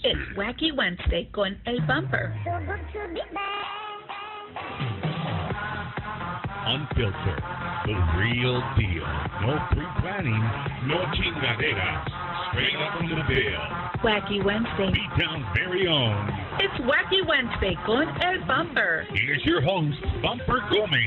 It's Wacky Wednesday con El Bumper. Unfiltered, the real deal. No pre-planning, no chingaderas. Straight up from the bill. Wacky Wednesday. Beatdown's very own. It's Wacky Wednesday con El Bumper. Here's your host, Bumper Gomez.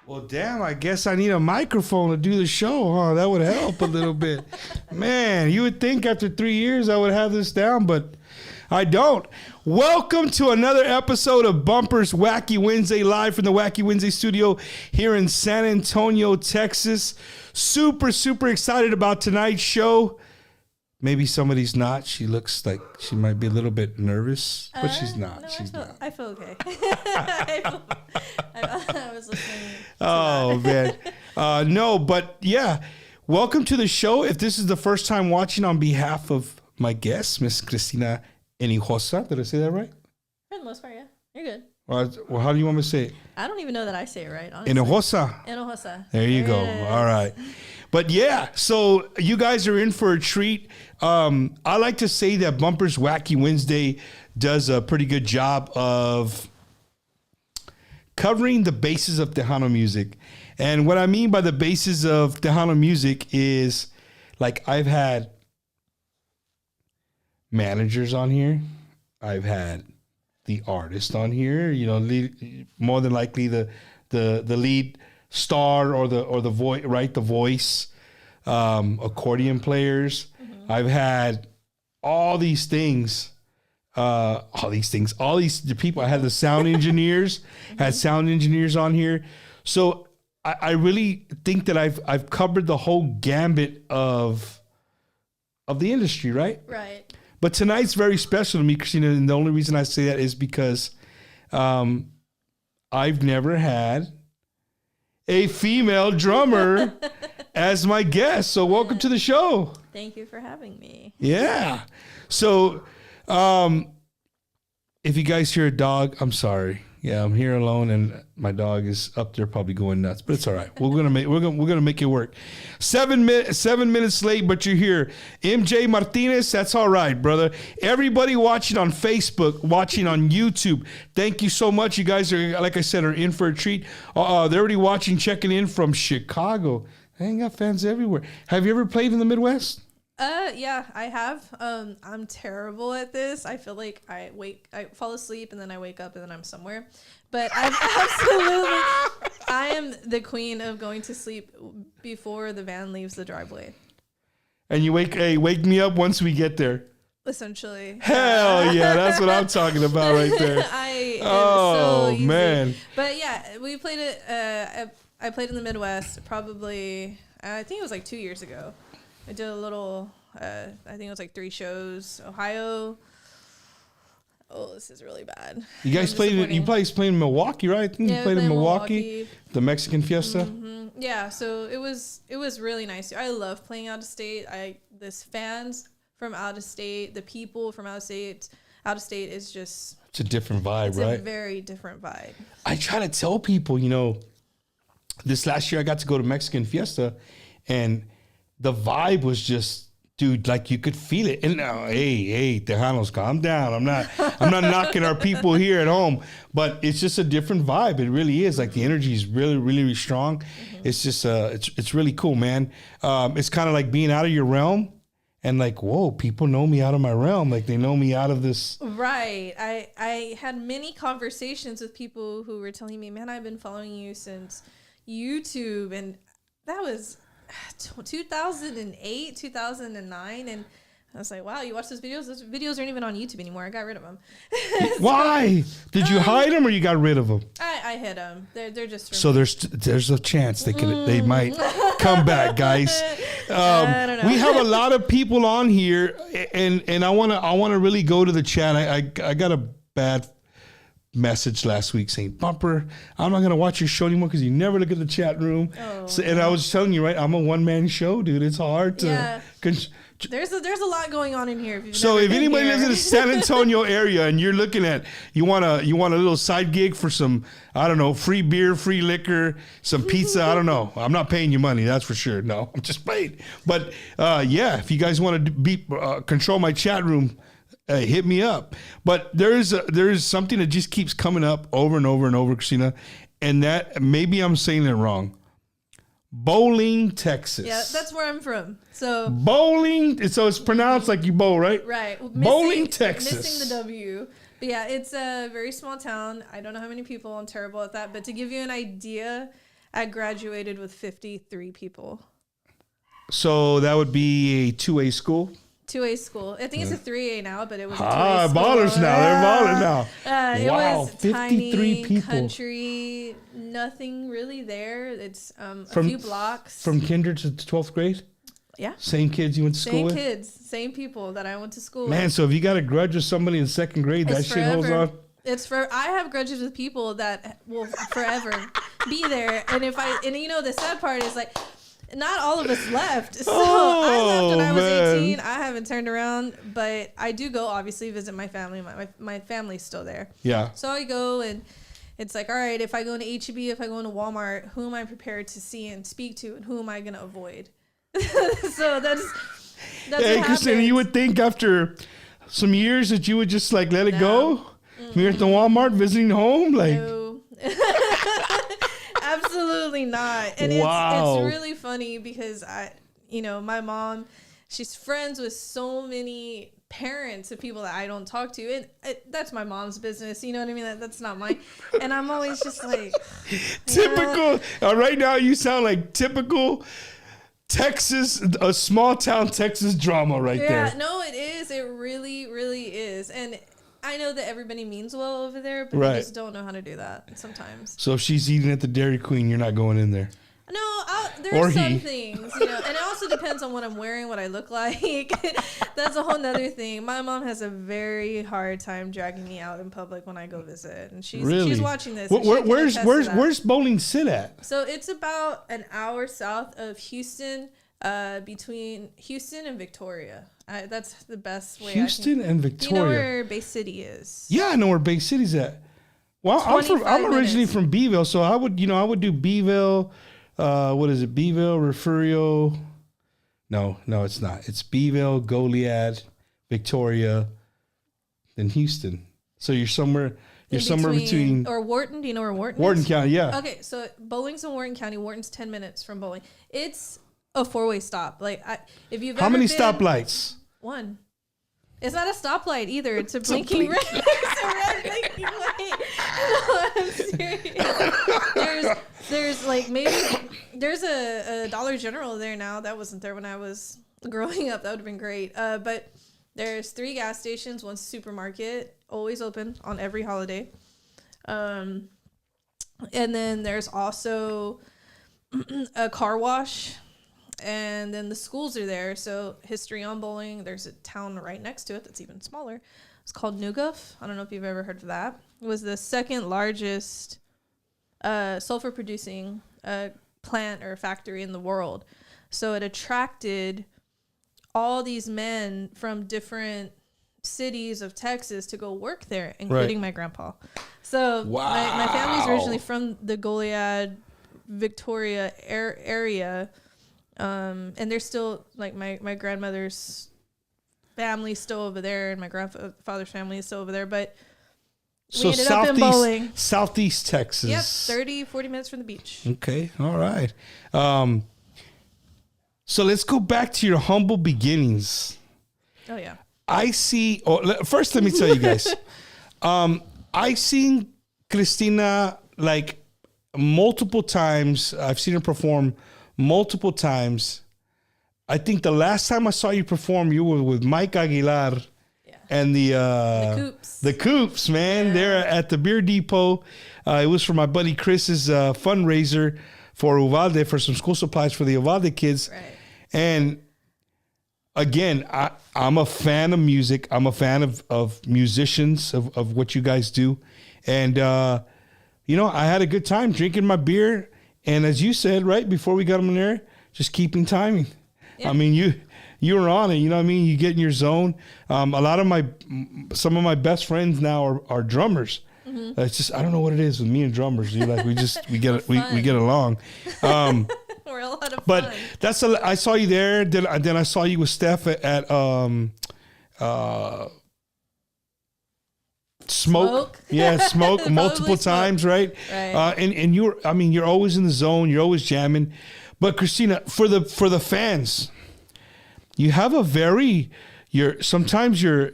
Well, damn, I guess I need a microphone to do the show, huh? That would help a little bit. Man, you would think after 3 years I would have this down, but I don't. Welcome to another episode of Bumper's Wacky Wednesday, live from the Wacky Wednesday studio here in San Antonio, Texas. Super, super excited about tonight's show. Maybe somebody's not. She looks like she might be a little bit nervous, but she's not. No, she's not. I feel okay. I was listening. Oh, man. No, but yeah. Welcome to the show. If this is the first time watching, on behalf of my guest, Miss Cristina Hinojosa. Did I say that right? For the most part, yeah. You're good. Well, how do you want me to say it? I don't even know that I say it right, honestly. Hinojosa. There you go. All right. But yeah, so you guys are in for a treat. I like to say that Bumper's Wacky Wednesday does a pretty good job of covering the bases of Tejano music. And what I mean by the bases of Tejano music is, like, I've had managers on here. I've had the artist on here, you know, more than likely the lead star or the voice, right? The voice, accordion players. Mm-hmm. I've had all these people. I had the sound engineers, had sound engineers on here. So I really think that I've covered the whole gambit of of the industry, right? Right. But tonight's very special to me, Cristina, and the only reason I say that is because I've never had a female drummer as my guest. So welcome to the show. Thank you for having me. Yeah. So if you guys hear a dog, I'm sorry. Yeah, I'm here alone, and my dog is up there probably going nuts. But it's all right. We're gonna make it work. 7 minutes late, but you're here. MJ Martinez, that's all right, brother. Everybody watching on Facebook, watching on YouTube, thank you so much. You guys are, like I said, are in for a treat. They're already watching, checking in from Chicago. I ain't got fans everywhere. Have you ever played in the Midwest? Yeah, I have. I'm terrible at this. I feel like I fall asleep and then I wake up and then I'm somewhere. But I am the queen of going to sleep before the van leaves the driveway. And you wake me up once we get there. Essentially. Hell yeah, that's what I'm talking about right there. So easy. Man. But yeah, we played it. I played in the Midwest probably. I think it was like 2 years ago. I did a little, I think it was like 3 shows. Ohio. Oh, this is really bad. You guys played in Milwaukee, right? I think you played in Milwaukee. The Mexican Fiesta. Mm-hmm. Yeah, so it was really nice. I love playing out of state. This fans from out of state, the people from out of state is just. It's a different vibe, right? It's a very different vibe. I try to tell people, this last year I got to go to Mexican Fiesta, and the vibe was just, dude, like you could feel it. And now, hey, Tejanos, calm down. I'm not knocking our people here at home, but it's just a different vibe. It really is. Like the energy is really, really, really strong. Mm-hmm. It's just, it's really cool, man. It's kind of like being out of your realm, and like, whoa, people know me out of my realm. Like they know me out of this. Right. I had many conversations with people who were telling me, man, I've been following you since YouTube, and that was 2008, 2009, and I was like, wow, you watch those videos? Those videos aren't even on YouTube anymore. I got rid of them. Why? Did you hide them or you got rid of them? I hid them. They're just so there's a chance they might come back, guys. I don't know. We have a lot of people on here, and I wanna really go to the chat. I got a bad message last week saying, Bumper, I'm not going to watch your show anymore because you never look at the chat room. And I was telling you, right, I'm a one-man show, dude. It's hard to... Yeah. There's a lot going on in here. If anybody lives in the San Antonio area and you're looking at, you want a little side gig for some, I don't know, free beer, free liquor, some pizza, I don't know. I'm not paying you money, that's for sure. No, I'm just playing. But yeah, if you guys want to control my chat room, hit me up. But there's something that just keeps coming up over and over and over, Cristina, and that maybe I'm saying it wrong. Bowling, Texas. Yeah, that's where I'm from. So bowling, so it's pronounced like you bowl, right? Right. Bowling, Texas. Missing the W. But yeah, it's a very small town. I don't know how many people. I'm terrible at that. But to give you an idea, I graduated with 53 people. So that would be a 2A school? 2A school. I think it's a 3A now, but it was a 2A school. Ballers now. They're balling now. It was 53 tiny, people. Country, nothing really there. It's a few blocks. From kinder to 12th grade? Yeah. Same kids you went to school with? Same kids. Same people that I went to school with. Man, so if you got a grudge with somebody in 2nd grade, that shit holds on? I have grudges with people that will forever be there. And the sad part is like, not all of us left. So I left when I was 18. I haven't turned around, but I do go obviously visit my family. My family's still there. Yeah. So I go, and it's like, all right, if I go into H-E-B, if I go into Walmart, who am I prepared to see and speak to, and who am I going to avoid? So that's hey, Cristina, you would think after some years that you would just like let it go? You're at the Walmart visiting home? Like. No. Absolutely not. And it's really funny because my mom, she's friends with so many parents of people that I don't talk to, and that's my mom's business. You know what I mean? That's not mine. And I'm always just like typical. Right now, you sound like typical Texas, a small town Texas drama right there. Yeah, no, it is. It really, really is. And I know that everybody means well over there, but you just don't know how to do that sometimes. So if she's eating at the Dairy Queen, you're not going in there? No, there are some things, and it also depends on what I'm wearing, what I look like. That's a whole nother thing. My mom has a very hard time dragging me out in public when I go visit, and she's watching this. Where's Bowling sit at? So it's about an hour south of Houston, between Houston and Victoria. That's the best way. Houston and Victoria. You know where Bay City is? Yeah, I know where Bay City's at. Well, I'm originally from Beeville, so I would do Beeville. What is it? Beeville, Refugio. No, it's not. It's Beeville, Goliad, Victoria, then Houston. So you're somewhere between. Or Wharton. Do you know where Wharton is? Wharton County, yeah. Okay, so Bowling's in Wharton County. Wharton's 10 minutes from Bowling. It's a 4-way stop. Like, if you've How many stoplights? One. It's not a stoplight either. It's a blinking red. It's a red blinking light. No, I'm serious. There's like maybe there's a Dollar General there now. That wasn't there when I was growing up. That would have been great. But there's 3 gas stations, 1 supermarket, always open on every holiday. And then there's also a car wash. And then the schools are there. So History on Bowling. There's a town right next to it that's even smaller. It's called Newguff. I don't know if you've ever heard of that. It was the second largest sulfur producing plant or factory in the world. So it attracted all these men from different cities of Texas to go work there, including my grandpa. So my family's originally from the Goliad, Victoria area. And there's still like my grandmother's family still over there, and my grandfather's family is still over there. But we ended up in Bowling, Southeast Texas. Yep, 30-40 minutes from the beach. Okay, all right. So let's go back to your humble beginnings. Oh yeah. First, let me tell you guys. I seen Cristina like multiple times. I've seen her perform multiple times. I think the last time I saw you perform, you were with Mike Aguilar and the Coops, man. Yeah. They're at the Beer Depot. It was for my buddy Chris's fundraiser for Uvalde, for some school supplies for the Uvalde kids. Right. And again, I'm a fan of music. I'm a fan of musicians, of what you guys do. And, I had a good time drinking my beer. And as you said, right before we got them in there, just keeping timing. Yeah. I mean, you were on it. You know what I mean? You get in your zone. Some of my best friends now are drummers. Mm-hmm. It's just, I don't know what it is with me and drummers. You're like, we get along. We're a lot of but fun. I saw you there. Then I saw you with Steph at Smoke. Yeah, Smoke multiple times, right? Right. And you're always in the zone. You're always jamming. But Cristina, for the fans, you have a very sometimes your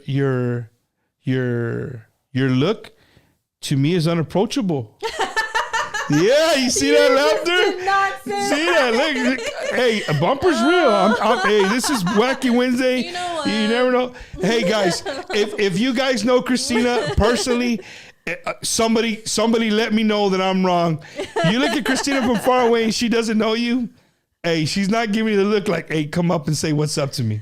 look to me is unapproachable. Yeah, you see that laughter? Did not say see that? Look, hey, a bumper's real. Hey, this is Wacky Wednesday. You know what? You never know. Hey guys, if you guys know Cristina personally, somebody let me know that I'm wrong. You look at Cristina from far away and she doesn't know you. Hey, she's not giving you the look like, hey, come up and say what's up to me.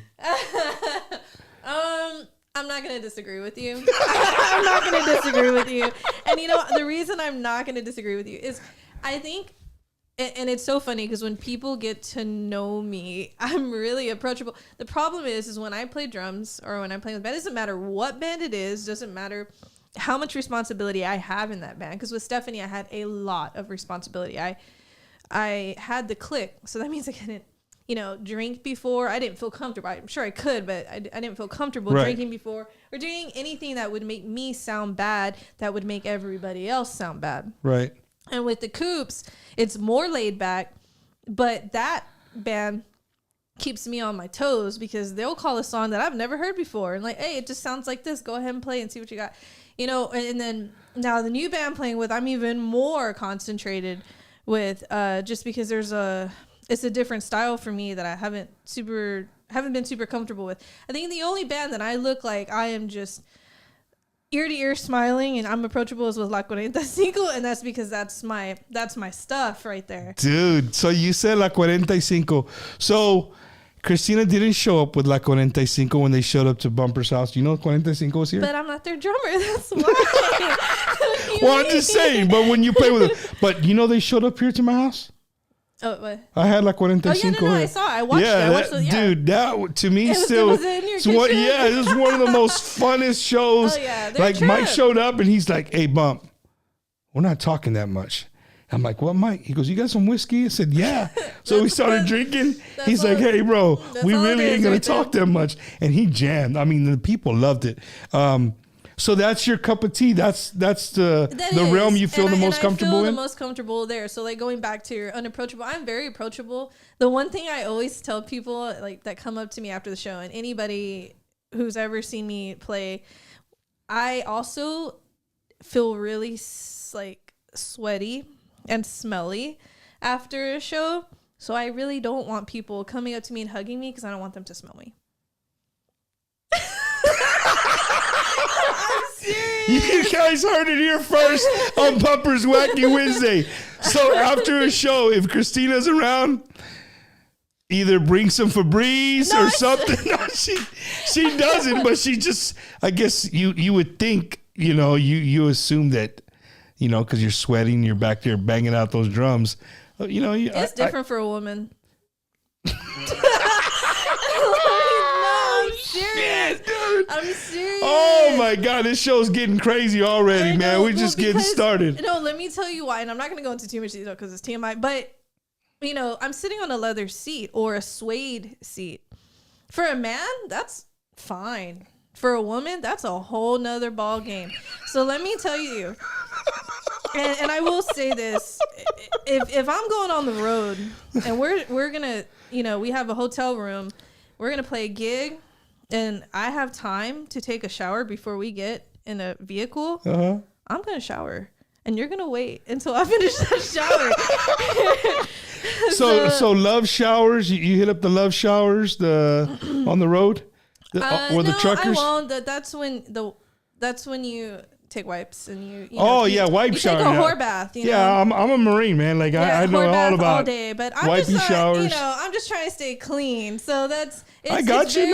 I'm not going to disagree with you. I'm not going to disagree with you. And the reason I'm not going to disagree with you is I think, and it's so funny because when people get to know me, I'm really approachable. The problem is when I play drums or when I'm playing with band, it doesn't matter what band it is, doesn't matter how much responsibility I have in that band. Because with Stephanie, I had a lot of responsibility. I had the click, so that means I couldn't, drink before. I didn't feel comfortable. I'm sure I could, but I didn't feel comfortable drinking before or doing anything that would make me sound bad, that would make everybody else sound bad. Right. And with the Coops, it's more laid back, but that band keeps me on my toes because they'll call a song that I've never heard before and like, hey, it just sounds like this. Go ahead and play and see what you got. And then now the new band playing with, I'm even more concentrated with just because it's a different style for me that I haven't been super comfortable with. I think the only band that I look like I am just, ear to ear smiling and I'm approachable is with La 45, and that's because that's my stuff right there. Dude, so you said La 45. So Cristina didn't show up with La 45 when they showed up to Bumper's house. You know 45 was here? But I'm not their drummer, that's why. Well, I'm just saying, but when you play with them. But you know they showed up here to my house? Oh, what? I had La 45. Oh, yeah, no, I saw it. I watched it. Dude, that to me still. It was one of the most funnest shows. Oh, yeah. Like, Mike showed up and he's like, hey, Bump, we're not talking that much. I'm like, what, Mike? He goes, you got some whiskey? I said, yeah. So we started drinking. He's like, hey, bro, we really ain't going to talk that much. And he jammed. I mean, the people loved it. So that's your cup of tea. That's the realm you feel the most comfortable in? I feel the most comfortable there. So like going back to your unapproachable, I'm very approachable. The one thing I always tell people like that come up to me after the show, and anybody who's ever seen me play, I also feel really like sweaty and smelly after a show. So I really don't want people coming up to me and hugging me because I don't want them to smell me. You guys heard it here first on Bumper's Wacky Wednesday. So after a show, if Christina's around, either bring some Febreze or something. No, she doesn't, but she just, I guess you would think, you assume that, because you're sweating, you're back there banging out those drums. It's different for a woman. I'm serious. Oh my God, this show's getting crazy already, man. We're just getting started. No, let me tell you why, and I'm not going to go into too much detail because it's TMI, but I'm sitting on a leather seat or a suede seat. For a man, that's fine. For a woman, that's a whole nother ball game. So let me tell you, and I will say this, if I'm going on the road and we're going to, we have a hotel room, we're going to play a gig, and I have time to take a shower before we get in a vehicle, I'm going to shower. And you're going to wait until I finish that shower. So love showers, you hit up the love showers on the road? Or the truckers? I won't. That's when you take wipes and you wipe shower. Take a whore bath. Yeah, I'm a Marine, man. Like I know all about all day, but I'm wipey just showers. I'm just trying to stay clean. So that's. I got you.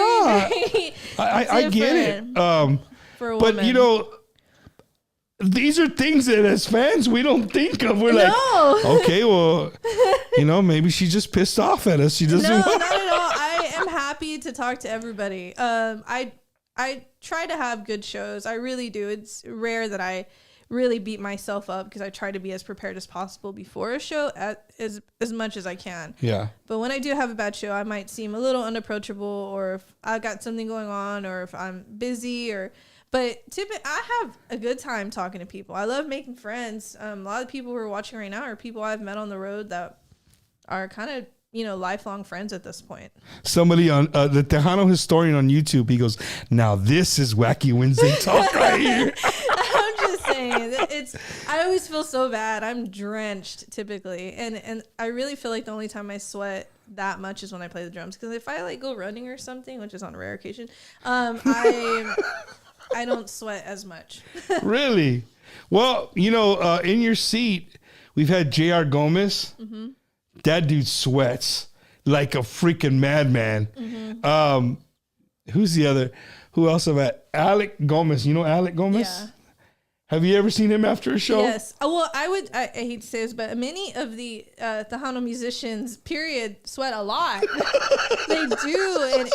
I get it. For a but woman. these are things that as fans we don't think of. We're like, okay, well, maybe she's just pissed off at us. She doesn't. No, not at all. I am happy to talk to everybody. I try to have good shows. I really do. It's rare that I really beat myself up because I try to be as prepared as possible before a show as much as I can. Yeah. But when I do have a bad show, I might seem a little unapproachable, or if I got something going on, or if I'm busy, but typically I have a good time talking to people. I love making friends. A lot of people who are watching right now are people I've met on the road that are kind of, lifelong friends at this point. Somebody on the Tejano historian on YouTube, he goes, now this is Wacky Wednesday talk right here. I'm just saying, I always feel so bad. I'm drenched typically. And I really feel like the only time I sweat that much is when I play the drums. Because if I go running or something, which is on a rare occasion, I don't sweat as much. Really? Well, in your seat, we've had J.R. Gomez. Mm-hmm. That dude sweats like a freaking madman. Mm-hmm. Who's the other? Who else have I? Alec Gomez. You know Alec Gomez? Yeah. Have you ever seen him after a show? Yes. Well, I hate to say this, but many of the Tejano musicians, period, sweat a lot. They do. And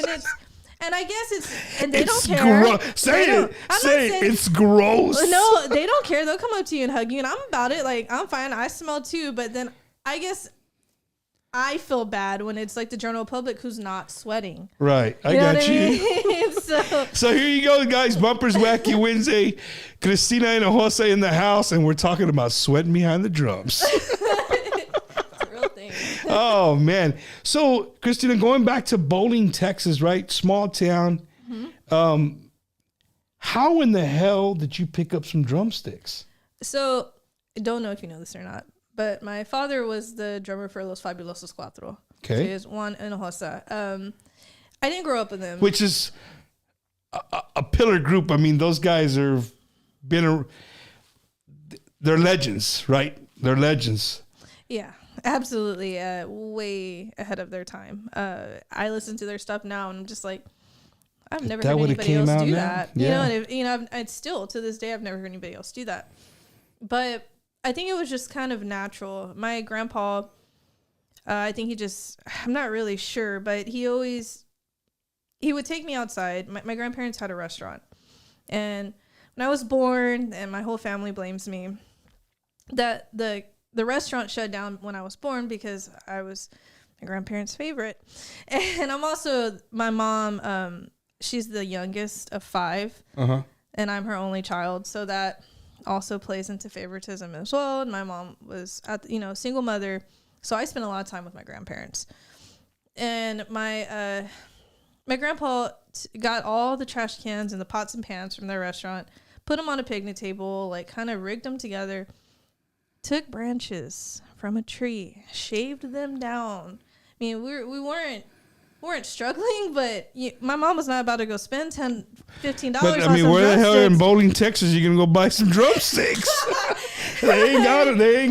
it's... And I guess they don't care. Say it. It's gross. No, they don't care. They'll come up to you and hug you, and I'm about it. Like, I'm fine. I smell too. But then I guess I feel bad when it's like the general public who's not sweating. Right. I got you. So here you go, guys. Bumper's Wacky Wednesday. Cristina and Hinojosa in the house, and we're talking about sweating behind the drums. Oh, man. So, Cristina, going back to Bowling, Texas, right? Small town. Mm-hmm. How in the hell did you pick up some drumsticks? So, I don't know if you know this or not, but my father was the drummer for Los Fabulosos Cuatro. Okay. So he is Juan Hinojosa. I didn't grow up with him. Which is a pillar group. I mean, those guys are they're legends, right? They're legends. Yeah, absolutely. Way ahead of their time. I listen to their stuff now, and I'm just like, I've never heard anybody else do that. Yeah. I'd still to this day, I've never heard anybody else do that. But I think it was just kind of natural. My grandpa, I think I'm not really sure, but he would take me outside. My grandparents had a restaurant, and when I was born, and my whole family blames me, that the restaurant shut down when I was born because I was my grandparents' favorite. And I'm also, my mom, she's the youngest of 5, and I'm her only child. So that also plays into favoritism as well. And my mom was, single mother. So I spent a lot of time with my grandparents. And my grandpa got all the trash cans and the pots and pans from their restaurant, put them on a picnic table, like kind of rigged them together, took branches from a tree, shaved them down. I mean, we weren't struggling, but my mom was not about to go spend $10, $15 But, on where the hell in Bowling, Texas, you going to go buy some drumsticks? They ain't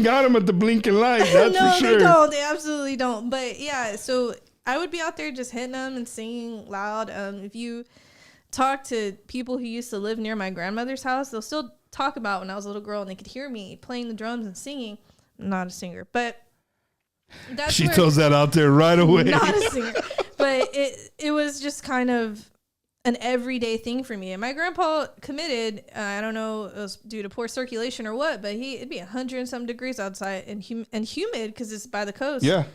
got them at the blinking light, that's for sure. No, they don't. They absolutely don't. But, yeah, so I would be out there just hitting them and singing loud. If you talk to people who used to live near my grandmother's house, they'll still talk about when I was a little girl and they could hear me playing the drums and singing. I'm not a singer, but she throws that out there right away. Not a singer, but it was just kind of an everyday thing for me. And my grandpa committed. I don't know, it was due to poor circulation or what, but it'd be 100 and some degrees outside and humid because it's by the coast. Yeah,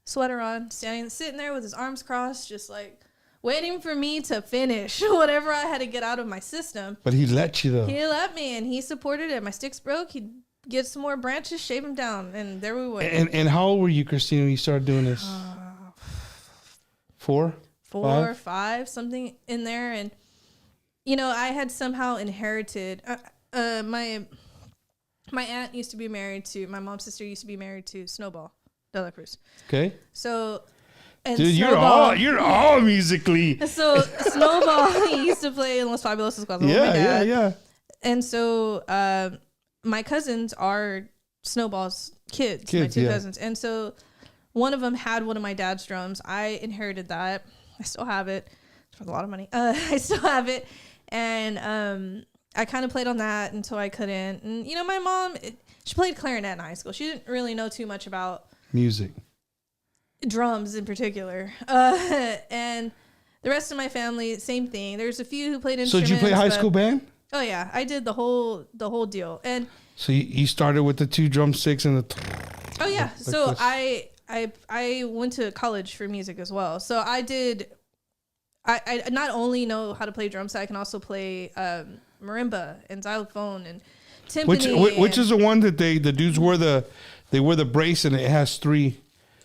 sweater on, sitting there with his arms crossed, just like waiting for me to finish whatever I had to get out of my system. But he let you, though. He let me, and he supported it. My sticks broke. He'd get some more branches, shave them down, and there we went. And how old were you, Cristina, when you started doing this? 4? 4, 5, something in there. And, I had somehow inherited... my aunt used to be married to... My mom's sister used to be married to Snowball de la Cruz. Okay. So... And dude, Snowball, you're all musically. So Snowball, he used to play in Los Fabulosos Cuatro. Yeah. And so my cousins are Snowball's kids, my two cousins. And so one of them had one of my dad's drums. I inherited that. I still have it. It's worth a lot of money. I still have it. And I kind of played on that until I couldn't. And, my mom, she played clarinet in high school. She didn't really know too much about music. Drums in particular. And the rest of my family, same thing. There's a few who played instruments. So did you play high school band? Oh yeah, I did the whole deal. And so you started with the 2 drumsticks and the. Oh yeah, so I went to college for music as well. So I not only know how to play drums, I can also play marimba and xylophone and timpani. Which is the one that the dudes wear the brace and it has 3.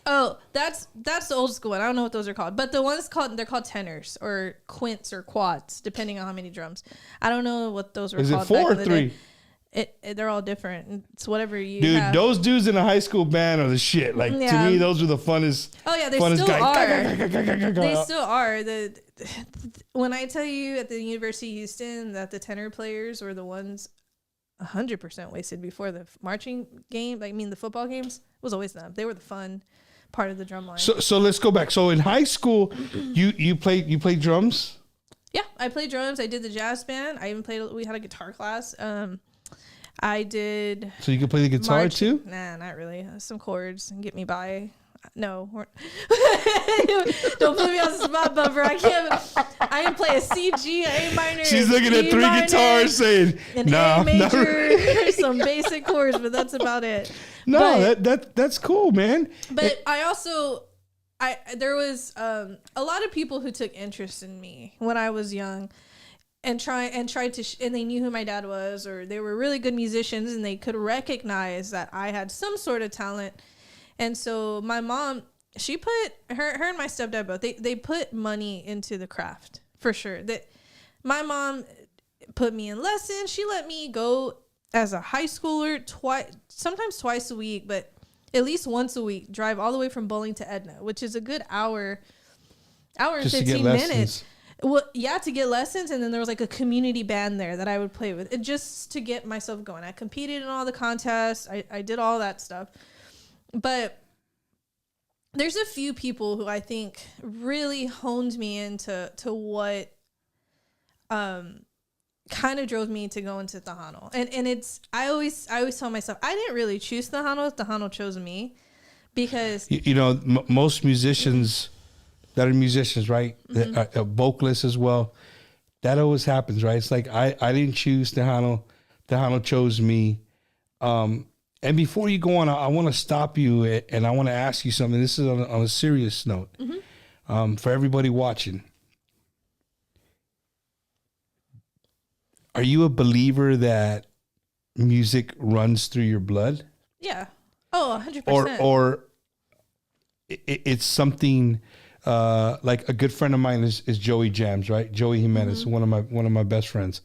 Oh, that's the old school one. I don't know what those are called, but the ones they're called tenors or quints or quads, depending on how many drums. I don't know what those were called. Is it 4 or 3? They're all different. It's whatever you. Dude, have. Those dudes in a high school band are the shit. Like to me, those are the funnest. Oh yeah, they still are. They still are. When I tell you at the University of Houston that the tenor players were the ones 100% wasted before the marching game. The football games, it was always them. They were the fun part of the drum line. So let's go back. So in high school, you played drums? Yeah, I played drums. I did the jazz band. I even we had a guitar class. I did. So you could play the guitar too? Nah, not really. Some chords and get me by. No. Don't put me on the spot, Bumper. I can play a C, G, A minor. She's looking at 3 guitars saying, an A major, some basic chords, but that's about it. No, that's cool, man. But there was a lot of people who took interest in me when I was young. And tried to, and they knew who my dad was, or they were really good musicians, and they could recognize that I had some sort of talent. And so my mom, she put her and my stepdad both. They put money into the craft for sure. That my mom put me in lessons. She let me go as a high schooler sometimes twice a week, but at least once a week. Drive all the way from Bowling to Edna, which is a good hour and just 15 minutes. Well, yeah, to get lessons, and then there was like a community band there that I would play with, just to get myself going. I competed in all the contests. I did all that stuff, but there's a few people who I think really honed me into what kind of drove me to go into Tejano. And it's I always tell myself I didn't really choose Tejano chose me, because most musicians that are musicians, right, vocalists as well, that always happens, right? It's like I didn't choose Tejano chose me. And before you go on, I want to stop you and I want to ask you something. This is on a serious note. For everybody watching. Are you a believer that music runs through your blood? Yeah. Oh, 100%. Or it's something like a good friend of mine is Joey Jams, right? Joey Jimenez, one of my best friends.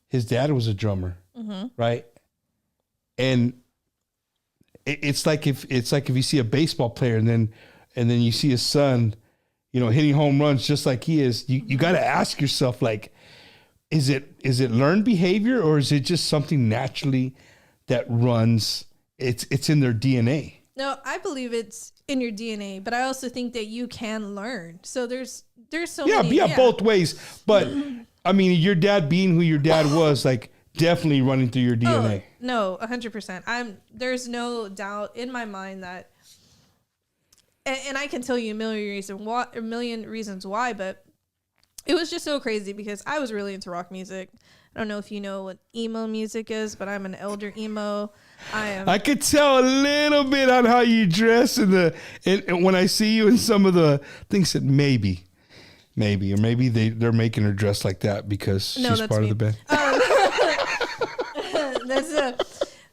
His dad was a drummer, right? And it's like if you see a baseball player and then you see his son, hitting home runs just like he is, you got to ask yourself, like, is it learned behavior, or is it just something naturally that runs? It's in their DNA. No, I believe it's in your DNA, but I also think that you can learn. So there's so many. Yeah, both ways. But I mean, your dad being who your dad was, like, definitely running through your DNA. Oh, no, 100%. There's no doubt in my mind that, and I can tell you a million reasons why, but it was just so crazy because I was really into rock music. I don't know if you know what emo music is, but I'm an elder emo. I could tell a little bit on how you dress and when I see you in some of the things that maybe they're making her dress like that because she's part of the band.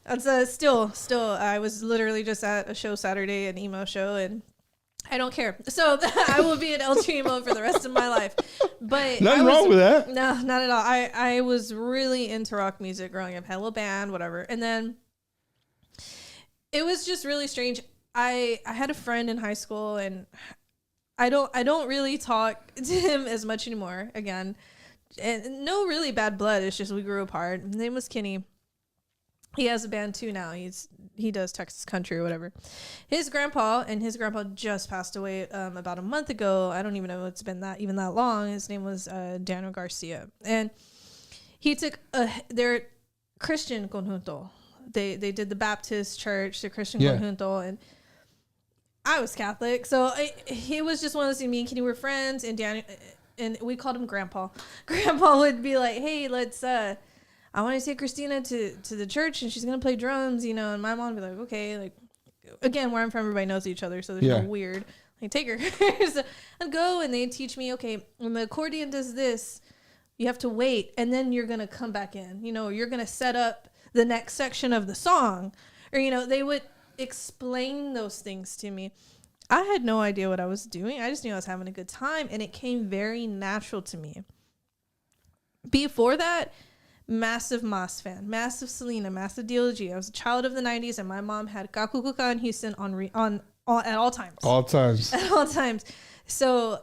That's still. I was literally just at a show Saturday, an emo show, and I don't care. So I will be an elder emo for the rest of my life. But nothing wrong with that. No, not at all. I was really into rock music growing up. Had a little band, whatever. And then it was just really strange. I had a friend in high school, and I don't really talk to him as much anymore. Again, and no really bad blood. It's just we grew apart. His name was Kenny. He has a band too now. He does Texas country or whatever. His grandpa just passed away about a month ago. I don't even know if it's been that long. His name was Daniel Garcia, and he took their Christian conjunto. They did the Baptist church, the Christian conjunto, and I was Catholic, so he was just one of those things. Me and Kenny were friends, and Daniel, and we called him Grandpa. Grandpa would be like, "Hey, let's." I want to take Cristina to the church, and she's going to play drums, and my mom would be like, okay, like, again, where I'm from, everybody knows each other, so there's no weird, like, take her. So I'd go, and they'd teach me, okay, when the accordion does this, you have to wait, and then you're going to come back in, you're going to set up the next section of the song, or, they would explain those things to me. I had no idea what I was doing. I just knew I was having a good time, and it came very natural to me. Before that, massive Mas fan, massive Selena, massive DLG. I was a child of the 90s, and my mom had Kakukuka in Houston on at all times. At all times. So,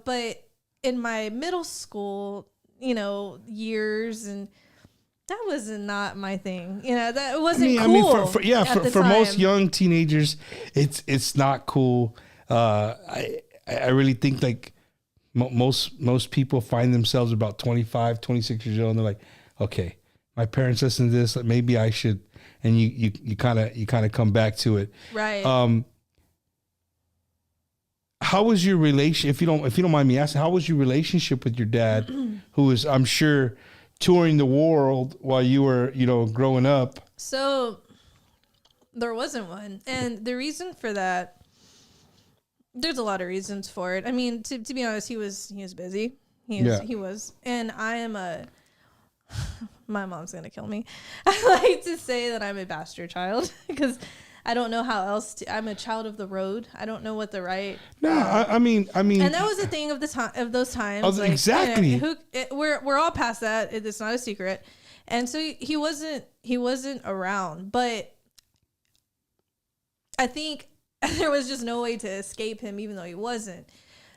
but in my middle school, years, and that was not my thing. That wasn't cool. For most young teenagers, it's not cool. I really think like most people find themselves about 25, 26 years old, and they're like, okay, my parents listen to this. Maybe I should, and you kind of come back to it, right? How was your relation? If you don't mind me asking, how was your relationship with your dad, who was, I'm sure, touring the world while you were, growing up? So there wasn't one, and the reason for that, there's a lot of reasons for it. I mean, to be honest, he was busy. He was, and I am my mom's going to kill me. I like to say that I'm a bastard child because I don't know how else to. I'm a child of the road. I don't know what the right. No, I mean, and that was the thing of those times. Like, exactly. We're all past that. It's not a secret. And so he wasn't around, but I think there was just no way to escape him, even though he wasn't.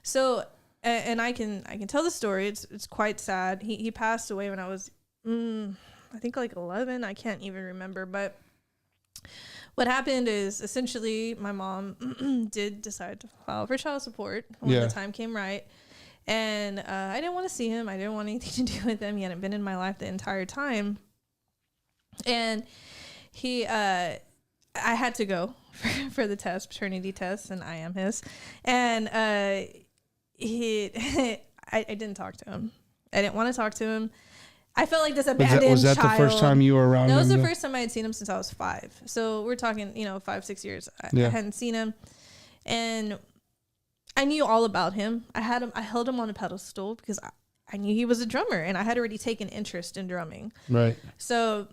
So and I can tell the story. It's quite sad. He passed away when I was, I think like 11. I can't even remember. But what happened is essentially my mom did decide to file for child support when the time came right. And I didn't want to see him. I didn't want anything to do with him. He hadn't been in my life the entire time. And I had to go for the test, paternity test, and I am his. And I didn't talk to him. I didn't want to talk to him. I felt like this abandoned child. Was that the first time you were around him? That was the first time I had seen him since I was 5. So we're talking, 5-6 years. I hadn't seen him. And I knew all about him. I held him on a pedestal because I knew he was a drummer, and I had already taken interest in drumming. Right. So,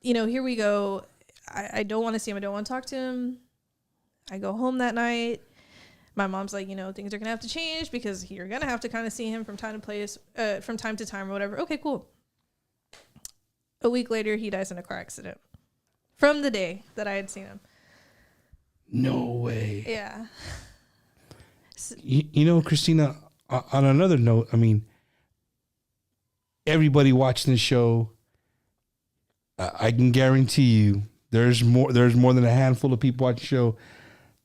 here we go. I don't want to see him. I don't want to talk to him. I go home that night. My mom's like, things are going to have to change because you're going to have to kind of see him from time to time or whatever. Okay, cool. A week later, he dies in a car accident from the day that I had seen him. No way. Yeah. Cristina, on another note, I mean, everybody watching the show, I can guarantee you there's more than a handful of people watching the show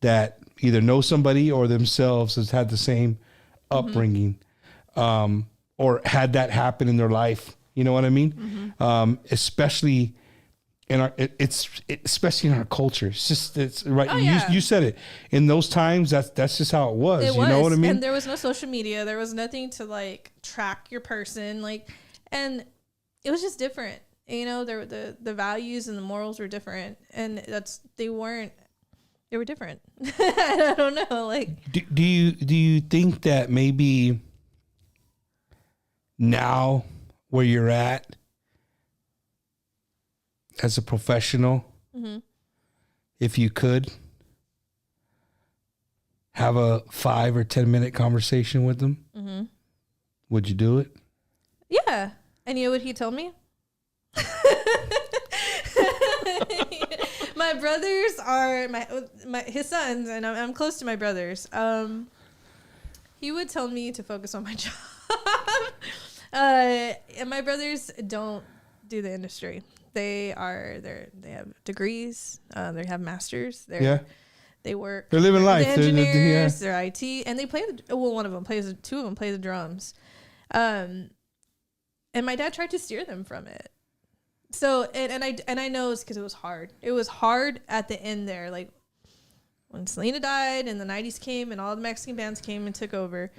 that either know somebody or themselves has had the same upbringing, or had that happen in their life. You know what I mean? Especially in especially in our culture. It's right. Oh, yeah. You said it. In those times, that's just how it was. You know what I mean? And there was no social media. There was nothing to like track your person. And it was just different. The values and the morals were different, and they were different. I don't know. Do you think that maybe now where you're at as a professional, if you could have a 5 or 10 minute conversation with them, would you do it? Yeah. And you know what he told me? My brothers are his sons, and I'm close to my brothers. He would tell me to focus on my job. And my brothers don't do the industry. They have degrees. They have masters. They work. They're living life. They're engineers. They're IT, and they play. One of them plays. 2 of them play the drums. And my dad tried to steer them from it. So and I know it's because it was hard. It was hard at the end there, like when Selena died and the 90s came and all the Mexican bands came and took over.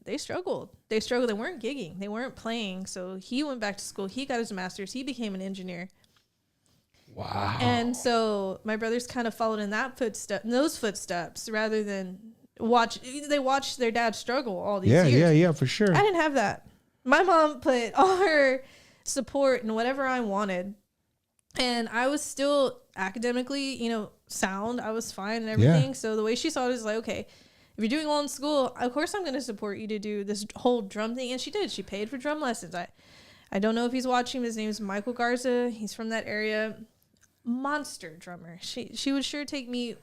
They struggled. They weren't gigging. They weren't playing. So he went back to school. He got his master's. He became an engineer. Wow. And so my brothers kind of followed in those footsteps rather than they watched their dad struggle all these years. Yeah, for sure. I didn't have that. My mom put all her support in whatever I wanted, and I was still academically, sound. I was fine and everything. Yeah. So the way she saw it is like, okay, if you're doing well in school, of course I'm going to support you to do this whole drum thing. And she did. She paid for drum lessons. I don't know if he's watching. His name is Michael Garza. He's from that area. Monster drummer. She would sure take me,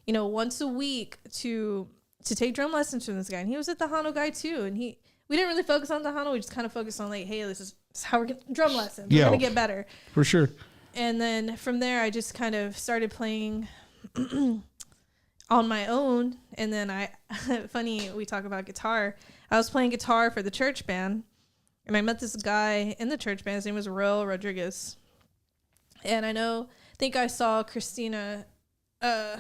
once a week to take drum lessons from this guy. And he was a Tejano guy too. And we didn't really focus on Tejano. We just kind of focused on hey, this is how we're getting drum lessons. We're going to get better. For sure. And then from there, I just kind of started playing on my own. And then funny, we talk about guitar. I was playing guitar for the church band. And I met this guy in the church band. His name was Roel Rodriguez. And I think I saw Cristina. Her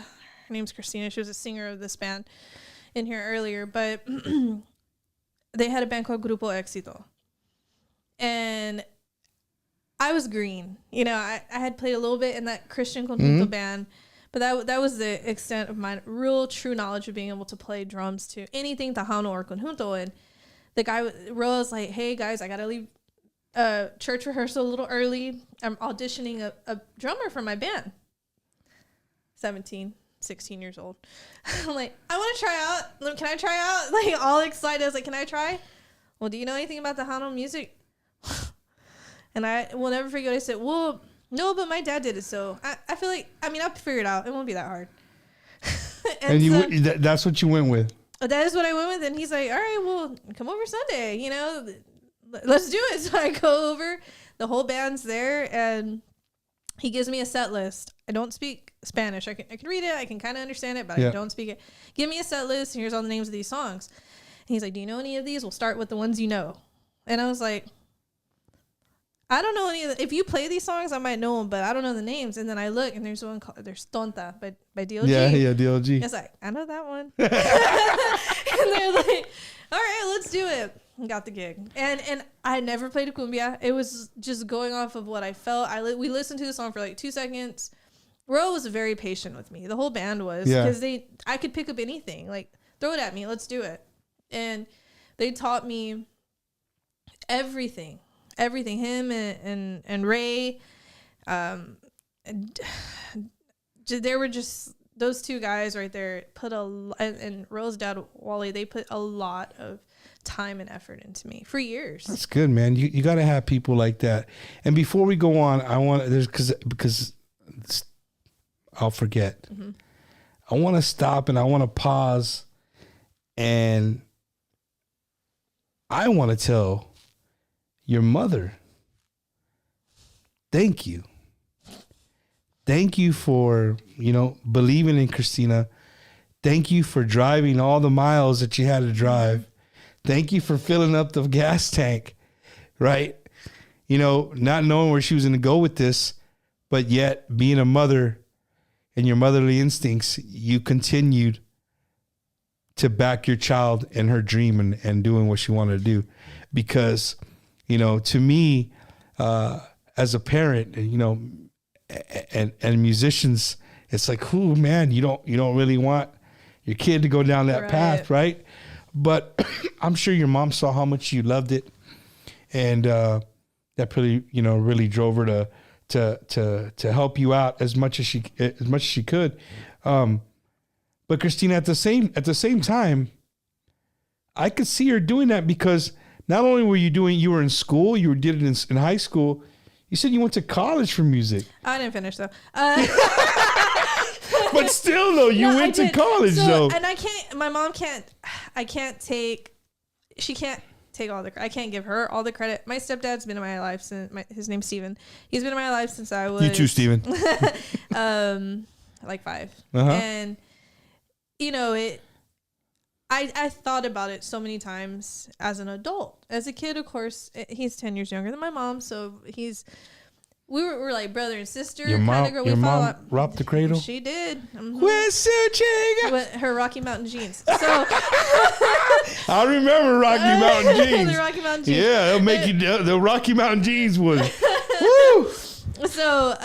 name's Cristina. She was a singer of this band in here earlier. But they had a band called Grupo Éxito. And I was green. I had played a little bit in that Christian conjunto band. But that was the extent of my real true knowledge of being able to play drums to anything Tejano or conjunto. And the guy, Roel's like, hey, guys, I got to leave church rehearsal a little early. I'm auditioning a drummer for my band. 17, 16 years old. I'm like, I want to try out. Can I try out? Like, all excited. I was like, can I try? Well, do you know anything about Tejano music? And I will never forget. I said, well, no, but my dad did it. So I feel like, I'll figure it out. It won't be that hard. and that's what you went with. that is what I went with. And he's like, all right, well, come over Sunday, you know, let's do it. So I go over, the whole band's there, and he gives me a set list. I don't speak Spanish. I can read it. I can kind of understand it, but I don't speak it. Give me a set list, and here's all the names of these songs. And he's like, do you know any of these? We'll start with the ones you know. And I was like, I don't know any of if you play these songs, I might know them, but I don't know the names. And then I look, and there's one called, there's Tonta by DLG. Yeah, DLG. It's like, I know that one. And they're like, all right, let's do it. And got the gig. And I never played a cumbia. It was just going off of what I felt. We listened to the song for like 2 seconds. Ro was very patient with me. The whole band was, because I could pick up anything. Like, throw it at me. Let's do it. And they taught me everything. Him and Ray, there were just those two guys right there and Ro's dad Wally, they put a lot of time and effort into me for years. That's good, man. You got to have people like that. And before we go on, I want because I'll forget. Mm-hmm. I want to stop and I want to pause, and I want to tell your mother, thank you. Thank you for, believing in Cristina. Thank you for driving all the miles that you had to drive. Thank you for filling up the gas tank, right? Not knowing where she was going to go with this, but yet being a mother and your motherly instincts, you continued to back your child in her dream and doing what she wanted to do. Because to me, as a parent, and musicians, it's like, oh man, you don't really want your kid to go down that path, right? But I'm sure your mom saw how much you loved it, and that really, really drove her to help you out as much as she could. But Cristina, at the same time, I could see her doing that, because not only you were in school, you did it in high school. You said you went to college for music. I didn't finish though. But still though, you went to college though. And she can't take all the credit. I can't give her all the credit. My stepdad's been in my life since, his name's Steven. He's been in my life since I was. You too, Steven. Like 5. Uh-huh. And, I thought about it so many times as an adult. As a kid, of course, he's 10 years younger than my mom, so we were like brother and sister. Your mom rocked the cradle? She did. Mm-hmm. With her Rocky Mountain jeans. So I remember Rocky Mountain jeans. The Rocky Mountain jeans. Yeah, they'll make you. The Rocky Mountain jeans was. Woo! So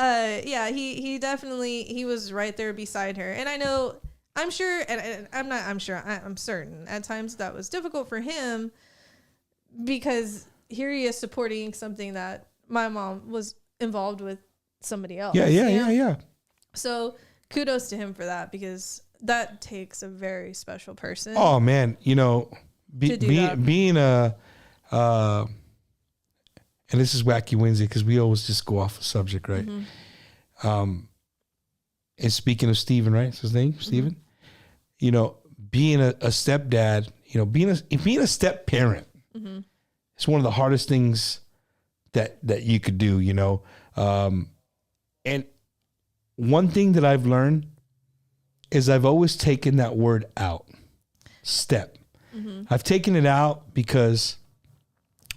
he definitely, he was right there beside her, and I'm sure, and I'm certain at times that was difficult for him, because here he is supporting something that my mom was involved with somebody else. Yeah. So kudos to him for that, because that takes a very special person. Oh man, being a, and this is Wacky Wednesday because we always just go off the subject, right? Mm-hmm. And speaking of Steven, right? Is his name Steven? Mm-hmm. Being a stepdad, being a step parent, mm-hmm. it's one of the hardest things that you could do, and one thing that I've learned is I've always taken that word out, step. Mm-hmm. I've taken it out because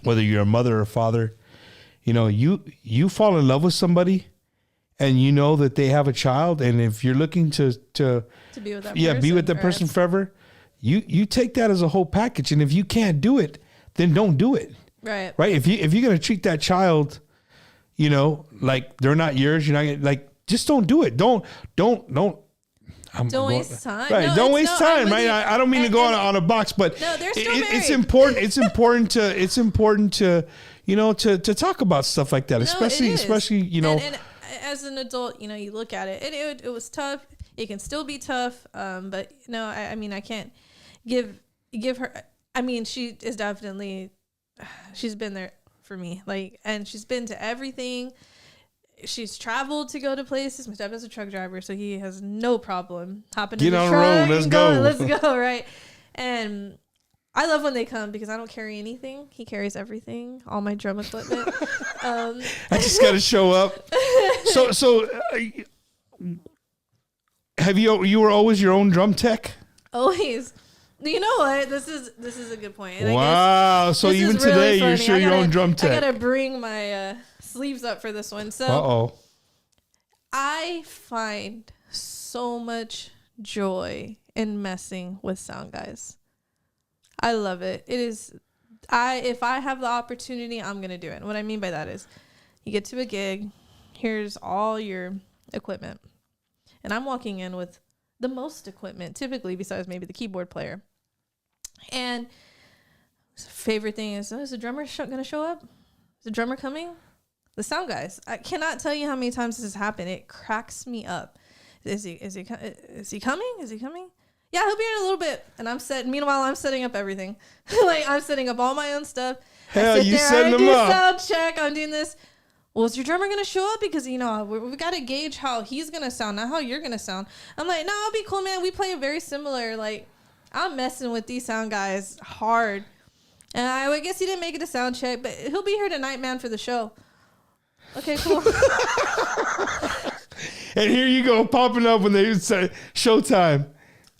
whether you're a mother or a father, you fall in love with somebody and you know that they have a child, and if you're looking to be with that person, be with that person forever, you take that as a whole package. And if you can't do it, then don't do it. Right. If you're gonna treat that child, like they're not yours, you're not like, just don't do it. Don't waste time. Right. Don't waste time. Right. I don't mean to go on a box, but no, they're still it's important. It's important to talk about stuff like that, especially. And as an adult, you look at it. It was tough. It can still be tough. But no, I can't give her. She is definitely. She's been there for me. And she's been to everything. She's traveled to go to places. My stepdad's a truck driver, so he has no problem hopping in the truck. Get on the road. Let's go. Let's go. Right. And I love when they come because I don't carry anything. He carries everything, all my drum equipment. I just got to show up. So have you were always your own drum tech? Always. You know what? This is a good point. And wow. So even today, you're sure your own drum tech. I gotta bring my sleeves up for this one. So I find so much joy in messing with sound guys. I love it. It is. If I have the opportunity, I'm gonna do it. And what I mean by that is, you get to a gig, here's all your equipment, and I'm walking in with the most equipment, typically, besides maybe the keyboard player. And favorite thing is the drummer going to show up? Is the drummer coming? The sound guys. I cannot tell you how many times this has happened. It cracks me up. Is he coming? Is he coming? Yeah, he'll be here in a little bit. And meanwhile, I'm setting up everything. Like, I'm setting up all my own stuff. Hell, you setting them up. Sound check. I'm doing this. Well, is your drummer going to show up? Because, we got to gauge how he's going to sound, not how you're going to sound. I'm like, no, I'll be cool, man. We play a very similar, like, I'm messing with these sound guys hard. And I guess he didn't make it a sound check, but he'll be here tonight, man, for the show. Okay, cool. And here you go, popping up when they say showtime.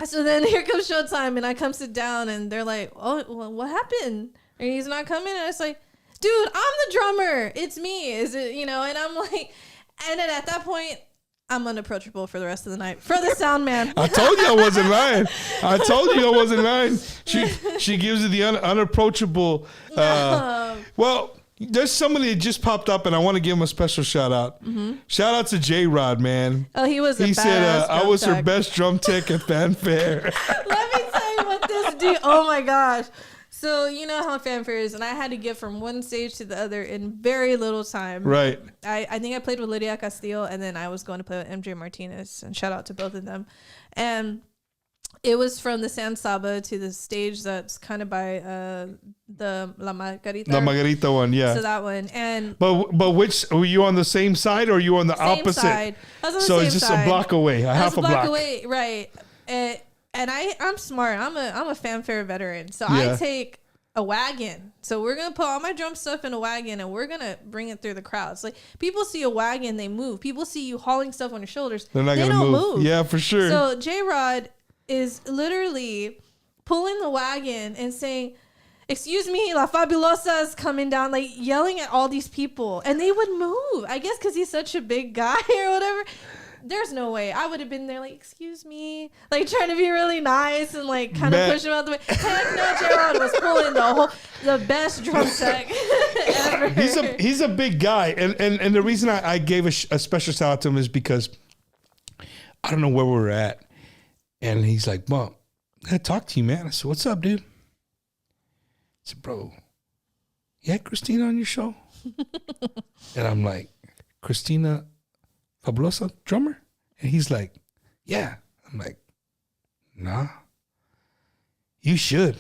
So then here comes showtime, and I come sit down, and they're like, oh, well, what happened? And he's not coming? And it's like, dude, I'm the drummer. It's me. Is it, and I'm like, and then at that point, I'm unapproachable for the rest of the night for the sound man. I told you I wasn't lying. She gives you the unapproachable. Well, there's somebody that just popped up, and I want to give him a special shout out. Mm-hmm. Shout out to J-Rod, man. Oh, he said I was her best drum tech at Fanfare. Let me tell you what this dude. Oh my gosh. So, you know how Fanfare is, and I had to get from one stage to the other in very little time. Right. I think I played with Lydia Castillo, and then I was going to play with MJ Martinez, and shout out to both of them. And it was from the San Saba to the stage that's kind of by the La Margarita. La Margarita one, yeah. So that one. And but which, were you on the same side or were you on the opposite? Side. I was on the so same it's just side. a block away, half a block away, right. And I'm smart. I'm a Fanfare veteran. So yeah. I take a wagon. So we're going to put all my drum stuff in a wagon, and we're going to bring it through the crowds. Like, people see a wagon, they move. People see you hauling stuff on your shoulders. They don't move. Yeah, for sure. So J-Rod is literally pulling the wagon and saying, excuse me, La Fabulosa is coming down, like yelling at all these people. And they would move. I guess because he's such a big guy or whatever. There's no way. I would have been there like, excuse me, like trying to be really nice and like kind of push him out the way. Heck no, J-Rod was pulling the best drum tech ever. He's a big guy. And the reason I gave a special shout out to him is because I don't know where we were at. And he's like, Mom, I gotta talk to you, man. I said, what's up, dude? I said, bro, you had Cristina on your show? And I'm like, Cristina Fabulosa, drummer? And he's like, yeah. I'm like, nah, you should.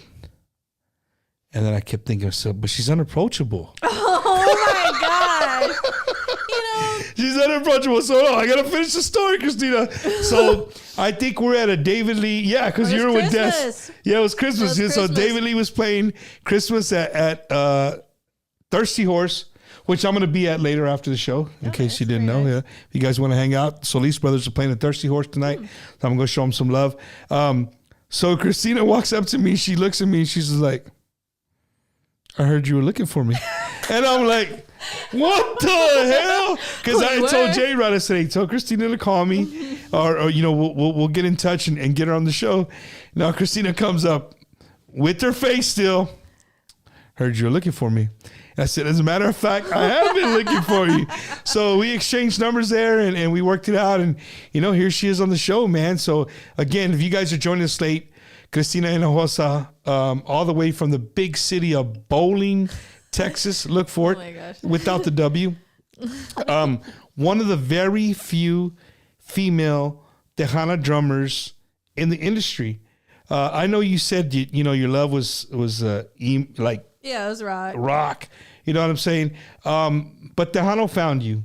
And then I kept thinking, but she's unapproachable. Oh my God. She's unapproachable. So no, I got to finish the story, Cristina. So I think we're at a David Lee. Yeah, because you were with Des. Yeah, it was Christmas. So David Lee was playing Christmas at Thirsty Horse, which I'm going to be at later after the show, in case you didn't know. Yeah. If you guys want to hang out, Solis Brothers are playing at Thirsty Horse tonight. So I'm going to show them some love. So Cristina walks up to me. She looks at me. And she's like, I heard you were looking for me. And I'm like, what the hell? Because I told J-Rod, I said, hey, tell Cristina to call me, or we'll get in touch and get her on the show. Now Cristina comes up with her face still. Heard you were looking for me. And I said, as a matter of fact, I have been looking for you. So we exchanged numbers there, and we worked it out. And, here she is on the show, man. So, again, if you guys are joining us late, Cristina Hinojosa, all the way from the big city of Bowling, Texas. Look for it. Oh my gosh. Without the W. One of the very few female Tejano drummers in the industry. I know you said your love was like, yeah, it was rock. Rock. You know what I'm saying? But Tejano found you.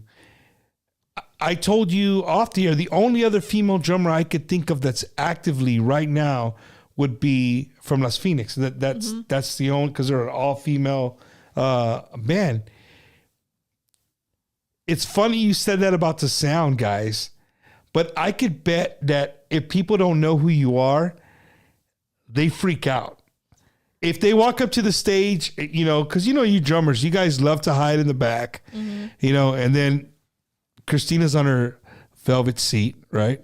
I told you off the air, the only other female drummer I could think of that's actively right now would be from Las Phoenix. That's the only, because they're an all-female band. It's funny you said that about the sound, guys, but I could bet that if people don't know who you are, they freak out. If they walk up to the stage, because you drummers, you guys love to hide in the back, and then Christina's on her velvet seat, right?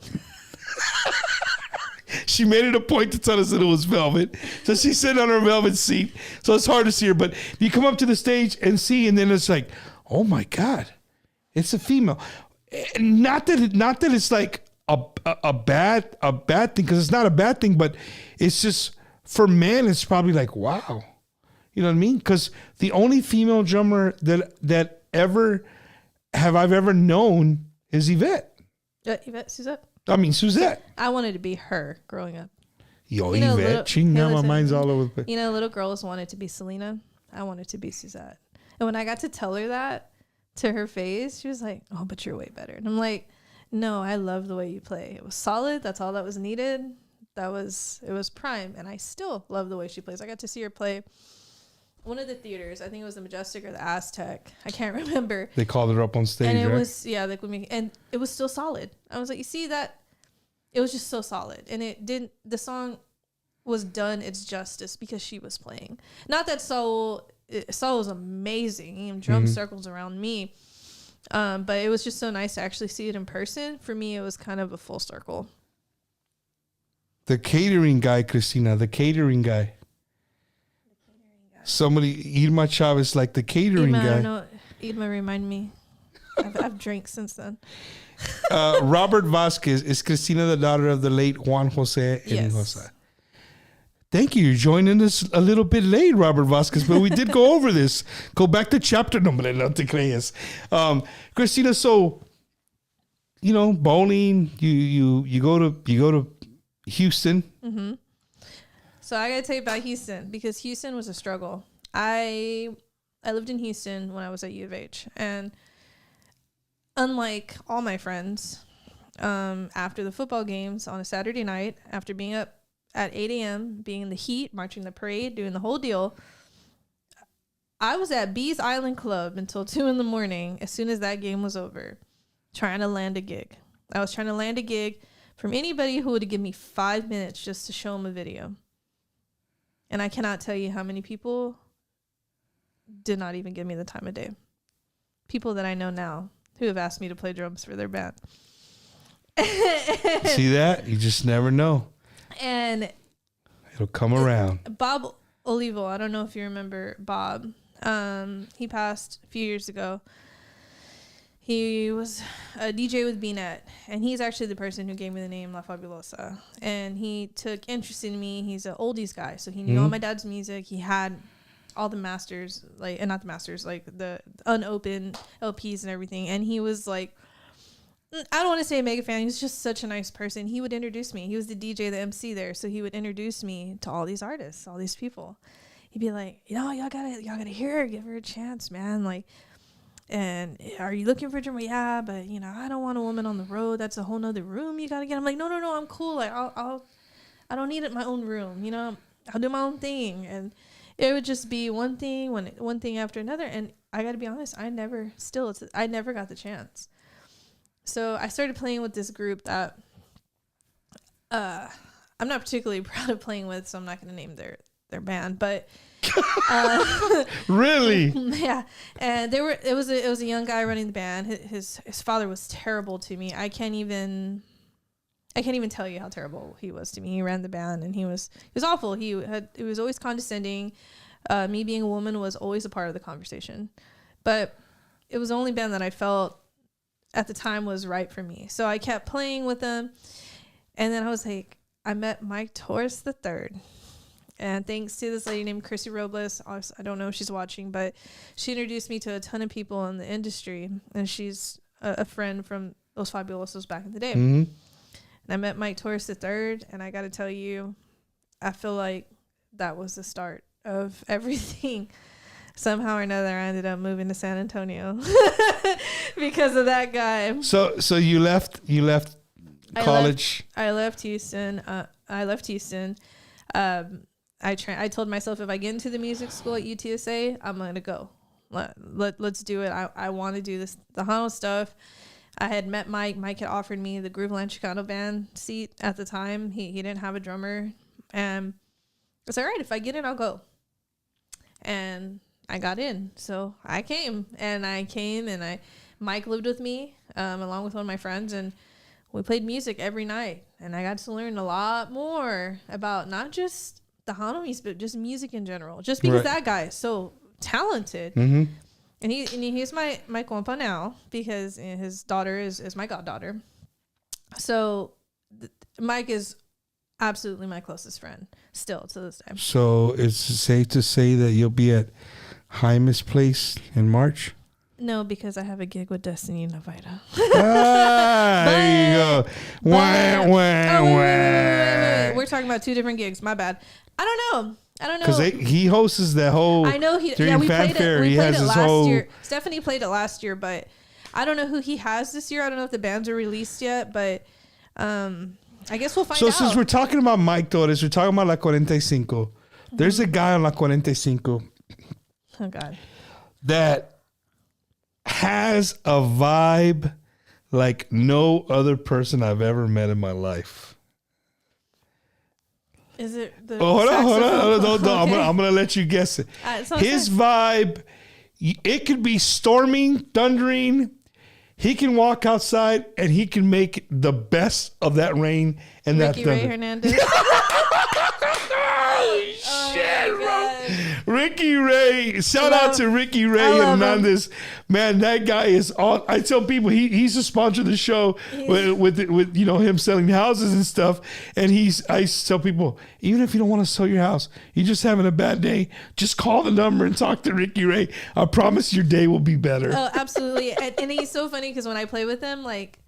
She made it a point to tell us that it was velvet. So she's sitting on her velvet seat. So it's hard to see her. But you come up to the stage and see, and then it's like, oh my God, it's a female. Not that it's like a bad thing, because it's not a bad thing, but it's just, for men, it's probably like, wow. You know what I mean? Because the only female drummer that I've ever known is Yvette. Suzette? I mean, Suzette. I wanted to be her growing up. Yo, Yvette. Chinga, my mind's all over the place. Little girls wanted to be Selena. I wanted to be Suzette. And when I got to tell her that to her face, she was like, oh, but you're way better. And I'm like, no, I love the way you play. It was solid. That's all that was needed. It was prime, and I still love the way she plays. I got to see her play one of the theaters. I think it was the Majestic or the Aztec. I can't remember. They called her up on stage, and it right? was and it was still solid. I was like, you see that? It was just so solid, and the song was done its justice because she was playing. Not that Soul was amazing, drum circles around me, but it was just so nice to actually see it in person. For me, it was kind of a full circle. The catering guy, Cristina, the catering guy. Somebody, Irma Chavez, like the catering guy. I don't know. Irma, remind me. I've drank since then. Robert Vasquez, is Cristina the daughter of the late Juan Jose Hinojosa? Thank you. You're joining us a little bit late, Robert Vasquez, but we did go over this. Go back to chapter number, no te creas. Cristina, so, bowling, you go to Houston. Mm-hmm. So I gotta tell you about Houston, because Houston was a struggle. I lived in Houston when I was at U of H, and unlike all my friends, after the football games on a Saturday night, after being up at 8 a.m., being in the heat, marching the parade, doing the whole deal, I was at Bees Island Club until 2 a.m. as soon as that game was over, trying to land a gig. I was trying to land a gig from anybody who would give me 5 minutes just to show them a video. And I cannot tell you how many people did not even give me the time of day. People that I know now who have asked me to play drums for their band. See that? You just never know. And it'll come around. Bob Olivo, I don't know if you remember Bob. He passed a few years ago. He was a DJ with B-Net, and he's actually the person who gave me the name La Fabulosa. And he took interest in me. He's an oldies guy, so he knew all my dad's music. He had all the masters, not the masters, the unopened LPs and everything. And he was like, I don't want to say a mega fan. He was just such a nice person. He would introduce me. He was the DJ, the MC there, so he would introduce me to all these artists, all these people. He'd be like, y'all gotta hear her, give her a chance, man. And are you looking for a drummer? Yeah, but I don't want a woman on the road. That's a whole nother room you gotta get. I'm like, no, I'm cool. I don't need it in my own room. I'll do my own thing. And it would just be one thing after another. And I gotta be honest, I never got the chance. So I started playing with this group that I'm not particularly proud of playing with, so I'm not gonna name their band, but. Really? Yeah. And it was a young guy running the band. His father was terrible to me. I can't even tell you how terrible he was to me. He ran the band, and he was awful. He was always condescending. Me being a woman was always a part of the conversation. But it was the only band that I felt at the time was right for me. So I kept playing with them. And then I met Mike Torres III. And thanks to this lady named Chrissy Robles, I don't know if she's watching, but she introduced me to a ton of people in the industry. And she's a friend from Los Fabulosos back in the day. Mm-hmm. And I met Mike Torres III, and I got to tell you, I feel like that was the start of everything. Somehow or another, I ended up moving to San Antonio because of that guy. So you left college? I left Houston. I told myself if I get into the music school at UTSA, I'm going to go. Let's do it. I want to do this, the Tejano stuff. I had met Mike. Mike had offered me the Grooveland Chicano band seat at the time. He didn't have a drummer. And I said, all right, if I get in, I'll go. And I got in. So I came. And Mike lived with me along with one of my friends. And we played music every night. And I got to learn a lot more about not just the Tejano music, but just music in general. Just because that guy is so talented. Mm-hmm. And he's my compa now because his daughter is my goddaughter. So Mike is absolutely my closest friend still to this day. So it's safe to say that you'll be at Jaime's place in March? No, because I have a gig with Destiny and Navita. There you go. Wait. We're talking about two different gigs. My bad. I don't know. Because he hosts that whole. I know during fanfare. We played it last year. Stephanie played it last year, but I don't know who he has this year. I don't know if the bands are released yet, but I guess we'll find out. So since we're talking about Mike Torres, we're talking about La 45. There's a guy on La 45. Oh God. That has a vibe like no other person I've ever met in my life. Is it the hold on. Okay. I'm gonna let you guess it. His vibe, it could be storming, thundering. He can walk outside and he can make that best of that rain and Ricky that thunder. Ray Hernandez. Shit, bro. Ricky Ray. Shout out to Ricky Ray Hernandez. Man, that guy is all. I tell people he's a sponsor of the show with him selling houses and stuff. And I tell people, even if you don't want to sell your house, you're just having a bad day, just call the number and talk to Ricky Ray. I promise your day will be better. Oh, absolutely. And he's so funny because when I play with him, like,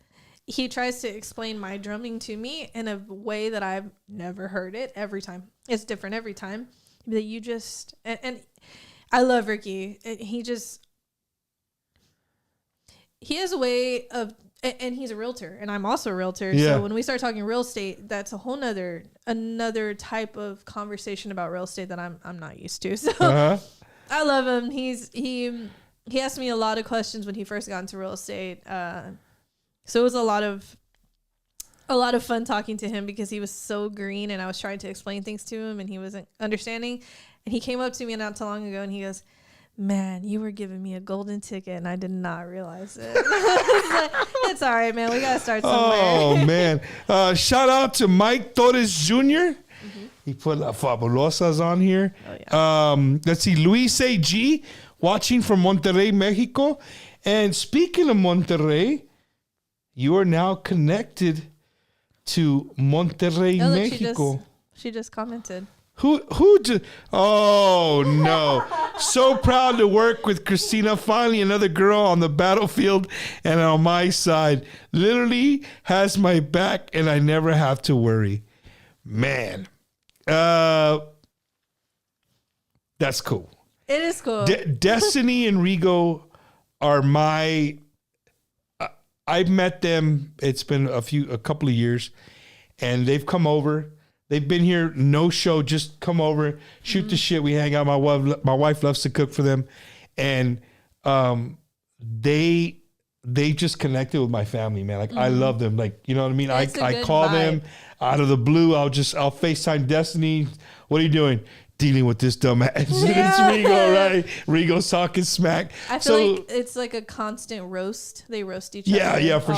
he tries to explain my drumming to me in a way that I've never heard it every time. It's different every time. That you just and I love Ricky. He has a way of, and he's a realtor, and I'm also a realtor. Yeah. So when we start talking real estate, that's a whole another type of conversation about real estate that I'm not used to. So I love him. He asked me a lot of questions when he first got into real estate. So it was a lot of fun talking to him because he was so green and I was trying to explain things to him and he wasn't understanding. And he came up to me not too long ago and he goes, "Man, you were giving me a golden ticket and I did not realize it." It's all right, man. We got to start somewhere. Oh, man. Shout out to Mike Torres Jr. Mm-hmm. He put La Fabulosas on here. Oh, yeah. Let's see. Luis A.G. watching from Monterrey, Mexico. And speaking of Monterrey, you are now connected to Monterrey, Mexico. She just commented. Who oh no. So proud to work with Cristina. Finally another girl on the battlefield and on my side. Literally has my back and I never have to worry. Man. That's cool. It is cool. Destiny and Rigo are my I've met them. It's been a couple of years and they've come over. They've been here, no show, just come over, shoot the shit. We hang out. My wife loves to cook for them. And they just connected with my family, man. Like, I love them. Like, you know what I mean? I call them out of the blue. I'll FaceTime Destiny. What are you doing? Dealing with this dumbass. Yeah. It's Rigo, right? Rigo's talking smack. I feel like it's like a constant roast. They roast each other. Yeah, for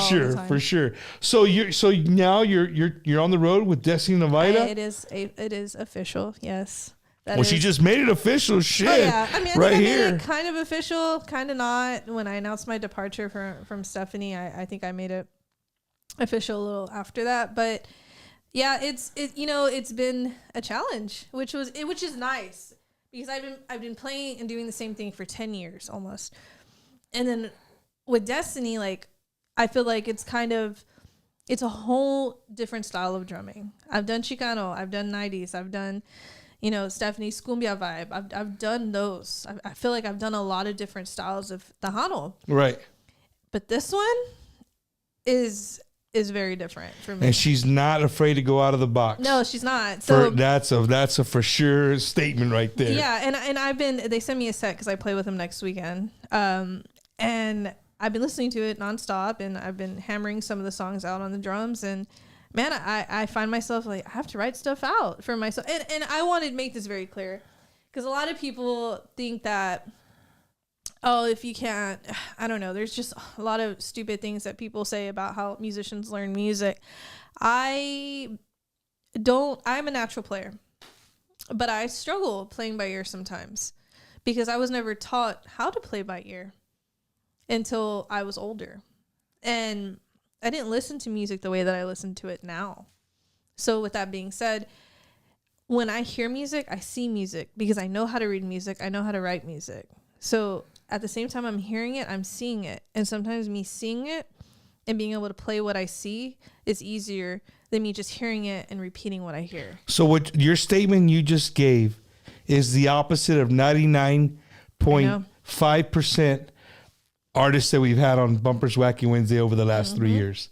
sure. So now you're on the road with Destiny and Navita? It is official. Yes. She just made it official. Shit. Oh, yeah. I mean, I made it kind of official, kind of not. When I announced my departure from Stephanie, I think I made it official a little after that, but. Yeah, it's been a challenge, which is nice because I've been playing and doing the same thing for 10 years almost. And then with Destiny, like I feel like it's a whole different style of drumming. I've done Chicano, I've done 90s, I've done, Stephanie's Cumbia vibe. I've done those. I feel like I've done a lot of different styles of Tejano. Right. But this one is is very different for me. And she's not afraid to go out of the box. No, she's not. So that's a for sure statement right there. Yeah, and they sent me a set because I play with them next weekend. And I've been listening to it nonstop, and I've been hammering some of the songs out on the drums. And man, I find myself like I have to write stuff out for myself. And I wanted to make this very clear because a lot of people think that, oh, if you can't, I don't know. There's just a lot of stupid things that people say about how musicians learn music. I'm a natural player, but I struggle playing by ear sometimes because I was never taught how to play by ear until I was older. And I didn't listen to music the way that I listen to it now. So with that being said, when I hear music, I see music because I know how to read music. I know how to write music. So at the same time I'm hearing it, I'm seeing it. And sometimes me seeing it and being able to play what I see is easier than me just hearing it and repeating what I hear. So what your statement you just gave is the opposite of 99.5% artists that we've had on Bumpers Wacky Wednesday over the last 3 years.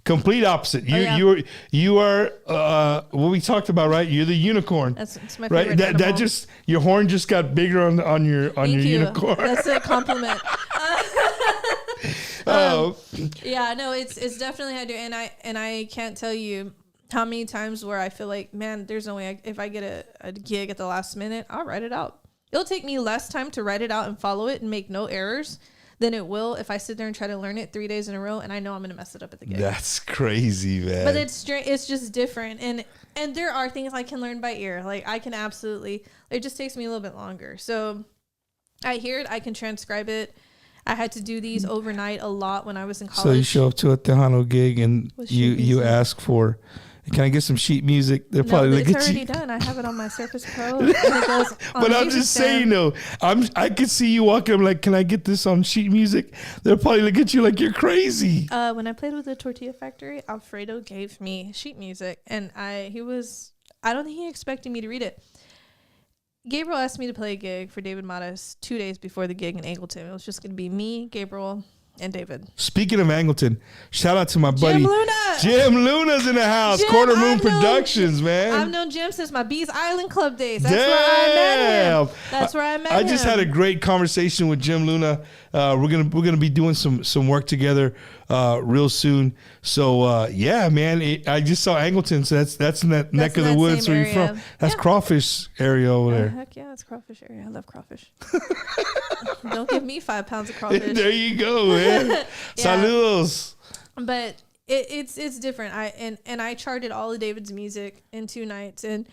Complete opposite. You are what we talked about, right? You're the unicorn. That's my favorite animal. That just your horn just got bigger on your unicorn. That's a compliment. Yeah, no, it's definitely how I do, and I can't tell you how many times where I feel like, man, there's no way if I get a gig at the last minute, I'll write it out. It'll take me less time to write it out and follow it and make no errors than it will if I sit there and try to learn it 3 days in a row and I know I'm going to mess it up at the gig. That's crazy, man. But it's just different. And there are things I can learn by ear. Like I can absolutely, it just takes me a little bit longer. So I hear it. I can transcribe it. I had to do these overnight a lot when I was in college. So you show up to a Tejano gig and you ask for, can I get some sheet music? They'll probably look at you. It's already done. I have it on my Surface Pro. And it goes on but I'm just saying though, I could see you walking up like, can I get this on sheet music? They'll probably look at you like you're crazy. When I played with the Tortilla Factory, Alfredo gave me sheet music, and I don't think he expected me to read it. Gabriel asked me to play a gig for David Mattis 2 days before the gig in Angleton. It was just going to be me, Gabriel, and David. Speaking of Angleton, shout out to my buddy Jim Luna. Jim Luna's in the house. Jim, Quarter Moon Productions, man. I've known Jim since my Bees Island Club days. That's where I met him. I just had a great conversation with Jim Luna. We're gonna be doing some work together real soon. So yeah, man. I just saw Angleton. So that's in that neck of the woods where you're from. That's crawfish area over there. Heck yeah, it's crawfish area. I love crawfish. Don't give me 5 pounds of crawfish. There you go, man. Yeah. Saludos. But it's different. I charted all of David's music in 2 nights, and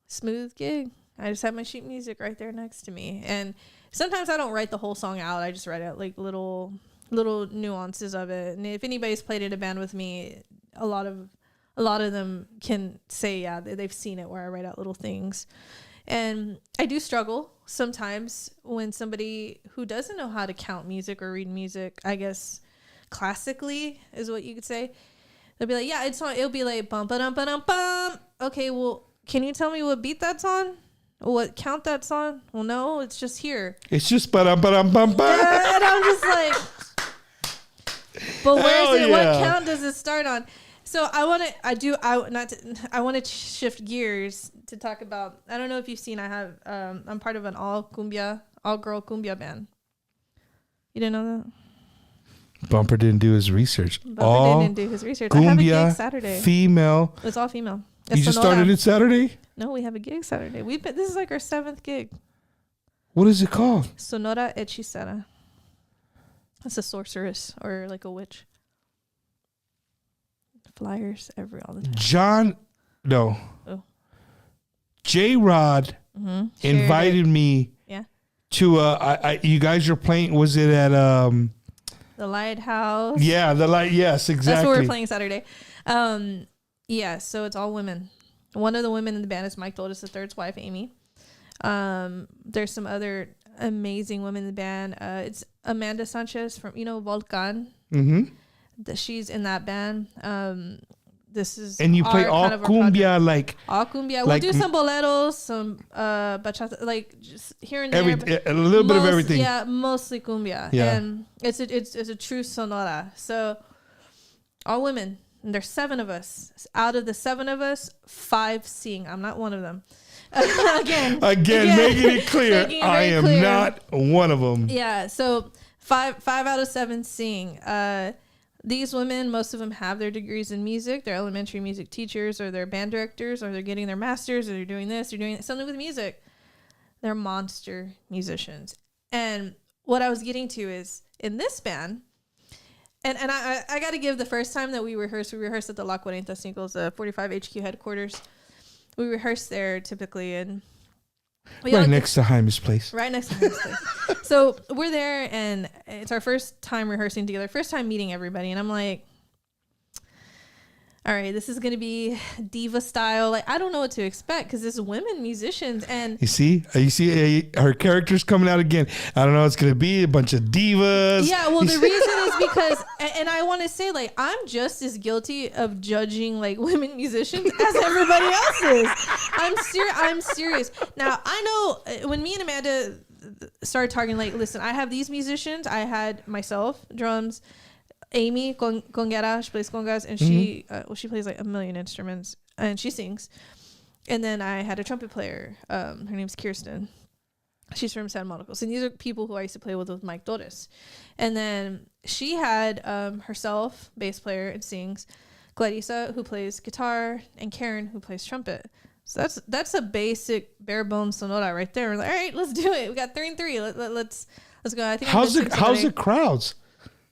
smooth gig. I just have my sheet music right there next to me. And sometimes I don't write the whole song out. I just write out like little nuances of it. And if anybody's played in a band with me, a lot of them can say, yeah, they've seen it where I write out little things. And I do struggle sometimes when somebody who doesn't know how to count music or read music, I guess classically is what you could say. They'll be like, yeah, it'll be like bum ba dum ba dum bum. Okay, well, can you tell me what beat that's on? What count that's on? Well, no, it's just here. It's just ba dum ba dum bum bum. And I'm just like, but where's it? Yeah. What count does it start on? So I want to shift gears to talk about. I don't know if you've seen. I'm part of an all girl cumbia band. You didn't know that? Bumper didn't do his research. Didn't do his research. I have a gig Saturday. Female. It's all female. It's you just Sonora. Started it Saturday? No, we have a gig Saturday. This is like our 7th gig. What is it called? Sonora Hechicera. That's a sorceress or like a witch. Flyers all the time. J-Rod invited me to you guys are playing, was it at the Lighthouse? Yeah, yes, exactly. That's where we're playing Saturday. Yeah, so it's all women. One of the women in the band is Mike Doldis III's wife, Amy. There's some other amazing women in the band. It's Amanda Sanchez from Volcan. Mm-hmm. She's in that band. This is and you play all cumbia, like all cumbia. We'll do some boleros, some bachata, like just here and there. A little bit of everything. Yeah, mostly cumbia. Yeah. And it's a true Sonora. So All women. And there's 7 of us. Out of the 7 of us, 5 sing. I'm not one of them. Again, making it clear, I am not one of them. Yeah, so 5 out of 7 sing. These women, most of them have their degrees in music. They're elementary music teachers, or they're band directors, or they're getting their masters, or they're doing this, they're doing something with music. They're monster musicians. And what I was getting to is, in this band, and I got to give the first time that we rehearsed at the La 45 45 HQ headquarters. We rehearse there typically, and right next to Jaime's place. Right next to Jaime's place. So we're there, and it's our first time rehearsing together, first time meeting everybody, and I'm like, all right, this is going to be diva style. Like, I don't know what to expect because it's women musicians. And you see her character's coming out again. I don't know. It's going to be a bunch of divas. Yeah. Well, the reason is because, and I want to say, like, I'm just as guilty of judging like women musicians as everybody else is. I'm serious. Now, I know when me and Amanda started talking, like, listen, I have these musicians. I had myself, drums, Amy Conguera, she plays congas, and she plays like a million instruments, and she sings. And then I had a trumpet player. Her name's Kirsten. She's from San Marcos. And these are people who I used to play with Mike Torres. And then she had herself, bass player, and sings. Clarissa, who plays guitar, and Karen, who plays trumpet. So that's a basic bare bones Sonora right there. We're like, all right, let's do it. We got 3 and 3. Let's go. I think how's the crowds?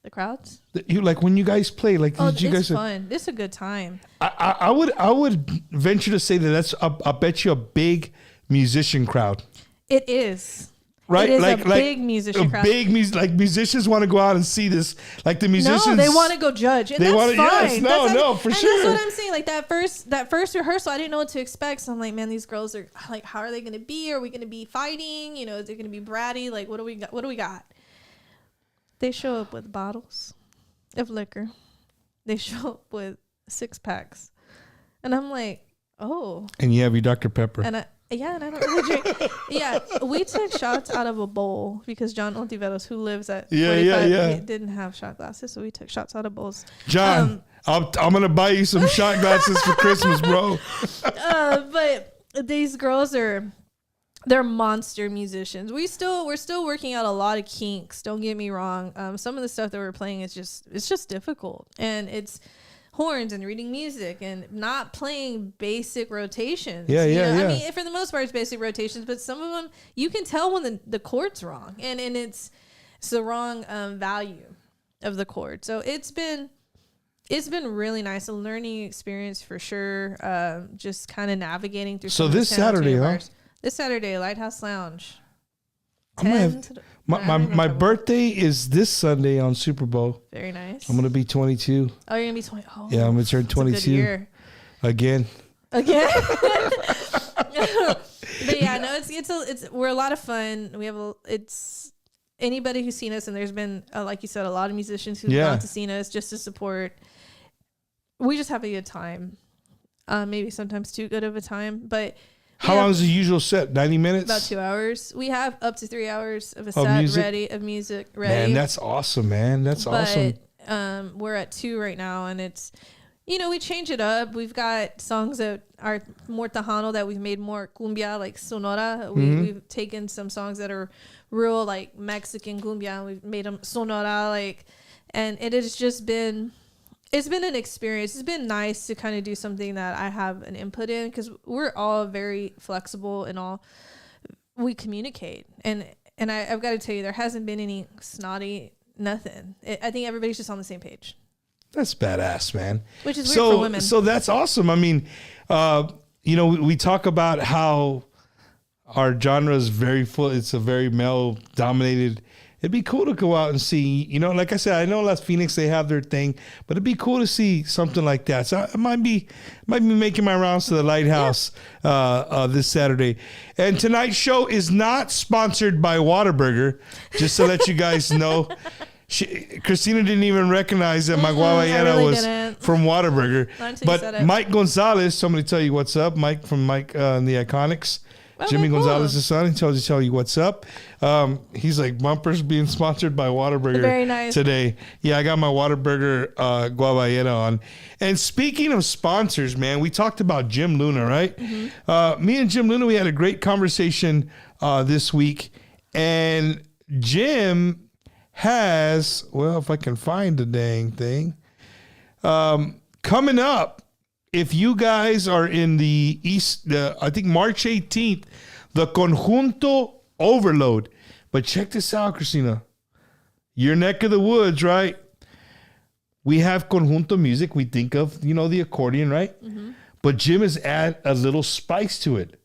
The crowds? You like when you guys play? Like, it's you guys fun. It's a good time. I would venture to say that's I bet you a big musician crowd. It is. Right? It is like, a big musician crowd. Like musicians want to go out and see this. Like the musicians. No, they want to go judge. And that's fine. Yes, for sure. That's what I'm saying. Like that first rehearsal, I didn't know what to expect. So I'm like, man, these girls are like, how are they going to be? Are we going to be fighting? You know, is it going to be bratty? Like, what do we got? They show up with bottles of liquor. They show up with 6-packs. And I'm like, oh. And you have your Dr. Pepper. And I don't really drink. Yeah, we took shots out of a bowl because John Ontiveros, who lives at 45, didn't have shot glasses. So we took shots out of bowls. John, I'm going to buy you some shot glasses for Christmas, bro. But these girls they're monster musicians. We're still working out a lot of kinks. Don't get me wrong. Some of the stuff that we're playing is just difficult, and it's horns and reading music and not playing basic rotations. Yeah. I mean, for the most part, it's basic rotations, but some of them you can tell when the chord's wrong, and it's the wrong value of the chord. So it's been really nice, a learning experience for sure. Just kind of navigating through. So this Saturday, huh? This Saturday, Lighthouse Lounge. My birthday is this Sunday on Super Bowl. Very nice. I'm gonna be 22. Oh, you're gonna be 20. Oh, yeah, I'm gonna turn 22 again. But yeah, no, we're a lot of fun. It's anybody who's seen us, and there's been like you said, a lot of musicians who've gone to see us just to support. We just have a good time. Maybe sometimes too good of a time, but. How long is the usual set? 90 minutes? About 2 hours. We have up to 3 hours of music ready. Man, that's awesome, man. That's awesome. We're at 2 right now, and it's, we change it up. We've got songs that are more Tejano that we've made more cumbia, like Sonora. We've taken some songs that are real, like Mexican cumbia, and we've made them Sonora, and it has just been... It's been an experience. It's been nice to kind of do something that I have an input in because we're all very flexible and all we communicate. And I've got to tell you, there hasn't been any snotty nothing. I think everybody's just on the same page. That's badass, man. Which is weird for women. So that's awesome. I mean, we talk about how our genre is very full. It's a very male dominated. It'd be cool to go out and see, like I said, I know Las Phoenix, they have their thing, but it'd be cool to see something like that. So I might be making my rounds to the Lighthouse this Saturday. And tonight's show is not sponsored by Whataburger, just to let you guys know. Cristina didn't even recognize that my guaguayana was from Whataburger. But Mike Gonzalez, somebody tell you what's up. Mike from and the Iconics. Jimmy Gonzalez's son. He tell you what's up. He's like, Bumpers being sponsored by Whataburger very nice. today. Yeah, I got my Whataburger guabayeta on. And speaking of sponsors, man, we talked about Jim Luna, right? Mm-hmm. Me and Jim Luna, we had a great conversation this week. And Jim has, well, if I can find the dang thing, coming up, if you guys are in the East, I think March 18th, the Conjunto Overload. But check this out, Cristina. Your neck of the woods, right? We have Conjunto music. We think of, the accordion, right? Mm-hmm. But Jim has added a little spice to it.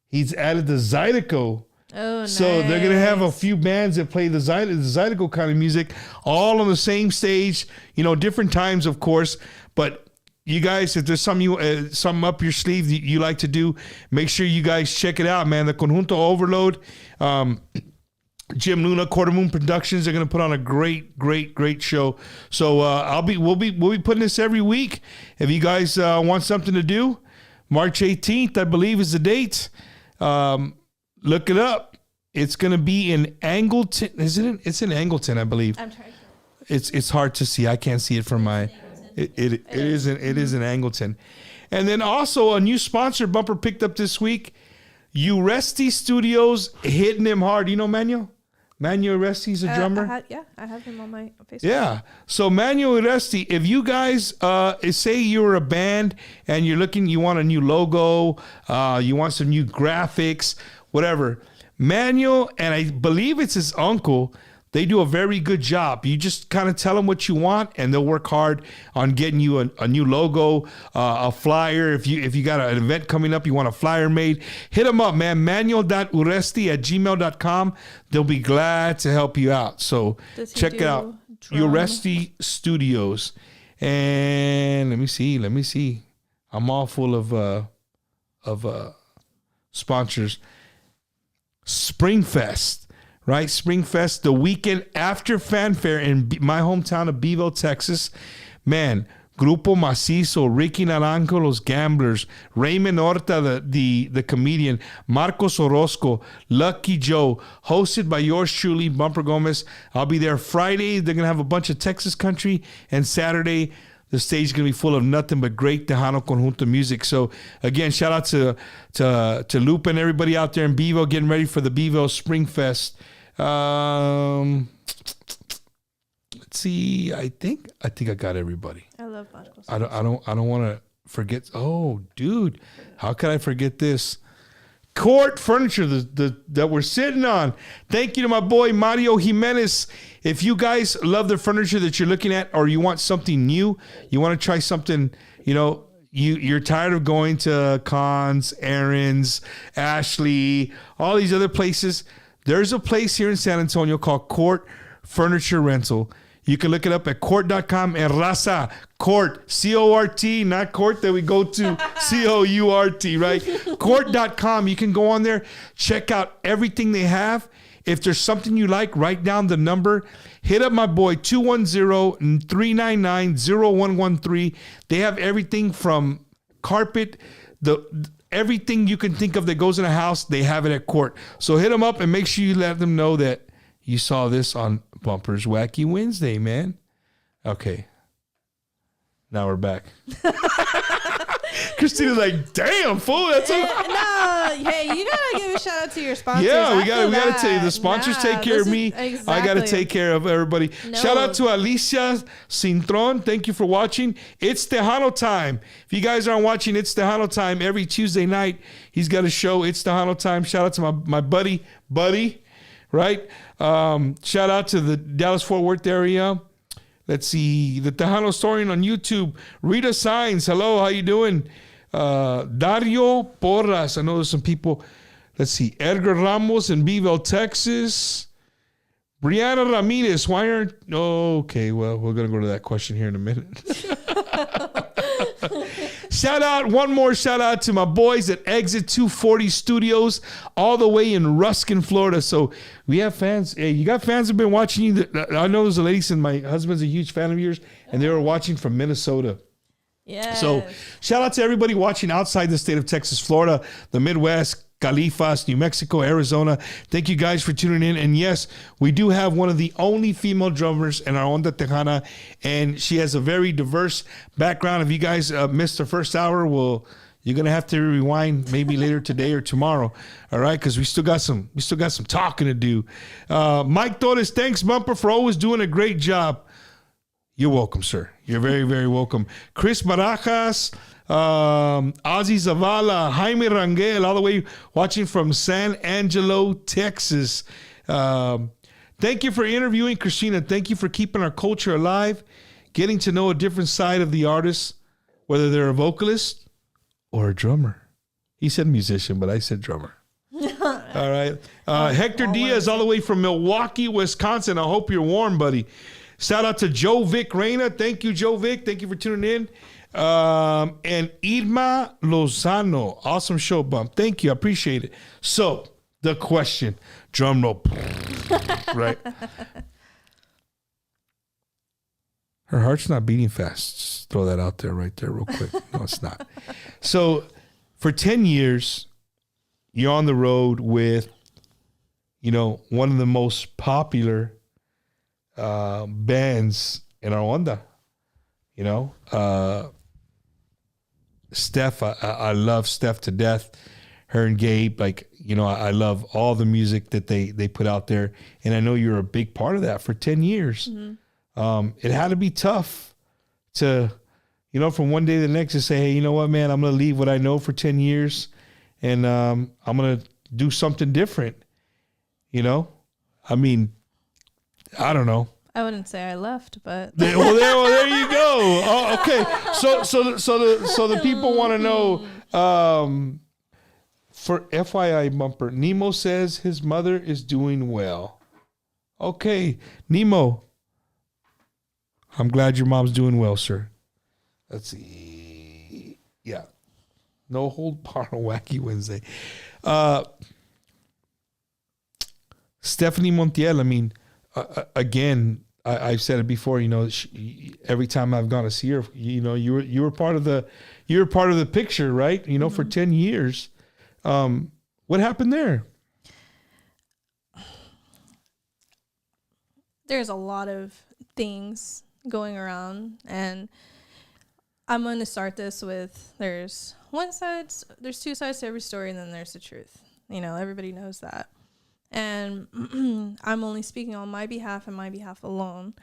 He's added the Zydeco. Oh, nice. So they're going to have a few bands that play the Zydeco kind of music all on the same stage, different times, of course. But you guys, if there's something up your sleeve that you like to do, make sure you guys check it out, man. The Conjunto Overload, Jim Luna, Quarter Moon Productions are going to put on a great show. So we'll be putting this every week. If you guys want something to do, March 18th, I believe, is the date. Look it up. It's going to be in Angleton. Isn't it? It's in Angleton, I believe. I'm trying to. It's hard to see. I can't see it from my. It is in Angleton. And then also a new sponsor Bumper picked up this week. Uresti Studios, hitting him hard. You know Manuel? Manuel Uresti's a drummer. I have him on my Facebook. Yeah. So Manuel Uresti, if you guys say you're a band and you want a new logo, you want some new graphics, whatever. Manuel, and I believe it's his uncle, they do a very good job. You just kind of tell them what you want, and they'll work hard on getting you a new logo, a flyer. If you got an event coming up, you want a flyer made, hit them up, man. manuel.uresti@gmail.com. They'll be glad to help you out. So check it out. Uresti Studios. And let me see. I'm all full of sponsors. Springfest. Right? Springfest, the weekend after Fanfare in my hometown of Beeville, Texas. Man, Grupo Macizo, Ricky Naranjo, Los Gamblers, Raymond Horta, the comedian, Marcos Orozco, Lucky Joe, hosted by yours truly, Bumper Gomez. I'll be there Friday. They're going to have a bunch of Texas country. And Saturday, the stage is going to be full of nothing but great Tejano Conjunto music. So, again, shout out to Lupe and everybody out there in Bevo getting ready for the Bevo Springfest. Let's see. I think I got everybody. I love Marcos. I don't want to forget. Oh, dude, how could I forget this? Court furniture that we're sitting on. Thank you to my boy Mario Jimenez. If you guys love the furniture that you're looking at, or you want something new, you want to try something, you're tired of going to Cons, Aaron's, Ashley, all these other places. There's a place here in San Antonio called Court Furniture Rental. You can look it up at court.com and Raza, Court, C-O-R-T, not court that we go to, C-O-U-R-T, right? Court.com. You can go on there, check out everything they have. If there's something you like, write down the number. Hit up my boy, 210-399-0113. They have everything from carpet, everything you can think of that goes in a house, they have it at Court. So hit them up and make sure you let them know that you saw this on Bumper's Wacky Wednesday, man. Okay. Now we're back. Christina's like, damn, fool. That's no, hey, you gotta give a shout out to your sponsors. Yeah, we gotta tell you, the sponsors take care of me. Exactly. I gotta take care of everybody. No. Shout out to Alicia Cintron. Thank you for watching. It's Tejano time. If you guys aren't watching It's Tejano time every Tuesday night, he's got a show. It's Tejano time. Shout out to my buddy, right? Shout out to the Dallas-Fort Worth area. Let's see, the Tejano Historian on YouTube. Rita Signs, hello, how you doing? Dario Porras, I know there's some people. Let's see, Edgar Ramos in Beeville, Texas. Brianna Ramirez, why aren't... Oh, okay, well, we're going to go to that question here in a minute. One more shout out to my boys at Exit 240 Studios, all the way in Ruskin, Florida. So we have fans. Hey, you got fans that have been watching you. I know there's a lady, and my husband's a huge fan of yours, and they were watching from Minnesota. Yeah. So shout out to everybody watching outside the state of Texas, Florida, the Midwest, Califas, New Mexico, Arizona. Thank you guys for tuning in. And yes, we do have one of the only female drummers in our Onda Tejana, and she has a very diverse background. If you guys missed the first hour, you're gonna have to rewind maybe later today or tomorrow. All right, because we still got some talking to do. Mike Torres, thanks, Bumper, for always doing a great job. You're welcome, sir. You're very, very welcome. Chris Barajas, Ozzy Zavala, Jaime Rangel, all the way watching from San Angelo, Texas. Thank you for interviewing Cristina. Thank you for keeping our culture alive, getting to know a different side of the artist, whether they're a vocalist or a drummer. He said musician, but I said drummer. All right. Hector Diaz, all the way from Milwaukee, Wisconsin. I hope you're warm, buddy. Shout out to Joe Vic Reyna. Thank you, Joe Vic. Thank you for tuning in. And Irma Lozano. Awesome show, Bump. Thank you. I appreciate it. So, the question. Drum roll. Right. Her heart's not beating fast. Just throw that out there right there real quick. No, it's not. So, for 10 years, you're on the road with, one of the most popular bands in our Onda. Steph, I love Steph to death. Her and Gabe, I love all the music that they put out there. And I know you're a big part of that for 10 years. Mm-hmm. It had to be tough to, from one day to the next to say, hey, you know what, man, I'm going to leave what I know for 10 years and I'm going to do something different. I mean, I don't know. I wouldn't say I left, but there you go. Oh, okay. So the people want to know. For FYI, Bumper, Nemo says his mother is doing well. Okay, Nemo. I'm glad your mom's doing well, sir. Let's see. Yeah. No hold bar on Wacky Wednesday. Stephanie Montiel, I mean, again, I've said it before. Every time I've gone to see her, you were part of the picture, right? Mm-hmm. For 10 years. What happened there? There's a lot of things going around, and I'm going to start this with there's two sides to every story, and then there's the truth. Everybody knows that. And I'm only speaking on my behalf and my behalf alone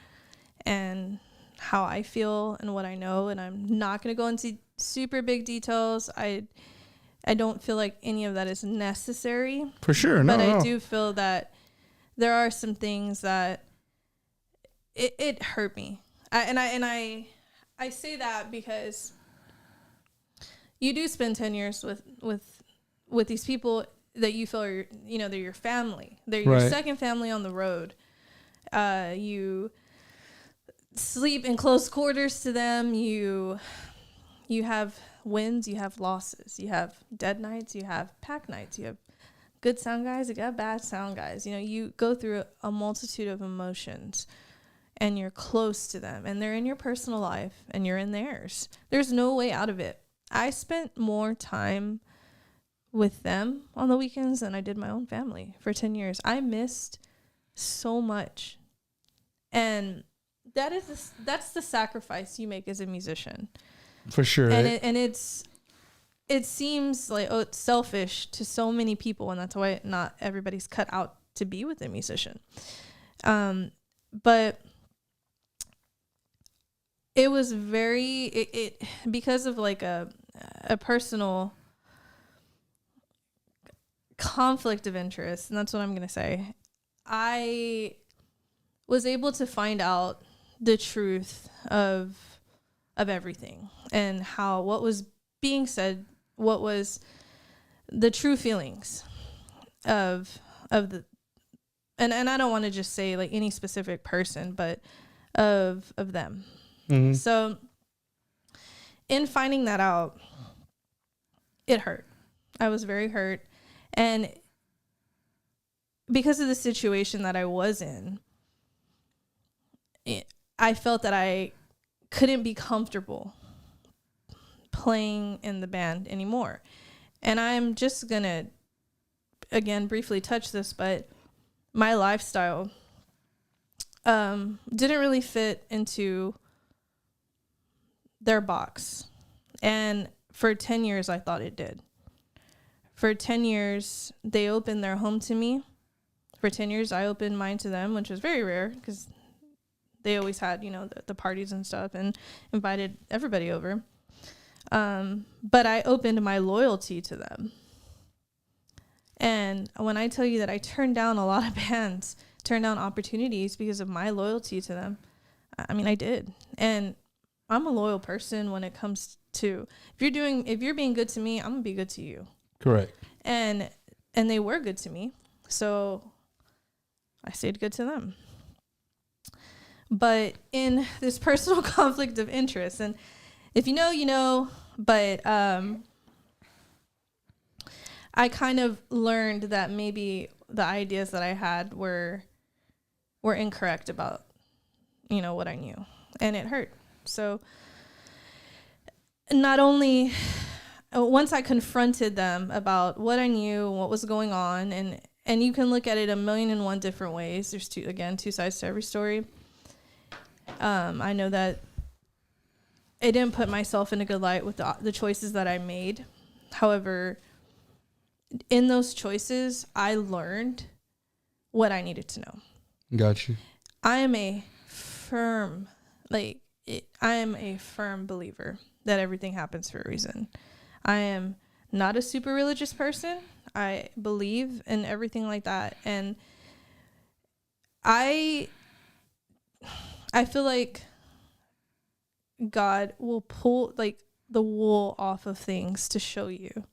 and how I feel and what I know. And I'm not going to go into super big details. I don't feel like any of that is necessary. For sure. No, but I do feel that there are some things that it hurt me. I say that because you do spend 10 years with these people that you feel are, they're your family. They're your second family on the road. You sleep in close quarters to them. You have wins, you have losses. You have dead nights, you have pack nights. You have good sound guys, you got bad sound guys. You go through a multitude of emotions, and you're close to them, and they're in your personal life, and you're in theirs. There's no way out of it. I spent more time with them on the weekends than I did my own family for 10 years. I missed so much. And that's the sacrifice you make as a musician. For sure. And it seems like it's selfish to so many people, and that's why not everybody's cut out to be with a musician. But it was it because of like a personal conflict of interest, and that's what I'm going to say. I was able to find out the truth of everything and what was being said, what was the true feelings of the, and I don't want to just say like any specific person, but of them. Mm-hmm. So in finding that out, it hurt. I was very hurt. And because of the situation that I was in, I felt that I couldn't be comfortable playing in the band anymore. And I'm just going to again, briefly touch this, but my lifestyle didn't really fit into their box. And for 10 years, I thought it did. For 10 years, they opened their home to me. For 10 years, I opened mine to them, which was very rare because they always had, the parties and stuff and invited everybody over. But I opened my loyalty to them. And when I tell you that I turned down a lot of bands, turned down opportunities because of my loyalty to them, I mean, I did. And I'm a loyal person when it comes to, if you're being good to me, I'm gonna be good to you. Correct. And they were good to me. So I stayed good to them. But in this personal conflict of interest, and if you know, you know, but I kind of learned that maybe the ideas that I had were incorrect about, what I knew, and it hurt. So not only once I confronted them about what I knew, what was going on, and you can look at it 1,000,001 different ways. There's two sides to every story. I know that I didn't put myself in a good light with the choices that I made. However, in those choices, I learned what I needed to know. Got you. I am a firm believer that everything happens for a reason. I am not a super religious person. I believe in everything like that. And I feel like God will pull the wool off of things to show you.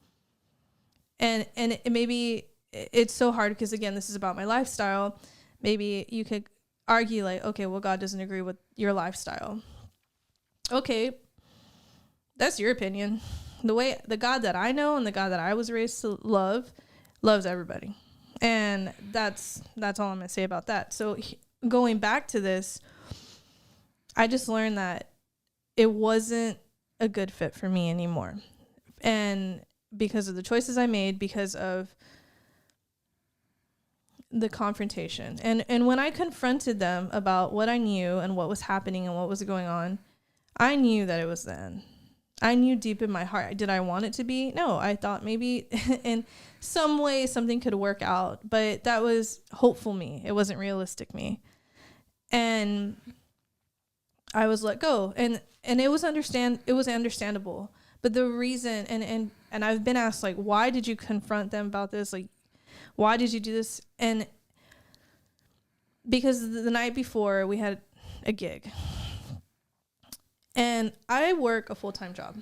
And maybe it's so hard because, again, this is about my lifestyle. Maybe you could argue okay, well, God doesn't agree with your lifestyle. Okay, that's your opinion. The God that I know and the God that I was raised to love loves everybody. And that's all I'm going to say about that. So going back to this, I just learned that it wasn't a good fit for me anymore. And because of the choices I made, because of the confrontation. And when I confronted them about what I knew and what was happening and what was going on, I knew that it was the end. I knew deep in my heart. Did I want it to be? No, I thought maybe in some way something could work out, but that was hopeful me. It wasn't realistic me. And I was let go, and it was understandable. But the reason, and I've been asked, why did you confront them about this? Why did you do this? And because the night before we had a gig, and I work a full-time job.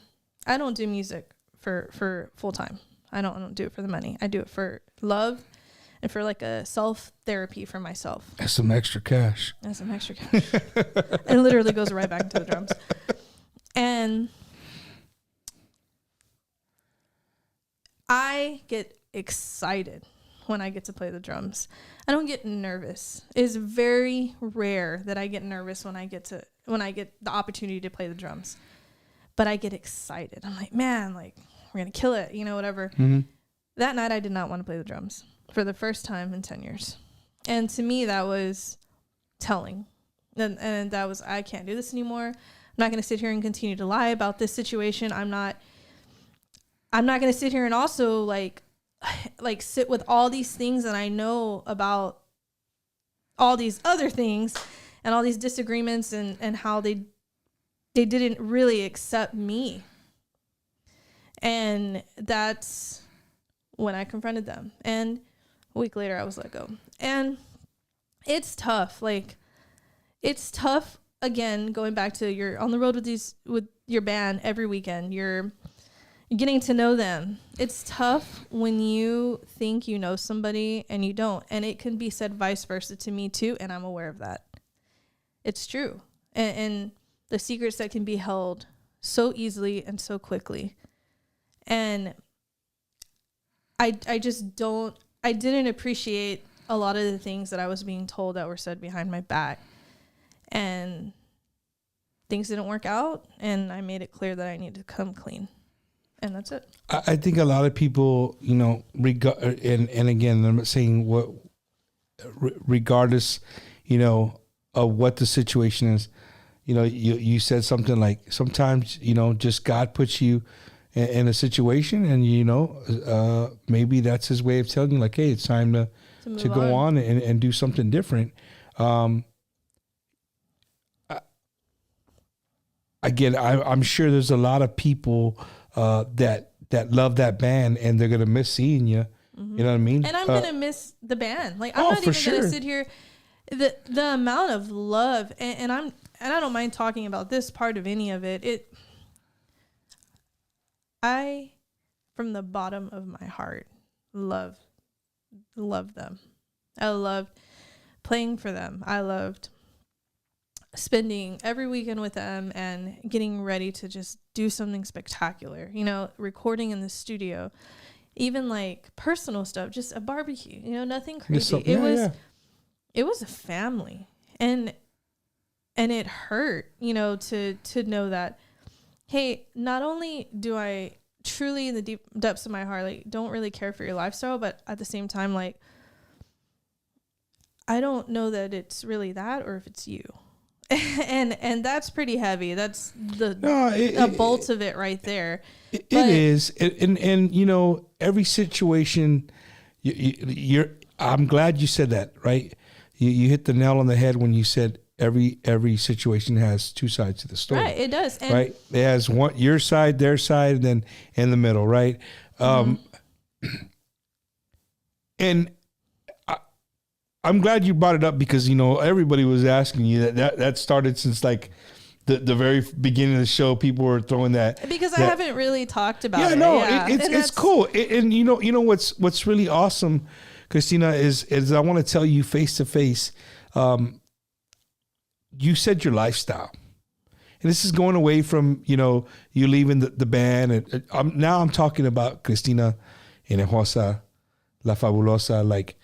I don't do music for full-time. I don't do it for the money. I do it for love and for a self-therapy for myself. That's some extra cash. It literally goes right back into the drums. And I get excited when I get to play the drums. I don't get nervous. It's very rare that I get nervous when I get the opportunity to play the drums. But I get excited. I'm like, man, we're going to kill it, whatever. Mm-hmm. That night I did not want to play the drums for the first time in 10 years. And to me, that was telling. And that was, I can't do this anymore. I'm not going to sit here and continue to lie about this situation. I'm not going to sit here and also sit with all these things that I know about all these other things and all these disagreements and how they didn't really accept me. And that's when I confronted them. And a week later I was let go. And it's tough. It's tough, again, going back to you're on the road with your band every weekend. You're getting to know them. It's tough when you think you know somebody and you don't. And it can be said vice versa to me too, and I'm aware of that. It's true. And the secrets that can be held so easily and so quickly. And I didn't appreciate a lot of the things that I was being told that were said behind my back. And things didn't work out, and I made it clear that I needed to come clean. And that's it. I think a lot of people, you know, and again, I'm saying what, regardless, you know, of what the situation is, you know, you said something like sometimes, you know, just God puts you in a situation, and you know, maybe that's His way of telling you, like, hey, it's time to go on and do something different. Again, I'm sure there's a lot of people that love that band, and they're gonna miss seeing you. Mm-hmm. You know what I mean? And I'm gonna miss the band. Like, I'm not even gonna sit here. The amount of love, and I don't mind talking about this part of any of it. I, from the bottom of my heart, love them. I loved playing for them. I loved spending every weekend with them and getting ready to just do something spectacular. You know, recording in the studio, even like personal stuff, just a barbecue. You know, nothing crazy. It was a family, and it hurt, you know, to know that, hey, not only do I truly in the deep depths of my heart, like, don't really care for your lifestyle, but at the same time, like, I don't know that it's really that or if it's you. and that's pretty heavy. That's a bolt of it right there. It is. And you know, every situation, I'm glad you said that, right? You hit the nail on the head when you said every situation has two sides to the story. Right, it does. And right? It has one, your side, their side, and then in the middle, right? And I'm glad you brought it up, because, you know, everybody was asking you that started since like the very beginning of the show. People were throwing that, because I haven't really talked about it. It's cool. And you know what's really awesome, Cristina, is I want to tell you face to face. You said your lifestyle, and this is going away from, you know, you leaving the band, and now I'm talking about Cristina, Hinojosa, La Fabulosa, like,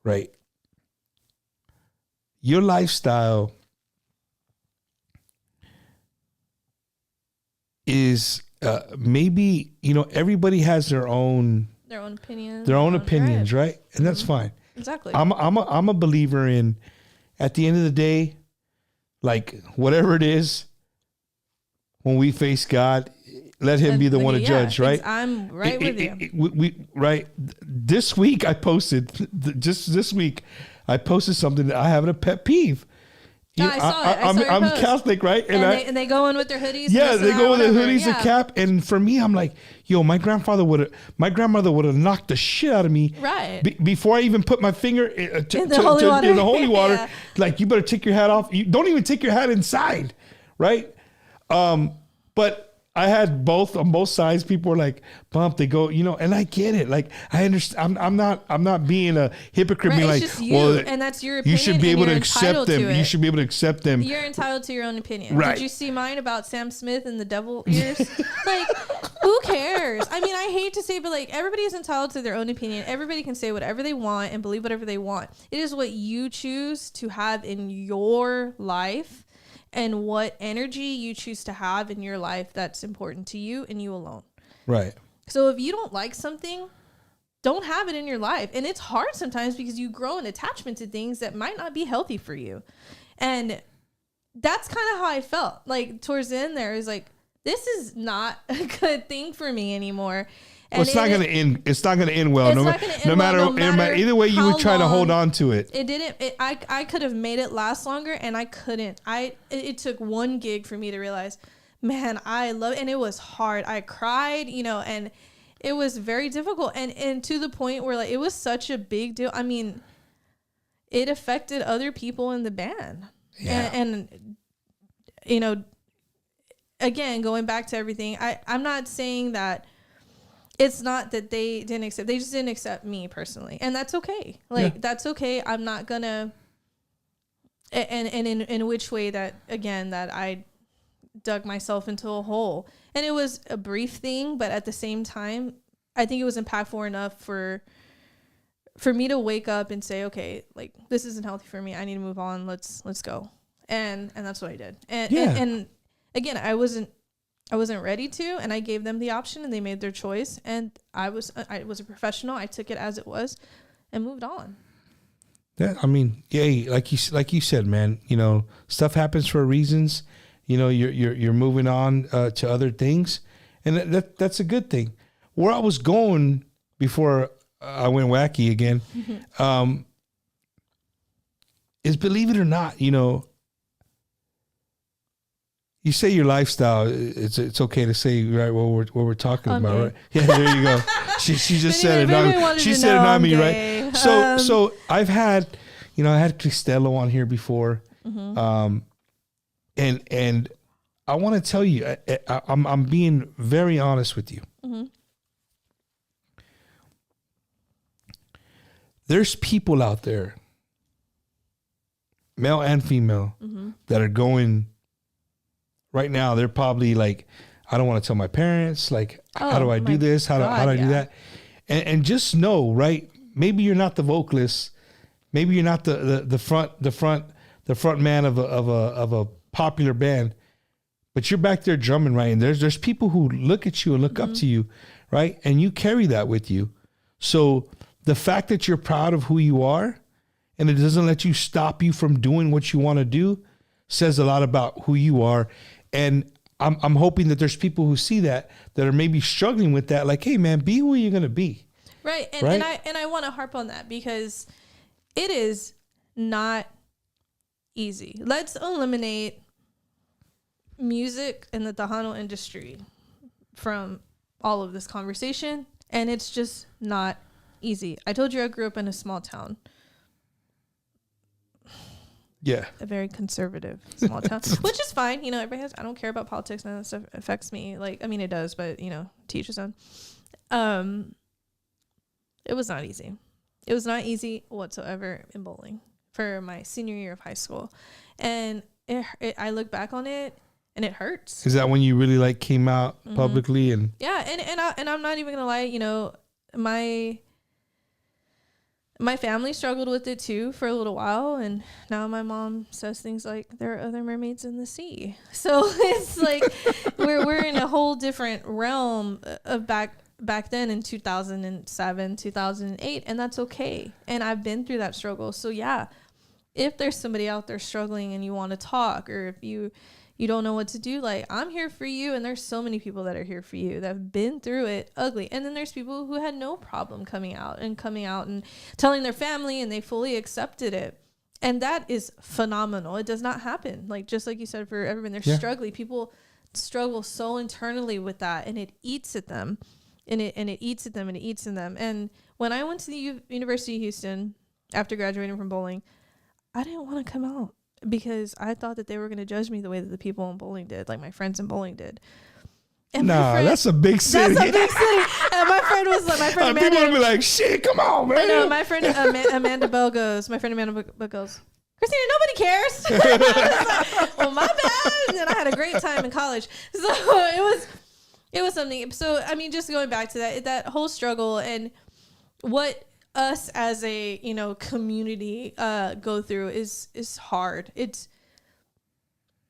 right. Your lifestyle is maybe, you know, everybody has their own opinions, right? And that's fine. Exactly. I'm a believer in, at the end of the day, like, whatever it is, when we face God, let Him be the one to judge, right? I'm right with you. We right. This week I posted, just this week, I posted something that I have a pet peeve. I saw it. I'm Catholic, right? And they go in with their hoodies. Yeah, they go with their hoodies and cap. And for me, I'm like, yo, my grandmother would have knocked the shit out of me. Right. Before I even put my finger in the holy water. Yeah. Like, you better take your hat off. You don't even take your hat inside, right? But I had both on both sides. People were like, "Bump." They go, you know, and I get it. Like, I understand. I'm not being a hypocrite. Being like, well, and that's your opinion. You should be able to accept them. You should be able to accept them. You're entitled to your own opinion. Right. Did you see mine about Sam Smith and the devil ears? Like, who cares? I mean, I hate to say, but like, everybody is entitled to their own opinion. Everybody can say whatever they want and believe whatever they want. It is what you choose to have in your life, and what energy you choose to have in your life that's important to you and you alone. Right. So if you don't like something, don't have it in your life. And it's hard sometimes because you grow an attachment to things that might not be healthy for you. And that's kind of how I felt. Like, towards the end there, is like, this is not a good thing for me anymore. Well, it's not going to end. It's not going to end well. No matter either way you would try to hold on to it. It didn't. I could have made it last longer, and I couldn't. It took one gig for me to realize, man, I love it, and it was hard. I cried, you know, and it was very difficult, and to the point where, like, it was such a big deal. I mean, it affected other people in the band, and you know, again, going back to everything, I'm not saying that. It's not that they didn't accept. They just didn't accept me personally. And that's okay. Like, that's okay. I'm not going to. And in which way that, again, that I dug myself into a hole. And it was a brief thing. But at the same time, I think it was impactful enough for me to wake up and say, okay, like, this isn't healthy for me. I need to move on. Let's go. And that's what I did. And again, I wasn't I wasn't ready to, and I gave them the option, and they made their choice. And I was a professional. I took it as it was, and moved on. Yeah, I mean, yeah, like you said, man. You know, stuff happens for reasons. You know, you're moving on to other things, and that's a good thing. Where I was going before I went wacky again, is, believe it or not, you know. You say your lifestyle. It's okay to say, right, what we're talking about, right? Yeah, there you go. She just said it. She said it on me, right? So I've had, you know, I had Cristela on here before, and I want to tell you, I'm being very honest with you. There's people out there, male and female, that are going. Right now, they're probably like, I don't want to tell my parents. Like, how do I do this? How do I do that? And just know, right? Maybe you're not the vocalist. Maybe you're not the front man of a popular band, but you're back there drumming, right? And there's people who look at you and look up to you, right? And you carry that with you. So the fact that you're proud of who you are, and it doesn't let you stop you from doing what you want to do, says a lot about who you are. And I'm hoping that there's people who see that are maybe struggling with that. Like, hey man, be who you're gonna be. Right. And I want to harp on that because it is not easy. Let's eliminate music and the Tejano industry from all of this conversation. And it's just not easy. I told you I grew up in a small town. Yeah. A very conservative small town, which is fine. You know, everybody has, I don't care about politics. None of that stuff affects me. Like, I mean, it does, but you know, teach his own. It was not easy. It was not easy whatsoever in bowling for my senior year of high school. And I look back on it and it hurts. Is that when you really like came out publicly? And yeah. And I'm not even going to lie, you know, my family struggled with it too for a little while, and now my mom says things like there are other mermaids in the sea. So it's like we're in a whole different realm of back then in 2007, 2008, and that's okay. And I've been through that struggle. So yeah, if there's somebody out there struggling and you want to talk, or if you don't know what to do, like, I'm here for you. And there's so many people that are here for you that have been through it ugly. And then there's people who had no problem coming out and telling their family, and they fully accepted it. And that is phenomenal. It does not happen. Like, just like you said, for everyone, they're struggling. People struggle so internally with that, and it eats at them and it eats at them and it eats in them. And when I went to the University of Houston after graduating from bowling, I didn't want to come out, because I thought that they were going to judge me the way that the people in bowling did, like my friends in bowling did. And that's a big city. That's a big city. And my friend was like, my friend Amanda. People would be like, shit, come on, man. I know, my friend Amanda Bell goes, Christina, nobody cares. Like, well, my bad. And then I had a great time in college. So it was something. So, I mean, just going back to that whole struggle and what us as a, you know, community go through is hard. It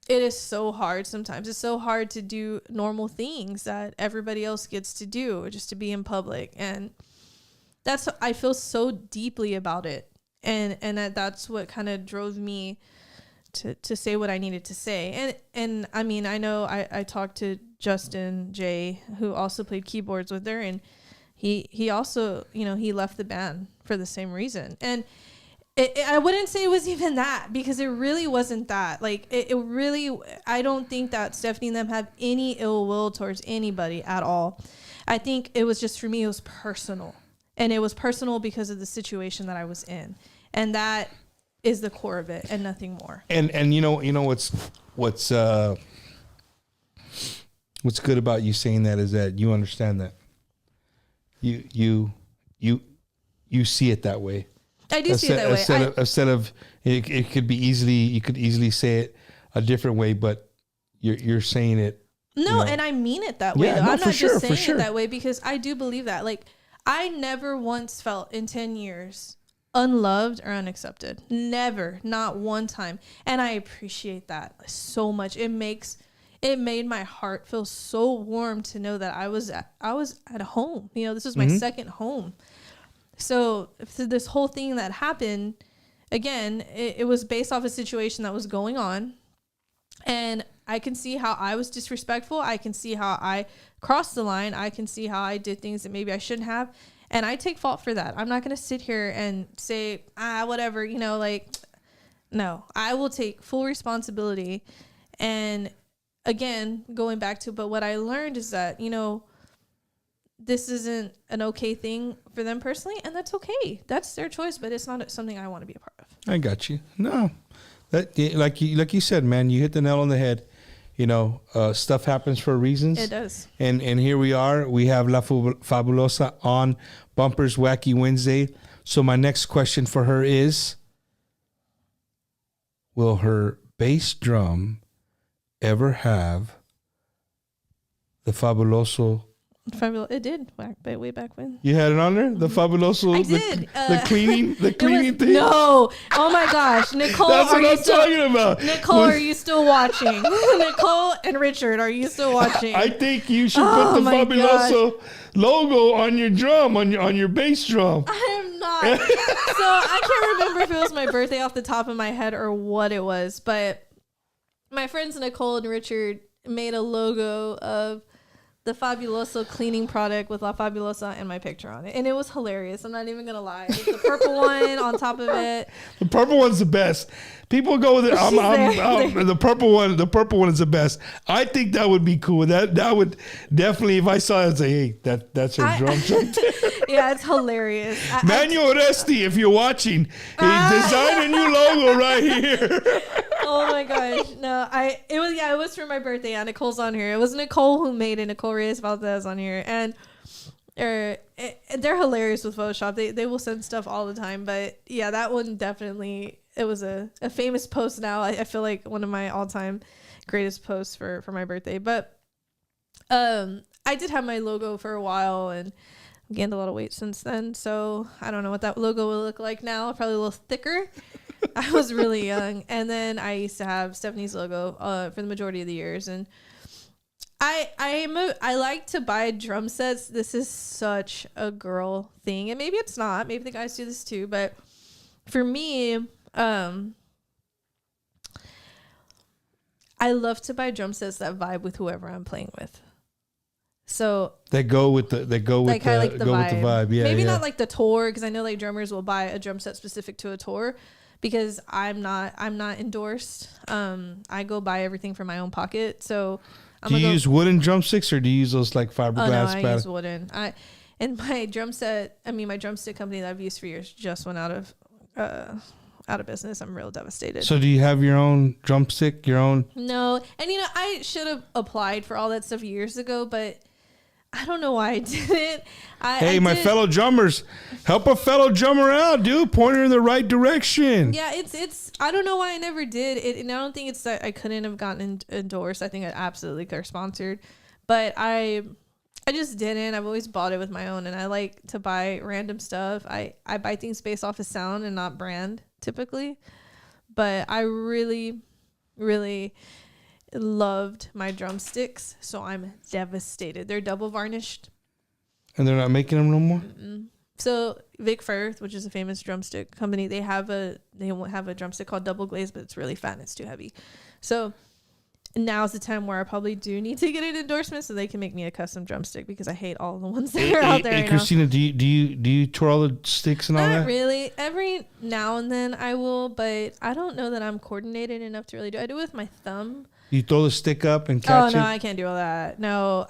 is so hard sometimes. It's so hard to do normal things that everybody else gets to do, or just to be in public. And I feel so deeply about it. And that's what kind of drove me to say what I needed to say. And I mean, I know I talked to Justin J, who also played keyboards with her, and he also, you know, he left the band for the same reason. And I wouldn't say it was even that, because it really wasn't that. Like, it really, I don't think that Stephanie and them have any ill will towards anybody at all. I think it was just, for me, it was personal. And it was personal because of the situation that I was in. And that is the core of it, and nothing more. And you know what's good about you saying that is that you understand that. You see it that way. I do see it that way. Instead of it could be easily, you could easily say it a different way, but you're saying it. No, you know. And I mean it that way. Yeah, though. no, I'm not just saying it that way, because I do believe that. Like, I never once felt in 10 years unloved or unaccepted. Never, not one time. And I appreciate that so much. It makes it made my heart feel so warm to know that I was at home. You know, this was my second home. So this whole thing that happened, again, it was based off a situation that was going on. And I can see how I was disrespectful. I can see how I crossed the line. I can see how I did things that maybe I shouldn't have. And I take fault for that. I'm not going to sit here and say, whatever, you know, like, no, I will take full responsibility. And again, going back to, but what I learned is that, you know, this isn't an okay thing for them personally, and that's okay. That's their choice, but it's not something I want to be a part of. I got you. No, that like you said, man, you hit the nail on the head. You know, stuff happens for reasons. It does. And here we are. We have La Fabulosa on Bumpers Wacky Wednesday. So my next question for her is, will her bass drum ever have the Fabuloso? It did way back when. You had it on there? The Fabuloso? I did. The cleaning thing? No. Oh my gosh. Nicole, that's what I'm talking about. Nicole, are you still watching? Nicole and Richard, are you still watching? I think you should put the Fabuloso logo on your drum, on your bass drum. I am not. So I can't remember if it was my birthday off the top of my head or what it was, but my friends Nicole and Richard made a logo of the Fabuloso cleaning product with La Fabulosa and my picture on it. And it was hilarious. I'm not even going to lie. The purple one on top of it. The purple one's the best. People go with it. The purple one. The purple one is the best. I think that would be cool. That would definitely, if I saw it, I'd say, hey, that's her drum right there. Yeah, it's hilarious. Manuel Oresti, if you're watching, design a new logo right here. Oh my gosh. No, it was for my birthday. Yeah, Nicole's on here. It was Nicole who made it. Nicole Reyes Valdez on here. And they're hilarious with Photoshop. They will send stuff all the time. But yeah, that one definitely, it was a famous post now. I feel like one of my all-time greatest posts for my birthday. But I did have my logo for a while and gained a lot of weight since then. So I don't know what that logo will look like now. Probably a little thicker. I was really young. And then I used to have Stephanie's logo for the majority of the years. And I like to buy drum sets. This is such a girl thing. And maybe it's not. Maybe the guys do this too. But for me, I love to buy drum sets that vibe with whoever I'm playing with. So they go with the vibe. Yeah, maybe not like the tour, because I know like drummers will buy a drum set specific to a tour. Because I'm not endorsed. I go buy everything from my own pocket. So do you use wooden drumsticks or do you use those like fiberglass? Oh no, I use wooden. And my drum stick company that I've used for years just went out of business. I'm real devastated. So do you have your own drumstick? Your own? No, and I should have applied for all that stuff years ago, but I don't know why I didn't. My fellow drummers, help a fellow drummer out, dude. Point her in the right direction. Yeah, it's. I don't know why I never did it, and I don't think it's that I couldn't have gotten endorsed. I think I absolutely could have sponsored, but I just didn't. I've always bought it with my own, and I like to buy random stuff. I buy things based off of sound and not brand typically, but I really, really loved my drumsticks, so I'm devastated. They're double varnished, and they're not making them no more. Mm-mm. So Vic Firth, which is a famous drumstick company, they won't have a drumstick called double glazed, but it's really fat and it's too heavy. So now's the time where I probably do need to get an endorsement so they can make me a custom drumstick, because I hate all the ones that are out there. Hey, Cristina, do you twirl the sticks and all that? Not really. Every now and then I will, but I don't know that I'm coordinated enough to really do it. I do it with my thumb. You throw the stick up and catch it? Oh, no, I can't do all that. No,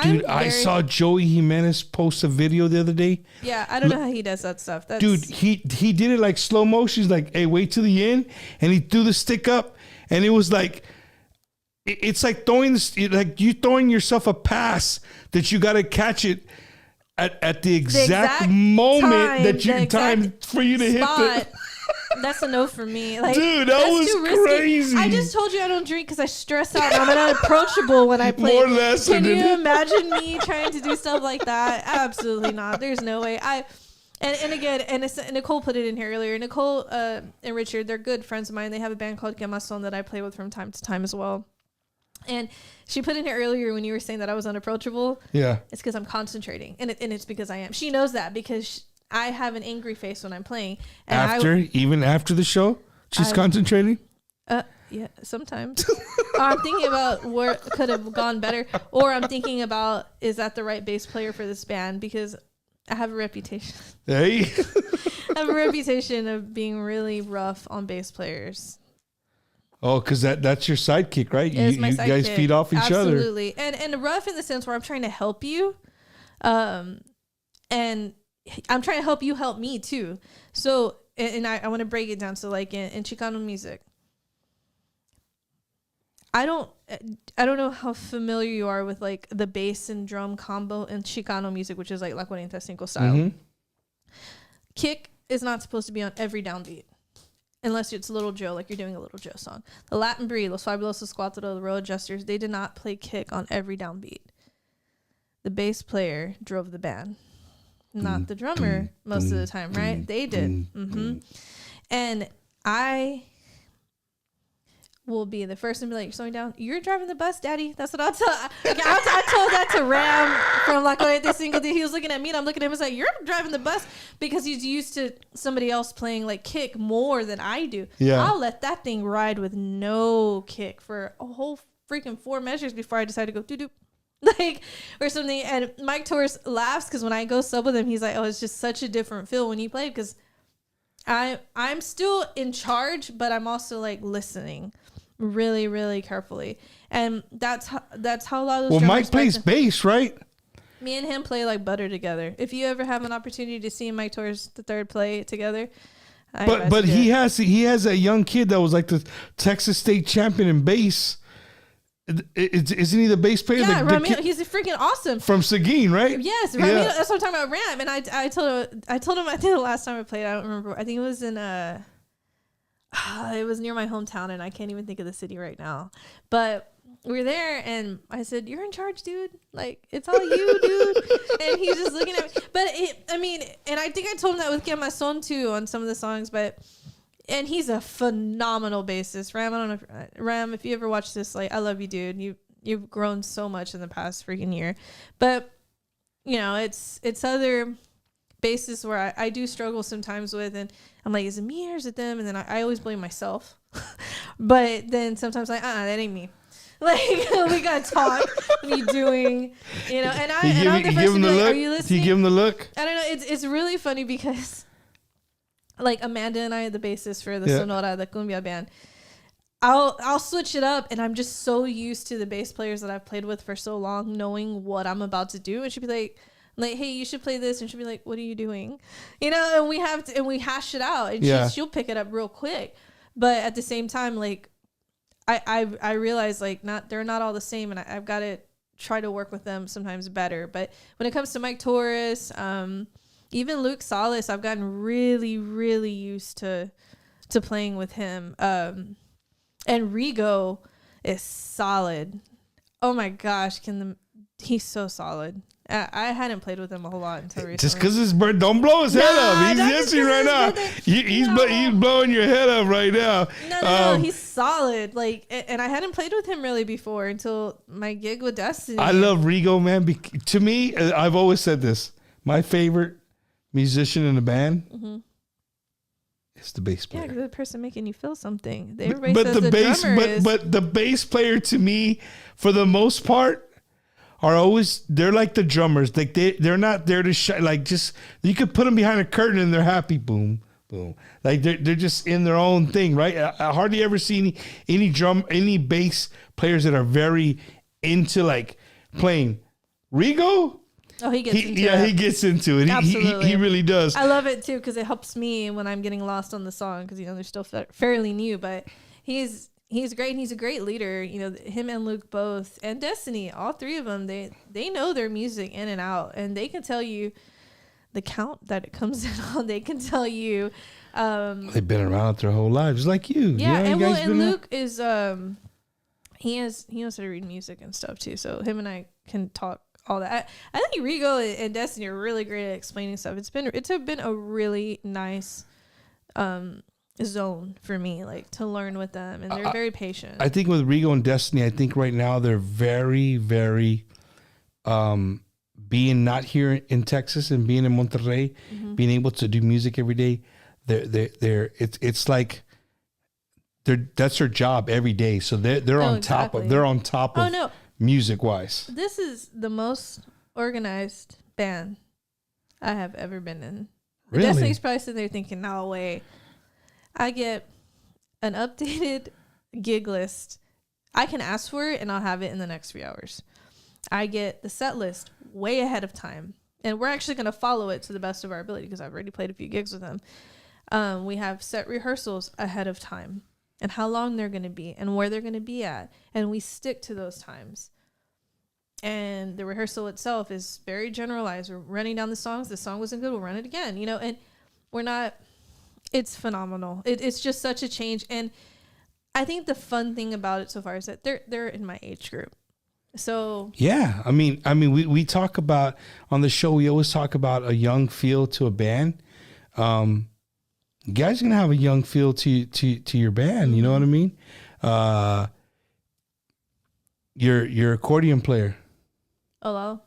Dude, I saw Joey Jimenez post a video the other day. Yeah, I don't know how he does that stuff. Dude, he did it like slow motion. He's like, hey, wait till the end. And he threw the stick up. And it was like, it's like you throwing yourself a pass that you got to catch it at the exact moment time for you to hit the... That's a no for me. Like, dude, that was crazy. I just told you I don't drink because I stress out and I'm unapproachable when I play. More or less. Can you imagine me trying to do stuff like that? Absolutely not. There's no way. And again, Nicole put it in here earlier. Nicole and Richard, they're good friends of mine. They have a band called Quemazon that I play with from time to time as well. And she put in here earlier when you were saying that I was unapproachable. Yeah. It's because I'm concentrating. And it's because I am. She knows that because I have an angry face when I'm playing. And even after the show, she's concentrating? Yeah, sometimes. I'm thinking about where could have gone better. Or I'm thinking about, is that the right bass player for this band? Because I have a reputation. Hey. I have a reputation of being really rough on bass players. Oh, because that's your sidekick, right? You guys feed off each other. Absolutely. And rough in the sense where I'm trying to help you. And I'm trying to help you help me too. So, and I want to break it down. So like in Chicano music, I don't know how familiar you are with like the bass and drum combo in Chicano music, which is like La 45 style. Mm-hmm. Kick is not supposed to be on every downbeat. Unless it's Little Joe, like you're doing a Little Joe song. The Latin Breed, Los Fabulosos Cuatro, the Road Adjusters, they did not play kick on every downbeat. The bass player drove the band, not the drummer most of the time, right? They did. Mm-hmm. And I will be the first to be like, you're slowing down. You're driving the bus, Daddy. That's what I'll tell. I told that to Ram from La Corriente Single. He was looking at me and I'm looking at him and like, you're driving the bus, because he's used to somebody else playing like kick more than I do. Yeah. I'll let that thing ride with no kick for a whole freaking 4 measures before I decide to go doo-doo. Like, or something. And Mike Torres laughs because when I go sub with him, he's like, oh, it's just such a different feel when you play, because I'm still in charge, but I'm also like listening really, really carefully. And that's how a lot of those Mike plays bass, right? Me and him play like butter together. If you ever have an opportunity to see Mike Torres III play together, but he has a young kid that was like the Texas State champion in bass. Isn't he the bass player? Yeah, Ramiro, he's freaking awesome. From Seguin, right? Yes, Ramiro, yeah. That's what I'm talking about, Ram. And I told him, I think the last time I played, I don't remember. I think it was in it was near my hometown, and I can't even think of the city right now. But we were there, and I said, "You're in charge, dude. Like, it's all you, dude." And he's just looking at me. But and I think I told him that with Get Son too on some of the songs. And he's a phenomenal bassist. Ram, I don't know, Ram, if you ever watch this, like, I love you, dude. You've grown so much in the past freaking year. But you know, it's other bassists where I do struggle sometimes with, and I'm like, is it me or is it them? And then I always blame myself. But then sometimes like, that ain't me. Like, we gotta talk. What are you doing? You know, and I'm the first to be like, are you listening? You give him the look? I don't know. It's really funny because like Amanda and I, the bassist for the Sonora, the cumbia band, I'll switch it up, and I'm just so used to the bass players that I've played with for so long, knowing what I'm about to do. And she'd be like, hey, you should play this, and she'll be like, what are you doing? You know, and we hash it out, and she'll pick it up real quick. But at the same time, like I realize like they're not all the same, and I've got to try to work with them sometimes better. But when it comes to Mike Torres, even Luke Salas, I've gotten really, really used to playing with him. And Rigo is solid. Oh my gosh, he's so solid. I hadn't played with him a whole lot until recently. Just because his bird, don't blow his head up. He's itching right now. He's blowing your head up right now. No, he's solid. Like, and I hadn't played with him really before until my gig with Destiny. I love Rigo, man. To me, I've always said this. My favorite musician in the band is the bass player. Yeah, the person making you feel something. Everybody says the drummer is. But the bass player, to me, for the most part, they're like the drummers. Like they're not there to like just, you could put them behind a curtain and they're happy. Boom, boom. Like they're just in their own thing, right? I hardly ever see any bass players that are very into like playing. Rigo? Oh, he gets into it. He gets into it. Absolutely. He really does. I love it too because it helps me when I'm getting lost on the song because they're still fairly new, but he's great, and he's a great leader. You know, him and Luke both, and Destiny, all three of them, they know their music in and out, and they can tell you the count that it comes in on. They can tell you. They've been around their whole lives, like you. Yeah, and Luke is he knows how to read music and stuff too. So him and I can talk all that. I think Rigo and Destiny are really great at explaining stuff. It's been a really nice zone for me, like to learn with them, and they're very patient. I think with Rigo and Destiny, I think right now they're very, very, being not here in Texas and being in Monterrey, being able to do music every day. It's like that's their job every day. So they're on top of music wise. This is the most organized band I have ever been in. Really? Destiny's probably sitting there thinking, no way. I get an updated gig list. I can ask for it and I'll have it in the next 3 hours. I get the set list way ahead of time. And we're actually going to follow it to the best of our ability because I've already played a few gigs with them. We have set rehearsals ahead of time and how long they're going to be and where they're going to be at. And we stick to those times. And the rehearsal itself is very generalized. We're running down the songs. The song wasn't good. We'll run it again, and we're not, it's phenomenal. It's just such a change. And I think the fun thing about it so far is that they're in my age group. So yeah, I mean, we talk about on the show. We always talk about a young feel to a band. You guys are gonna have a young feel to your band. You know what I mean? Your accordion player. Oh, well.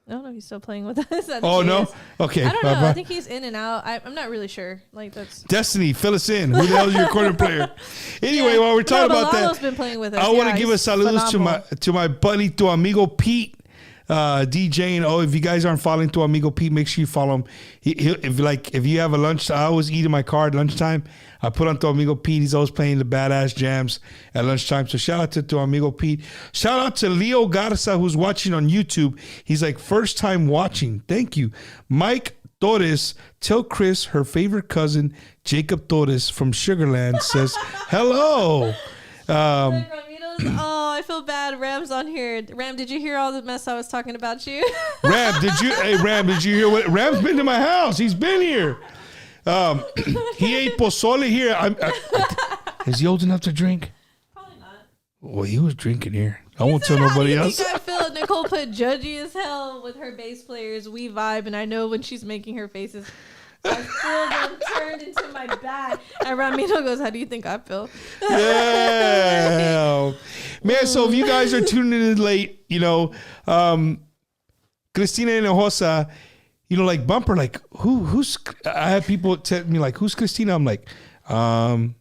I don't know if he's still playing with us. Oh, no? Okay. I don't know. I think he's in and out. I'm not really sure. Like that's Destiny, fill us in. Who the hell is your accordion player? Anyway, while we're talking about that, been playing with us. I want to give a saludos to my buddy, tu amigo Pete, DJing. Oh, if you guys aren't following tu amigo Pete, make sure you follow him. If you have a lunch, I always eat in my car at lunchtime. I put on tu amigo Pete. He's always playing the badass jams at lunchtime. So shout out to tu amigo Pete. Shout out to Leo Garza, who's watching on YouTube. He's like, first time watching. Thank you. Mike Torres, tell Chris her favorite cousin, Jacob Torres from Sugarland, says hello. Oh, I feel bad. Ram's on here. Ram, did you hear all the mess I was talking about you? Ram, did you hear what? Ram's been to my house. He's been here. He ate pozole here. Is he old enough to drink? Probably not. Well, he was drinking here. I won't tell nobody else. I feel Nicole put judgy as hell with her bass players. We vibe, and I know when she's making her faces, I feel them turned into my back. And Ramiro goes, "How do you think I feel?" Yeah, man. So if you guys are tuning in late, Cristina Hinojosa, like bumper, like who's? I had people tell me like, "Who's Cristina?" I'm like, I'll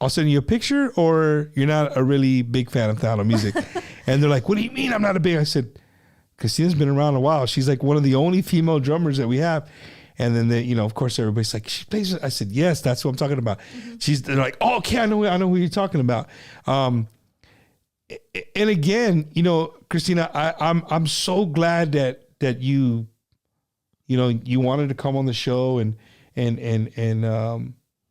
send you a picture, or you're not a really big fan of Tejano music. And they're like, what do you mean I'm not a big? I said, Christina's been around a while. She's like one of the only female drummers that we have. And then of course, everybody's like, she plays. I said, yes, that's what I'm talking about. They're like, oh, okay, I know who you're talking about. And again, Cristina, I'm so glad that you wanted to come on the show and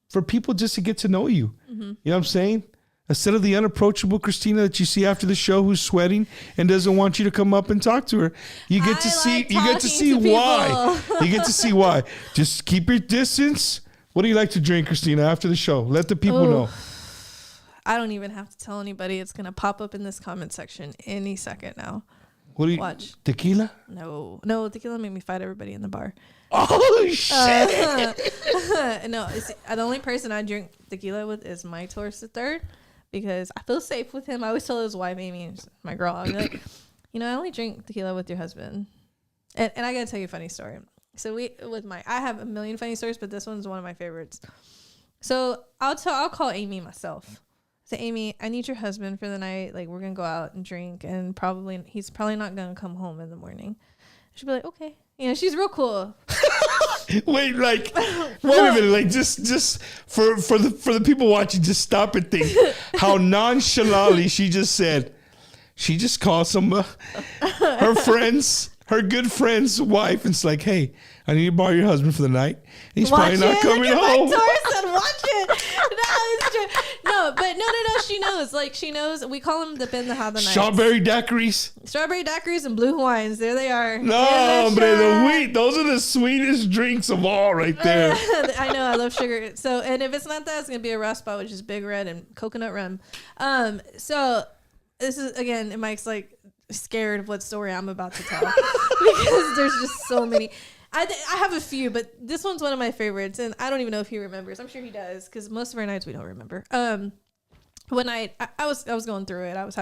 for people just to get to know you. You know what I'm saying? Instead of the unapproachable Cristina that you see after the show who's sweating and doesn't want you to come up and talk to her, you get to see why. You get to see why. Just keep your distance. What do you like to drink, Cristina, after the show? Let the people know. I don't even have to tell anybody. It's going to pop up in this comment section any second now. What do you watch? Tequila? No, tequila made me fight everybody in the bar. Oh shit! No, the only person I drink tequila with is my Taurus III, because I feel safe with him. I always tell his wife, Amy, my girl, I'm like, I only drink tequila with your husband. And I gotta tell you a funny story. So I have a million funny stories, but this one's one of my favorites. So I'll call Amy myself. Say, Amy, I need your husband for the night. Like, we're gonna go out and drink, and he's probably not gonna come home in the morning. She'll be like, okay. She's real cool. Wait a minute. Like, just for the people watching, just stop and think how nonchalantly she just said. She just called her good friend's wife, and it's like, hey, I need to borrow your husband for the night. He's probably not coming home. Watch it. No, it's true. No, but no. She knows. Like, she knows. We call them depend on how the night. Strawberry daiquiris and blue Hawaiians. There they are. No, but those are the sweetest drinks of all right there. I know. I love sugar. So, and if it's not that, it's going to be a Raspa, which is Big Red and coconut rum. So this is, again, and Mike's like scared of what story I'm about to tell because there's just so many. I have a few, but this one's one of my favorites, and I don't even know if he remembers. I'm sure he does, because most of our nights we don't remember. One night I was going through it. I was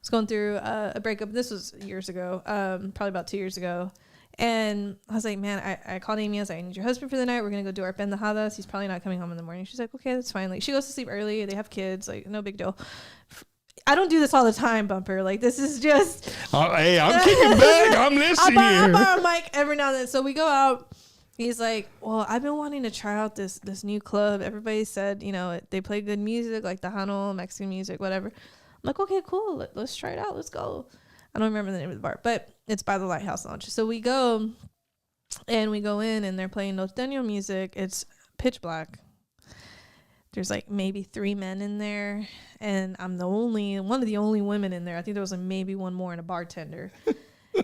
going through a breakup. This was years ago, probably about 2 years ago. And I was like, man, I called Amy. I was like, I need your husband for the night. We're going to go do our pendejadas. He's probably not coming home in the morning. She's like, okay, that's fine. Like, she goes to sleep early. They have kids. Like, no big deal. I don't do this all the time, Bumper. Like, this is just... hey, I'm kicking back. I'm listening here. I borrow a mic every now and then. So we go out. He's like, well, I've been wanting to try out this new club. Everybody said, you know, they play good music, like Tejano, Mexican music, whatever. I'm like, okay, cool. Let's try it out. Let's go. I don't remember the name of the bar, but it's by the Lighthouse Lounge. So we go, and we go in, and they're playing norteño music. It's pitch black. There's like maybe 3 men in there, and I'm one of the only women in there. I think there was like maybe one more and a bartender.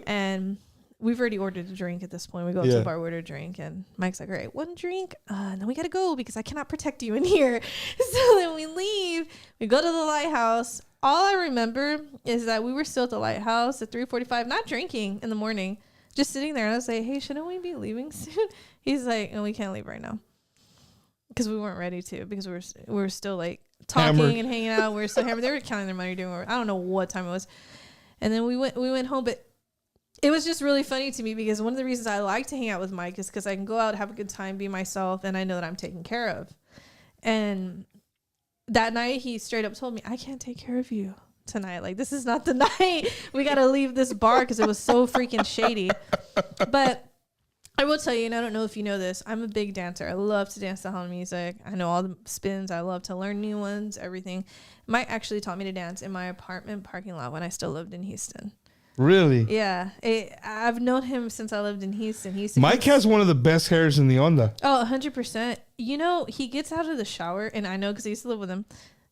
And we've already ordered a drink at this point. We go up to the bar, order a drink, and Mike's like, all right, 1 drink, and then we got to go because I cannot protect you in here. So then we leave. We go to the Lighthouse. All I remember is that we were still at the Lighthouse at 3:45, not drinking in the morning, just sitting there. And I was like, hey, shouldn't we be leaving soon? He's like, no, we can't leave right now. Because we weren't ready to, because we were still like talking hammered and hanging out. We were so hammered. They were counting their money, I don't know what time it was. And then we went home, but it was just really funny to me because one of the reasons I like to hang out with Mike is because I can go out, have a good time, be myself, and I know that I'm taken care of. And that night he straight up told me, I can't take care of you tonight. Like, this is not the night. We got to leave this bar because it was so freaking shady. But I will tell you, and I don't know if you know this, I'm a big dancer. I love to dance Tejano music. I know all the spins. I love to learn new ones, everything. Mike actually taught me to dance in my apartment parking lot when I still lived in Houston. Really? Yeah. I've known him since I lived in Houston. Mike has one of the best hairs in the onda. Oh, 100%. You know, he gets out of the shower, and I know because I used to live with him.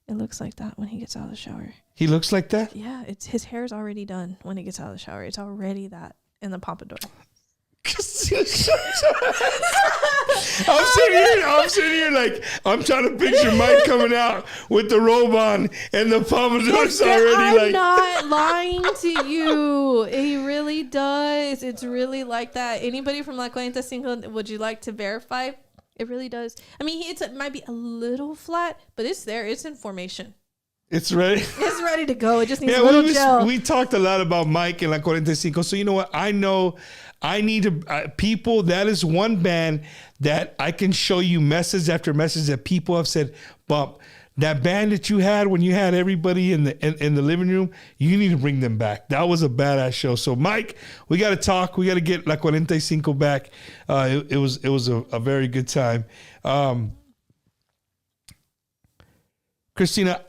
It looks like that when he gets out of the shower. He looks like that? Yeah. His hair's already done when he gets out of the shower. It's already that in the pompadour. I'm sitting here like I'm trying to picture Mike coming out with the robe on and the pompadour's already I'm not lying to you. He really does. It's really like that. Anybody from La 45, would you like to verify? It really does. I mean, it might be a little flat, but it's there. It's in formation. It's ready. It's ready to go. It just needs a little gel. We talked a lot about Mike and La 45. So you know what? I know I need to people. That is one band that I can show you message after message that people have said, Bump, that band that you had when you had everybody in the living room, you need to bring them back. That was a badass show. So Mike, we got to talk. We got to get La 45 back. It was a very good time. Cristina,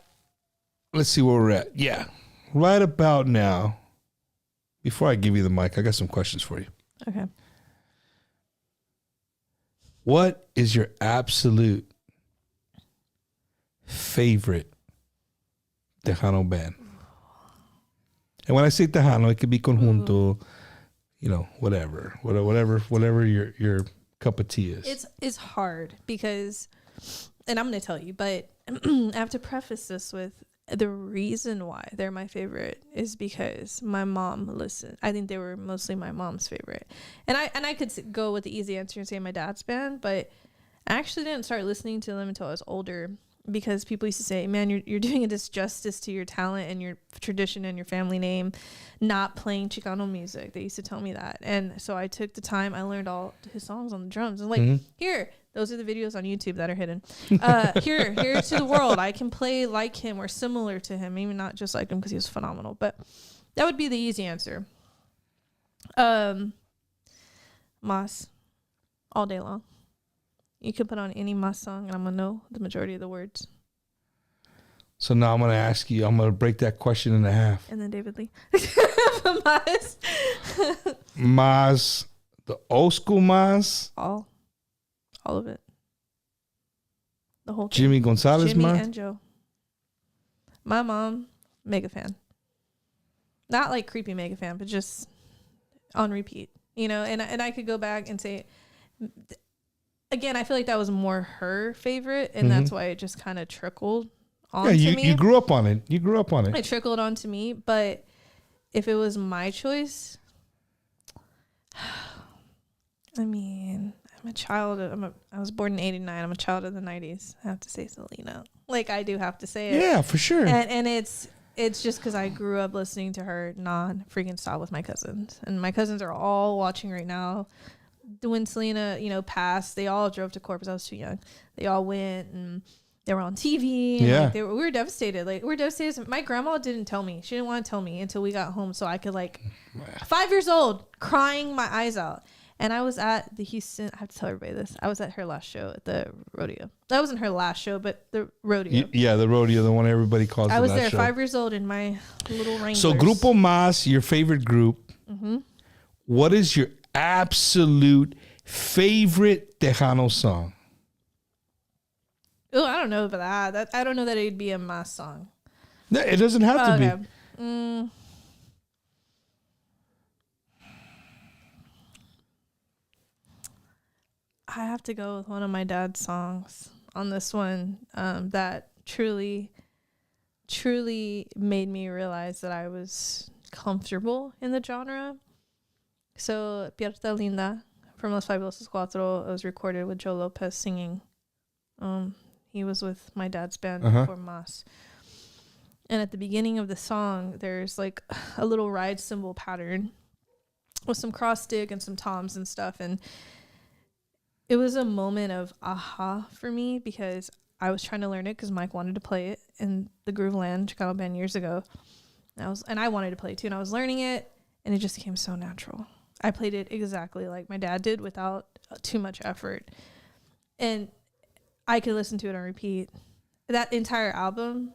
let's see where we're at. Yeah, right about now. Before I give you the mic, I got some questions for you. Okay. What is your absolute favorite Tejano band? And when I say Tejano, it could be conjunto, you know, whatever your cup of tea is. It's hard because, and I'm going to tell you, but I have to preface this with the reason why they're my favorite is because my mom listened. I think they were mostly my mom's favorite. And I could go with the easy answer and say my dad's band, but I actually didn't start listening to them until I was older because people used to say, man, you're doing a disjustice to your talent and your tradition and your family name, not playing Chicano music. They used to tell me that. And so I took the time. I learned all his songs on the drums. And like, here, those are the videos on YouTube that are hidden. Here to the world. I can play like him or similar to him, maybe not just like him because he was phenomenal. But that would be the easy answer. Mas, all day long. You could put on any Mas song and I'm going to know the majority of the words. So now I'm going to ask you, I'm going to break that question in half. And then David Lee. Mas. Mas, the old school Mas. All of it. The whole thing. Jimmy Gonzalez, Jimmy Mas? and Joe. My mom, mega fan. Not like creepy mega fan, but just on repeat. You know, and I could go back and say, again, I feel like that was more her favorite, and that's why it just kind of trickled onto me. You grew up on it. It trickled onto me, but if it was my choice, I mean, I'm a child. I was born in '89. I'm a child of the '90s. I have to say Selena. Like, I do have to say it. Yeah, for sure. And it's just because I grew up listening to her non-freaking stop with my cousins. And my cousins are all watching right now. When Selena, passed, they all drove to Corpus. I was too young. They all went and they were on TV. And yeah. we were devastated. Like, we're devastated. My grandma didn't tell me. She didn't want to tell me until we got home so I could, 5 years old, crying my eyes out. And I was at the Houston, I have to tell everybody this. I was at her last show at the rodeo. That wasn't her last show, but the rodeo. Yeah, the rodeo, the one everybody calls the last show. I was there 5 years old in my little Wranglers. So Grupo Más, your favorite group. Mm-hmm. What is your absolute favorite Tejano song? Oh, I don't know about that. I don't know that it'd be a Más song. No, it doesn't have to be. I have to go with one of my dad's songs on this one that truly made me realize that I was comfortable in the genre. So, Pierta Linda from Los Fabulosos Cuatro, it was recorded with Joe Lopez singing. He was with my dad's band before Mas. And at the beginning of the song, there's like a little ride cymbal pattern with some cross stick and some toms and stuff. And it was a moment of aha for me because I was trying to learn it because Mike wanted to play it in the Groove Land Chicano band years ago. And I wanted to play it too. And I was learning it and it just became so natural. I played it exactly like my dad did without too much effort. And I could listen to it on repeat. That entire album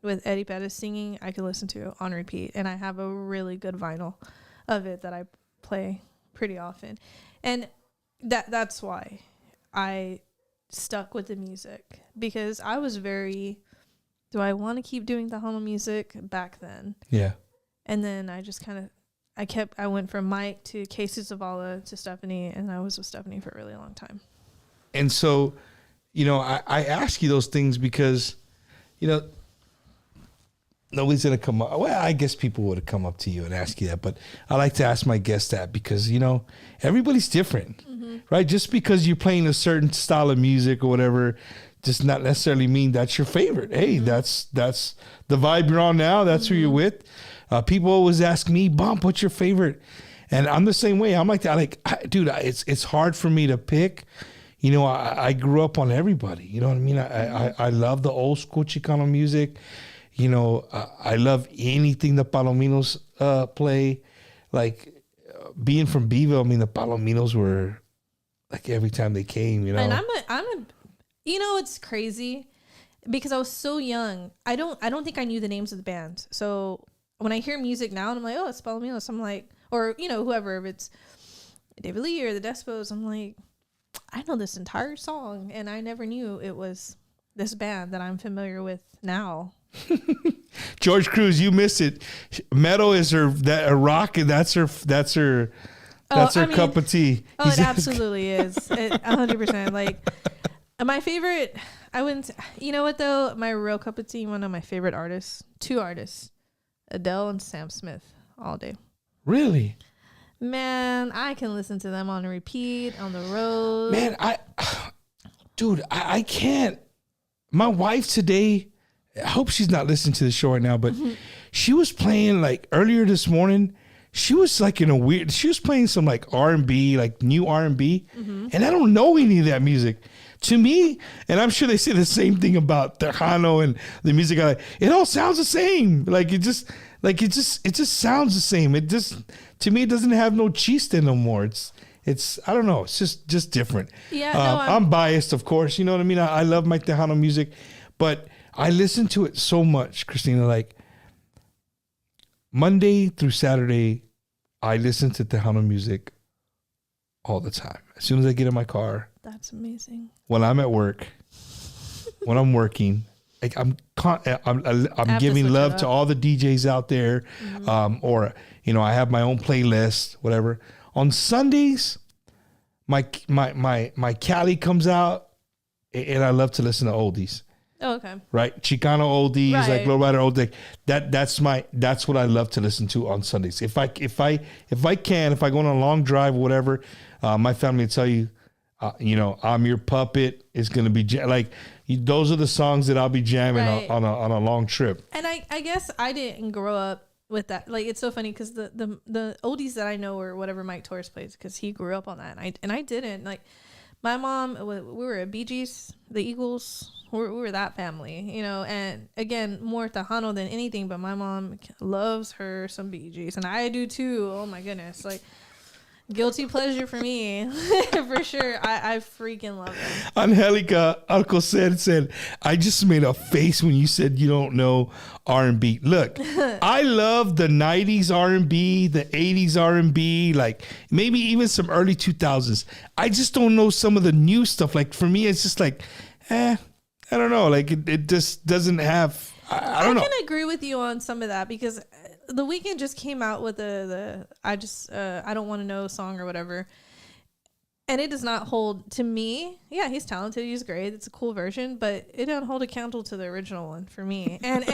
with Eddie Perez singing, I could listen to on repeat. And I have a really good vinyl of it that I play pretty often. And that's why I stuck with the music, because I was do I want to keep doing Tejano music back then? Yeah. And then I just I went from Mike to Casey Zavala to Stephanie, and I was with Stephanie for a really long time. And so, I ask you those things because, nobody's going to come up. Well, I guess people would have come up to you and ask you that, but I like to ask my guests that because, everybody's different, right? Just because you're playing a certain style of music or whatever, does not necessarily mean that's your favorite. Hey, that's the vibe you're on now. That's who you're with. People always ask me, Bump, what's your favorite? And I'm the same way. I'm like that. Dude, it's hard for me to pick. I grew up on everybody. You know what I mean? I love the old school Chicano music. I love anything the Palominos play. Like being from Beeville, the Palominos were like every time they came. And it's crazy because I was so young. I don't think I knew the names of the bands. So when I hear music now and I'm like, oh, it's Palominos, I'm like, or whoever, if it's David Lee or the Despos, I'm like, I know this entire song, and I never knew it was this band that I'm familiar with now. George Cruz, you missed it. Metal is her rock, and that's her cup of tea. Oh, it absolutely is. 100%. Like my favorite, I wouldn't. You know what though? My real cup of tea. One of my favorite artists, 2 artists, Adele and Sam Smith, all day. Really? Man, I can listen to them on repeat on the road. Man, I can't. My wife today, I hope she's not listening to the show right now, but she was playing like earlier this morning. She was like she was playing some like R&B, like new R&B. And I don't know any of that music. To me, and I'm sure they say the same thing about Tejano and the music. It all sounds the same. It just sounds the same. It just, to me, it doesn't have no chiste no more. It's I don't know. It's just different. Yeah, I'm biased, of course. You know what I mean? I love my Tejano music, but I listen to it so much, Cristina. Like Monday through Saturday, I listen to Tejano music all the time. As soon as I get in my car. That's amazing. When I'm at work, when I'm working, like I'm giving love to all the DJs out there, or I have my own playlist, whatever. On Sundays, my Cali comes out, and I love to listen to oldies. Oh, okay. Right, Chicano oldies, right. Like Low Rider oldies. That's what I love to listen to on Sundays. If I go on a long drive or whatever, My family will tell you, I'm Your Puppet is going to be those are the songs that I'll be jamming on a long trip. And I guess I didn't grow up with that. Like, it's so funny because the oldies that I know are whatever Mike Torres plays, because he grew up on that, and I didn't. Like, my mom, we were Bee Gees, the Eagles. We were that family, and again, more Tejano than anything, but my mom loves her some Bee Gees, and I do too. Oh my goodness. Like, guilty pleasure for me, for sure. I freaking love them. Angelica, Uncle said, I just made a face when you said you don't know R&B. Look, I love the 90s R&B, the 80s R&B, like maybe even some early 2000s. I just don't know some of the new stuff. Like, for me, it's just like, I don't know. Like, it just doesn't have, I don't know. I can agree with you on some of that, because The Weeknd just came out with I Don't Want to Know song or whatever. And it does not hold, to me. Yeah, he's talented. He's great. It's a cool version, but it doesn't hold accountable to the original one for me. And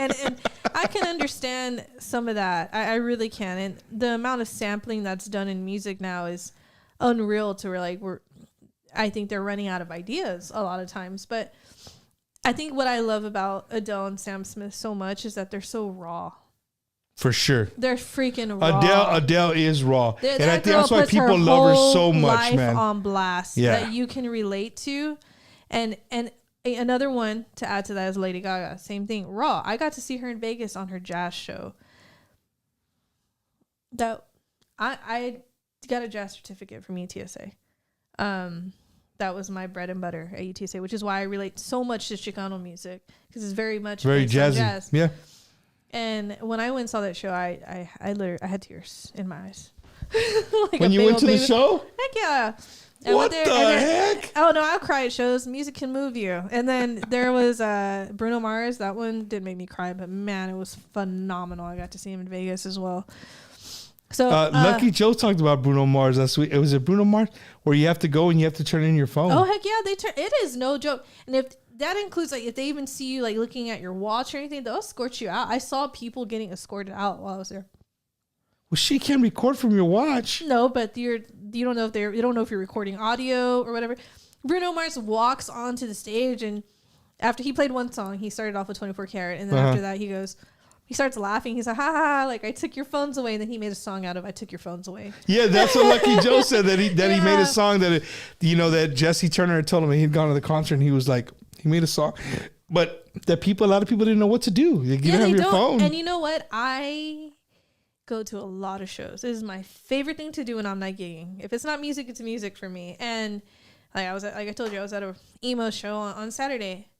I can understand some of that. I really can. And the amount of sampling that's done in music now is unreal, to where I think they're running out of ideas a lot of times. But I think what I love about Adele and Sam Smith so much is that they're so raw. For sure. They're freaking raw. Adele is raw. And I think that's why people love her so much, man. On blast that you can relate to. And another one to add to that is Lady Gaga. Same thing. Raw. I got to see her in Vegas on her jazz show. That I got a jazz certificate from UTSA. That was my bread and butter at UTSA, which is why I relate so much to Chicano music, because it's very jazzy. Jazz. Yeah. And when I went and saw that show, I literally had tears in my eyes. Like, when you went to the show? Heck yeah. What the heck? Oh no, I'll cry at shows. Music can move you. And then there was Bruno Mars. That one did make me cry, but man, it was phenomenal. I got to see him in Vegas as well. So Lucky Joe talked about Bruno Mars last week. Was it Bruno Mars where you have to go and you have to turn in your phone? Oh heck yeah, it is no joke. And if that includes, like, if they even see you like looking at your watch or anything, they'll escort you out. I saw people getting escorted out while I was there. Well, she can record from your watch. No, but you don't know if you're recording audio or whatever. Bruno Mars walks onto the stage, and after he played one song, he started off with 24 Karat, and then after that he starts laughing. He's like, ha ha, like, I took your phones away. And then he made a song out of I took your phones away. Yeah, that's what Lucky Joe said, that he made a song that that Jesse Turner had told him he'd gone to the concert, and he was like, he made a song. But a lot of people didn't know what to do. You didn't have your phone. And you know what? I go to a lot of shows. This is my favorite thing to do when I'm not gigging. If it's not music, it's music for me. And like I told you, I was at a emo show on Saturday.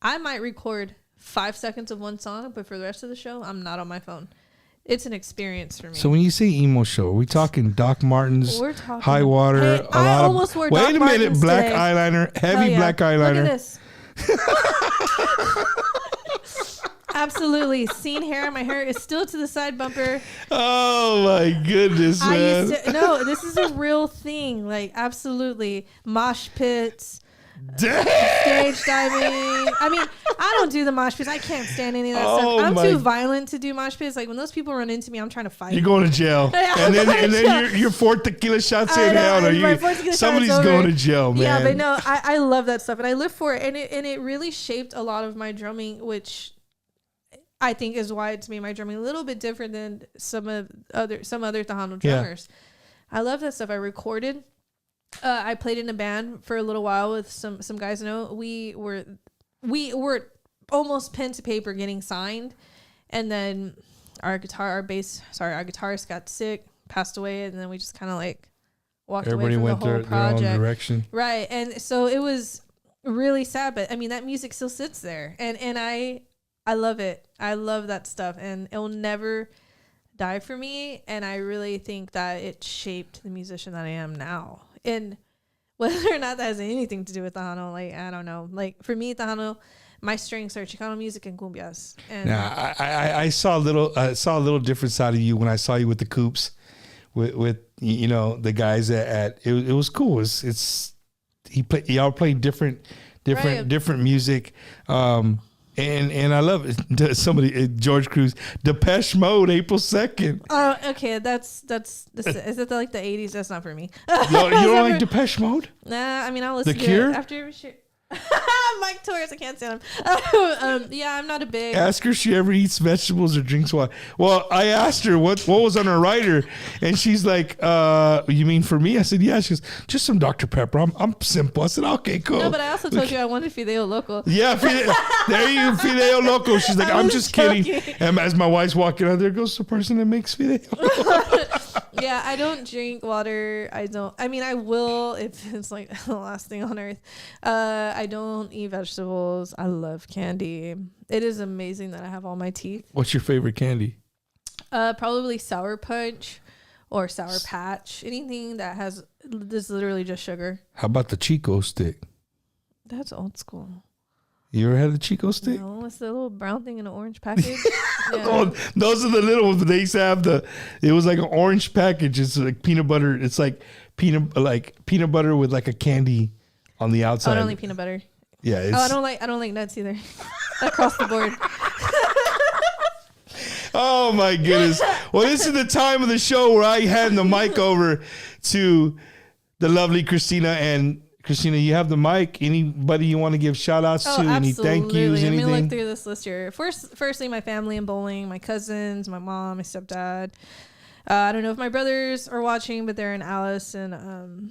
I might record 5 seconds of one song, but for the rest of the show, I'm not on my phone. It's an experience for me. So when you say emo show, are we talking Doc Martens, High Water, hey, I almost wore Doc Martens black today. Eyeliner, heavy black eyeliner. Look at this. Absolutely. Seen hair. My hair is still to the side bumper. Oh my goodness, man. No, this is a real thing. Like, absolutely. Mosh pits. Stage diving. I mean, I don't do the mosh pits. I can't stand any of that stuff. I'm too violent to do mosh pits. Like, when those people run into me, I'm trying to fight. You're going to jail. and then your 4 tequila shots in hell. Somebody's going to jail, man. Yeah, but no, I love that stuff, and I live for it. And it really shaped a lot of my drumming, which I think is why it's made my drumming a little bit different than some other Tejano drummers. Yeah. I love that stuff. I recorded. I played in a band for a little while with some guys I know. We were almost pen to paper getting signed, and then our guitarist got sick, passed away, and then we just kind of like walked away from the whole project. Their own direction. Right, and so it was really sad, but I mean that music still sits there, and I love it. I love that stuff, and it will never die for me. And I really think that it shaped the musician that I am now. And whether or not that has anything to do with Tejano, like, I don't know. Like, for me, Tejano, my strengths are Chicano music and cumbias. And I saw a little different side of you when I saw you with the Coops, with the guys at it was cool. Y'all played different music. And I love it. Somebody, George Cruz, Depeche Mode, April 2nd. Okay, that's is it like the 80s? That's not for me. You don't like Depeche Mode? Nah, I mean I'll listen The to Cure? it after every shit. Mike Torres, I can't stand him. Yeah, I'm not a big. Ask her if she ever eats vegetables or drinks water. Well, I asked her what was on her rider, and she's like, "You mean for me?" I said, "Yeah." She goes, "Just some Dr. Pepper. I'm simple." I said, "Okay, cool." No, but I also told you I wanted Fideo Loco. Yeah, there you Fideo Loco. She's like, "I'm just kidding." And as my wife's walking out, there goes the person that makes Fideo Loco. Yeah, I don't drink water. I mean, I will if it's like the last thing on earth. I don't eat vegetables. I love candy. It is amazing that I have all my teeth. What's your favorite candy? Probably Sour Punch or Sour Patch. Anything that has this literally just sugar. How about the Chico stick? That's old school. You ever had the Chico stick? No, it's the little brown thing in an orange package. Yeah. Oh, those are the little ones. But they used to have it was like an orange package. It's like peanut butter. It's like peanut butter with like a candy on the outside. Oh, I don't like peanut butter. Yeah. I don't like nuts either. Across the board. Oh my goodness. Well, this is the time of the show where I hand the mic over to the lovely Cristina. And Cristina, you have the mic. Anybody you want to give shout outs to? Absolutely. Any thank yous? Anything? I'm gonna look through this list here. Firstly, my family in bowling, my cousins, my mom, my stepdad. I don't know if my brothers are watching, but they're in Alice, and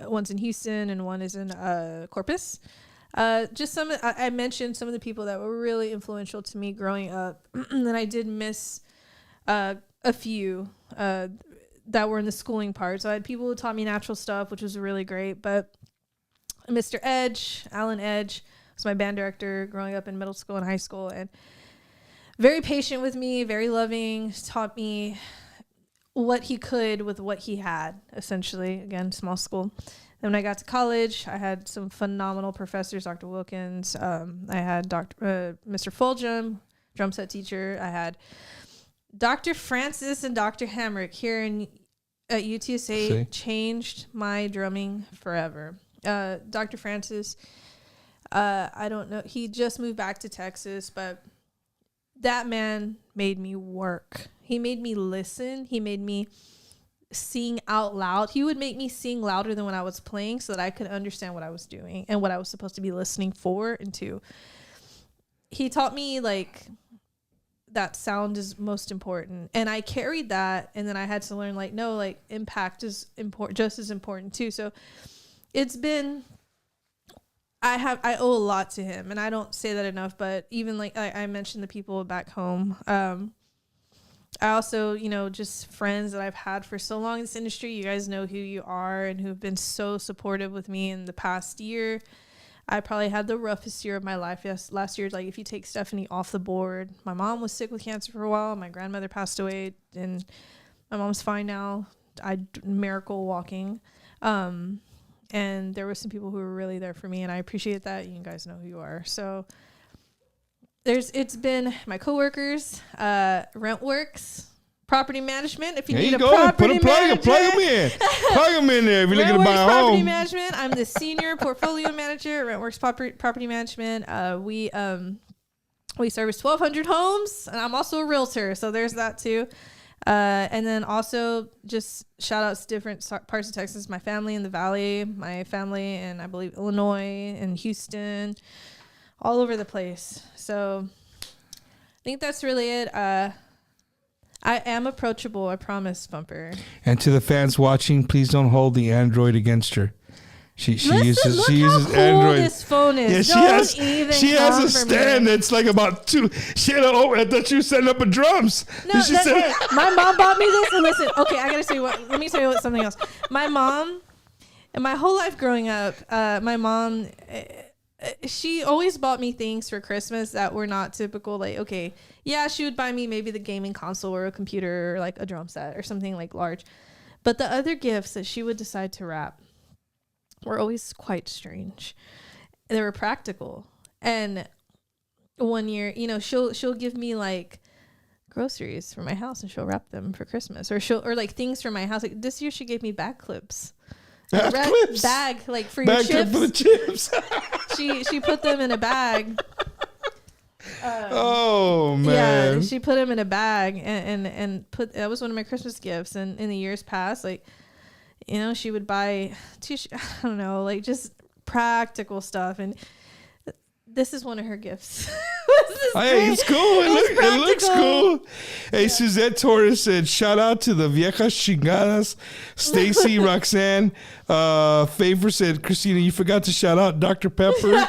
one's in Houston and one is in Corpus. Just I mentioned some of the people that were really influential to me growing up, and I did miss a few that were in the schooling part. So I had people who taught me natural stuff, which was really great. But Mr. Edge, Alan Edge, was my band director growing up in middle school and high school, and very patient with me, very loving, taught me what he could with what he had, essentially. Again, small school. Then when I got to college, I had some phenomenal professors, Dr. Wilkins. I had Mr. Fulgham, drum set teacher. I had Dr. Francis and Dr. Hamrick here at UTSA. Changed my drumming forever. Dr. Francis, I don't know. He just moved back to Texas, but that man made me work. He made me listen. He made me sing out loud. He would make me sing louder than when I was playing so that I could understand what I was doing and what I was supposed to be listening for and to. He taught me like that sound is most important, and I carried that, and then I had to learn like no, like impact is important, just as important too. So it's been, I owe a lot to him, and I don't say that enough, but even like I mentioned the people back home. I also, just friends that I've had for so long in this industry. You guys know who you are and who've been so supportive with me in the past year. I probably had the roughest year of my life. Yes, last year, like if you take Stephanie off the board, my mom was sick with cancer for a while. My grandmother passed away, and my mom's fine now. Miracle walking. And there were some people who were really there for me, and I appreciate that. You guys know who you are. So it's been my coworkers, Rentworks, property management. If you need a property manager, plug them in. Plug them in there if you're looking to buy a home. Property management. I'm the senior portfolio manager at Rentworks Property Management. We service 1,200 homes, and I'm also a realtor, so there's that too. And then also just shout outs to different parts of Texas. My family in the Valley, my family in, I believe, Illinois and Houston, all over the place. So I think that's really it. I am approachable, I promise, Bumper. And to the fans watching, please don't hold the Android against her. She uses cool Android. This phone is. Yeah, she has a stand that's like about two. I thought you were setting up a drums. No, hey, my mom bought me this. And listen, okay, I gotta tell you what. Let me tell you what something else. My mom, and my whole life growing up, my mom, she always bought me things for Christmas that were not typical. Like, okay, yeah, she would buy me maybe the gaming console or a computer or like a drum set or something like large. But the other gifts that she would decide to wrap were always quite strange. They were practical. And one year, she'll give me like groceries for my house and she'll wrap them for Christmas, or like things for my house. Like this year she gave me bag clips. Bag like for your chips. For the chips. she put them in a bag. Oh man. Yeah, she put them in a bag and put. That was one of my Christmas gifts. And in the years past, like, you know, she would buy I don't know, like just practical stuff. And this is one of her gifts. Hey, it's cool. It looks cool. Hey, yeah. Suzette Torres said, shout out to the viejas chingadas. Stacy Roxanne Favor said, Cristina, you forgot to shout out Dr. Pepper.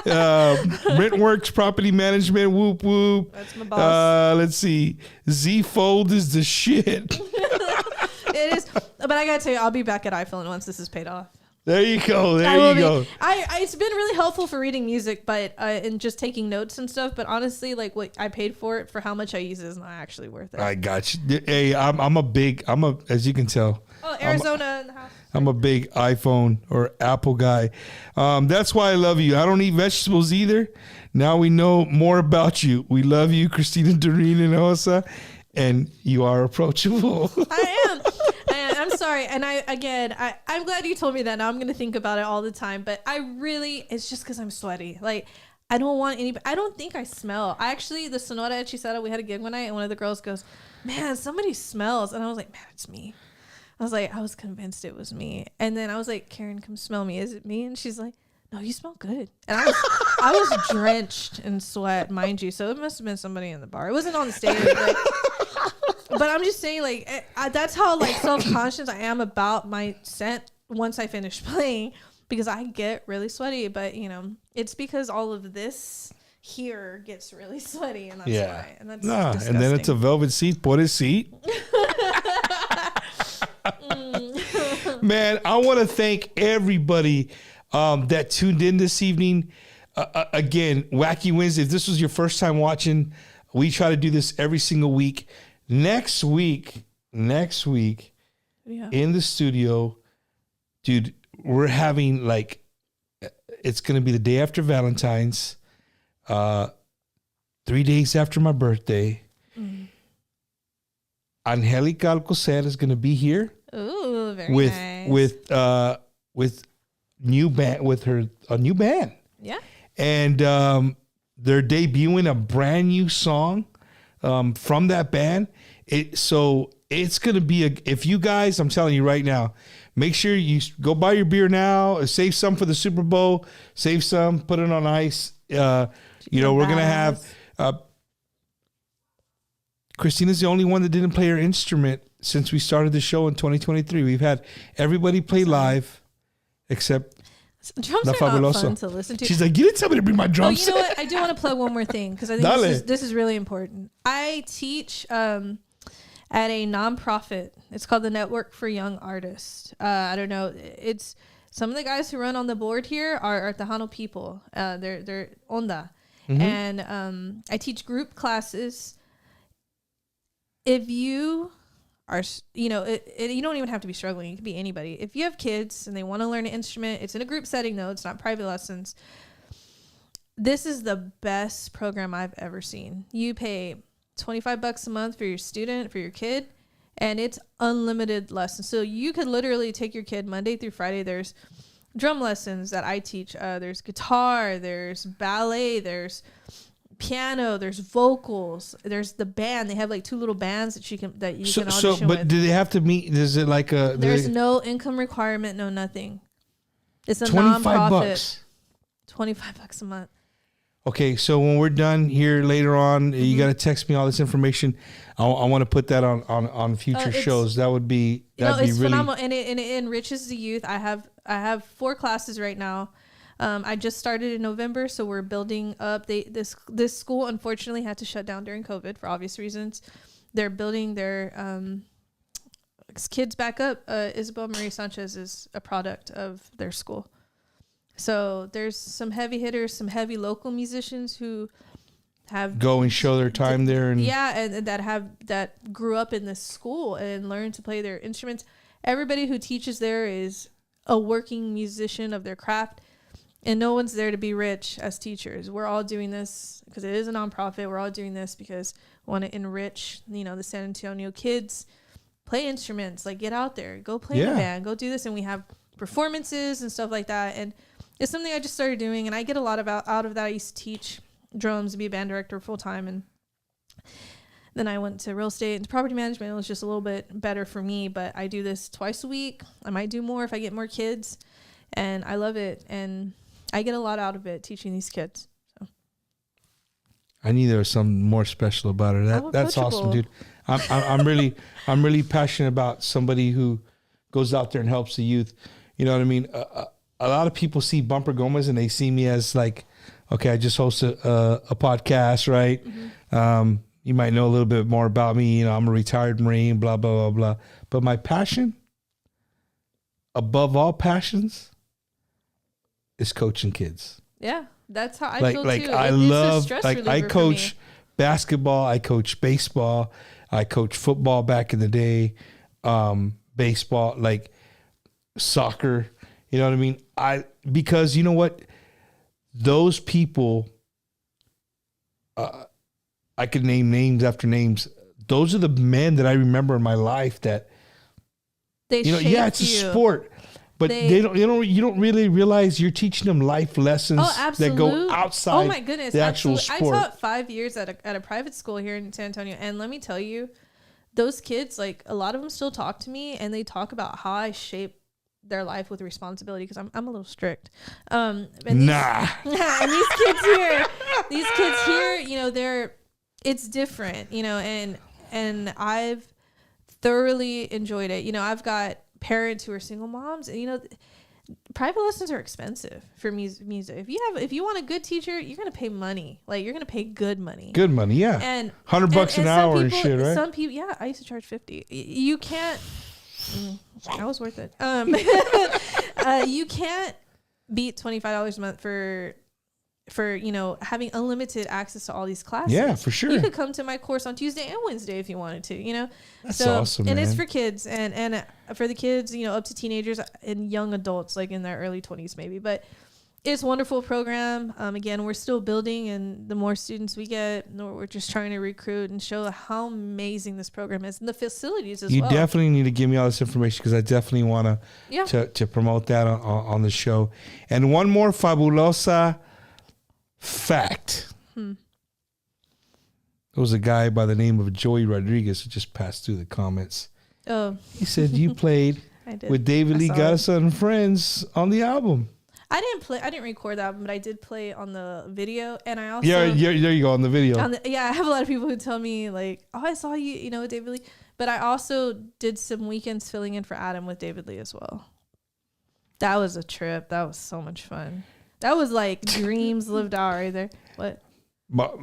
Rentworks Property Management, whoop whoop. That's my boss. Let's see. Z Fold is the shit. It is. But I got to tell you, I'll be back at iPhone once this is paid off. There you go. There you go. It's been really helpful for reading music, but and just taking notes and stuff. But honestly, like what I paid for it for how much I use is not actually worth it. I got you. Hey, as you can tell. Oh, Arizona in the house. I'm a big iPhone or Apple guy. That's why I love you. I don't eat vegetables either. Now we know more about you. We love you, Cristina Hinojosa, and you are approachable. I am. I'm sorry. And I'm glad you told me that. Now I'm going to think about it all the time. But it's just because I'm sweaty. Like, I don't think I smell. The Sonora Hechicera, we had a gig one night, and one of the girls goes, man, somebody smells. And I was like, man, it's me. I was convinced it was me. And then I was like, Karen, come smell me. Is it me? And she's like, no, you smell good. And I was drenched in sweat, mind you. So it must have been somebody in the bar. It wasn't on the stage. But I'm just saying, like, that's how like self-conscious I am about my scent once I finish playing, because I get really sweaty. But you know, it's because all of this here gets really sweaty, and that's why. And that's disgusting. And then it's a velvet seat. Por el seat. Man, I want to thank everybody that tuned in this evening. Again, Wacky Wednesday. If this was your first time watching, we try to do this every single week. Next week in the studio, dude, we're having it's going to be the day after Valentine's, 3 days after my birthday. Angelica Alcocer is going to be here. Ooh, very nice. With a new band. Yeah. And they're debuting a brand new song from that band. So it's going to be if you guys, I'm telling you right now, make sure you go buy your beer now, save some for the Super Bowl, save some, put it on ice. We're going to have, Christina's the only one that didn't play her instrument since we started the show in 2023. We've had everybody play live except drums are not fun to listen to. She's like, you didn't tell me to bring my drums. Oh, you know what? I do want to plug one more thing because I think this is really important. I teach at a nonprofit. It's called the Network for Young Artists. I don't know. It's some of the guys who run on the board here are Tejano people. They're Onda. Mm-hmm. And I teach group classes. If you are, you don't even have to be struggling. It could be anybody. If you have kids and they want to learn an instrument, it's in a group setting though. It's not private lessons. This is the best program I've ever seen. You pay $25 a month for your student, for your kid, and it's unlimited lessons. So you could literally take your kid Monday through Friday. There's drum lessons that I teach. There's guitar, there's ballet, there's piano, there's vocals, there's the band. They have like 2 little bands that you can audition with. But do they have to meet? Is it like there's no income requirement, no nothing. It's a $25. nonprofit. $25 a month. Okay, so when we're done here later on, you got to text me all this information. I want to put that on future shows. That'd be really phenomenal, and it enriches the youth. I have 4 classes right now. I just started in November, so we're building up. This school unfortunately had to shut down during COVID for obvious reasons. They're building their kids back up. Isabel Marie Sanchez is a product of their school. So there's some heavy hitters, some heavy local musicians who have go and show their time there, and that grew up in this school and learned to play their instruments. Everybody who teaches there is a working musician of their craft, and no one's there to be rich as teachers. We're all doing this because it is a nonprofit. We're all doing this because we want to enrich, the San Antonio kids. Play instruments, like get out there, go play in a band, go do this, and we have performances and stuff like that. And it's something I just started doing, and I get a lot out of that. I used to teach drums and be a band director full time. And then I went to real estate and property management. It was just a little bit better for me, but I do this twice a week. I might do more if I get more kids, and I love it. And I get a lot out of it teaching these kids. So I knew there was something more special about her. That's awesome, dude. I'm really passionate about somebody who goes out there and helps the youth. You know what I mean? A lot of people see Bumper Gomez and they see me as like, okay, I just host a podcast, right? Mm-hmm. You might know a little bit more about me. You know, I'm a retired Marine, blah, blah, blah, blah. But my passion, above all passions, is coaching kids. Yeah, that's how I feel too. I love, like I coach basketball, I coach baseball, I coach football back in the day, baseball, like soccer. You know what I mean? Because you know what? Those people, I could name names after names. Those are the men that I remember in my life that, it's a sport, but you don't really realize you're teaching them life lessons that go outside. Oh my goodness, the actual sport. I taught 5 years at a private school here in San Antonio, and let me tell you, those kids, like a lot of them still talk to me, and they talk about how I shape their life with responsibility because I'm a little strict. And these kids here, you know, it's different, you know, and I've thoroughly enjoyed it. You know, I've got parents who are single moms, and you know, private lessons are expensive for music. If you want a good teacher, you're gonna pay money. Like you're gonna pay good money. Good money, yeah. And $100 an hour and shit, right? Some people, yeah, I used to charge $50. You can't. That was worth it. You can't beat $25 a month for you know, having unlimited access to all these classes. Yeah, for sure. You could come to my course on Tuesday and Wednesday if you wanted to, you know. That's awesome, and man. it's for kids and for the kids, you know, up to teenagers and young adults, like in their early 20s maybe. But it's a wonderful program. Again, we're still building, and the more students we get, the more we're just trying to recruit and show how amazing this program is, and the facilities as well. You definitely need to give me all this information because I definitely want to promote that on the show. And one more fabulosa fact. There was a guy by the name of Joey Rodriguez who just passed through the comments. Oh. He said you played with David Lee Garza and Friends on the album. I didn't record the album, but I did play on the video, and I also there you go on the video. I have a lot of people who tell me like, oh, I saw you know, with David Lee, but I also did some weekends filling in for Adam with David Lee as well. That was a trip. That was so much fun. That was like dreams lived out right there. What?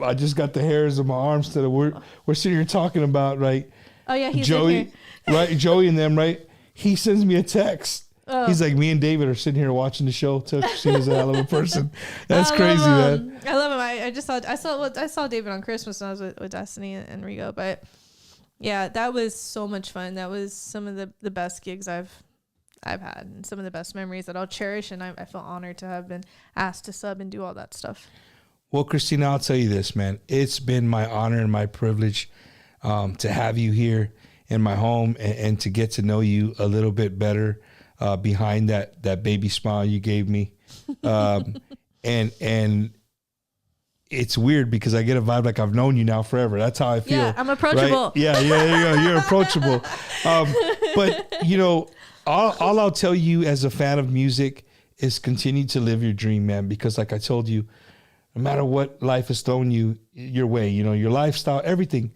I just got the hairs on my arms that we're sitting here talking about, right? Oh yeah, he's Joey, right? Joey and them, right? He sends me a text. Oh. He's like, me and David are sitting here watching the show. Christina's a hell of a person. That's crazy, man. I love him. I saw David on Christmas when I was with Destiny and Rigo. But yeah, that was so much fun. That was some of the best gigs I've had, and some of the best memories that I'll cherish. And I feel honored to have been asked to sub and do all that stuff. Well, Cristina, I'll tell you this, man. It's been my honor and my privilege to have you here in my home and to get to know you a little bit better. Behind that baby smile you gave me. And it's weird because I get a vibe like I've known you now forever. That's how I feel. Yeah, I'm approachable. Right? Yeah, there you go. You're approachable. But, you know, all I'll tell you as a fan of music is continue to live your dream, man, because like I told you, no matter what life has thrown you your way, you know, your lifestyle, everything,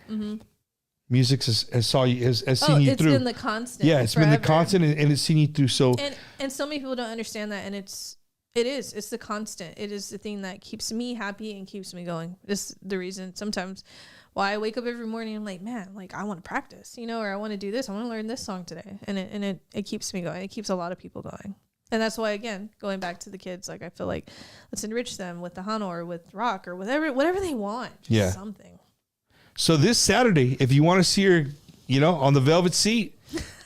music has seen you through. It's been the constant. Yeah, it's forever. Been the constant, and it's seen you through. So and so many people don't understand that, and it's the constant. It is the thing that keeps me happy and keeps me going. It's the reason sometimes why I wake up every morning. I'm like, man, like I want to practice, you know, or I want to do this. I want to learn this song today, and it keeps me going. It keeps a lot of people going. And that's why, again, going back to the kids, like I feel like let's enrich them with Tejano or with rock or whatever they want. Just something. So this Saturday, if you want to see her, you know, on the velvet seat,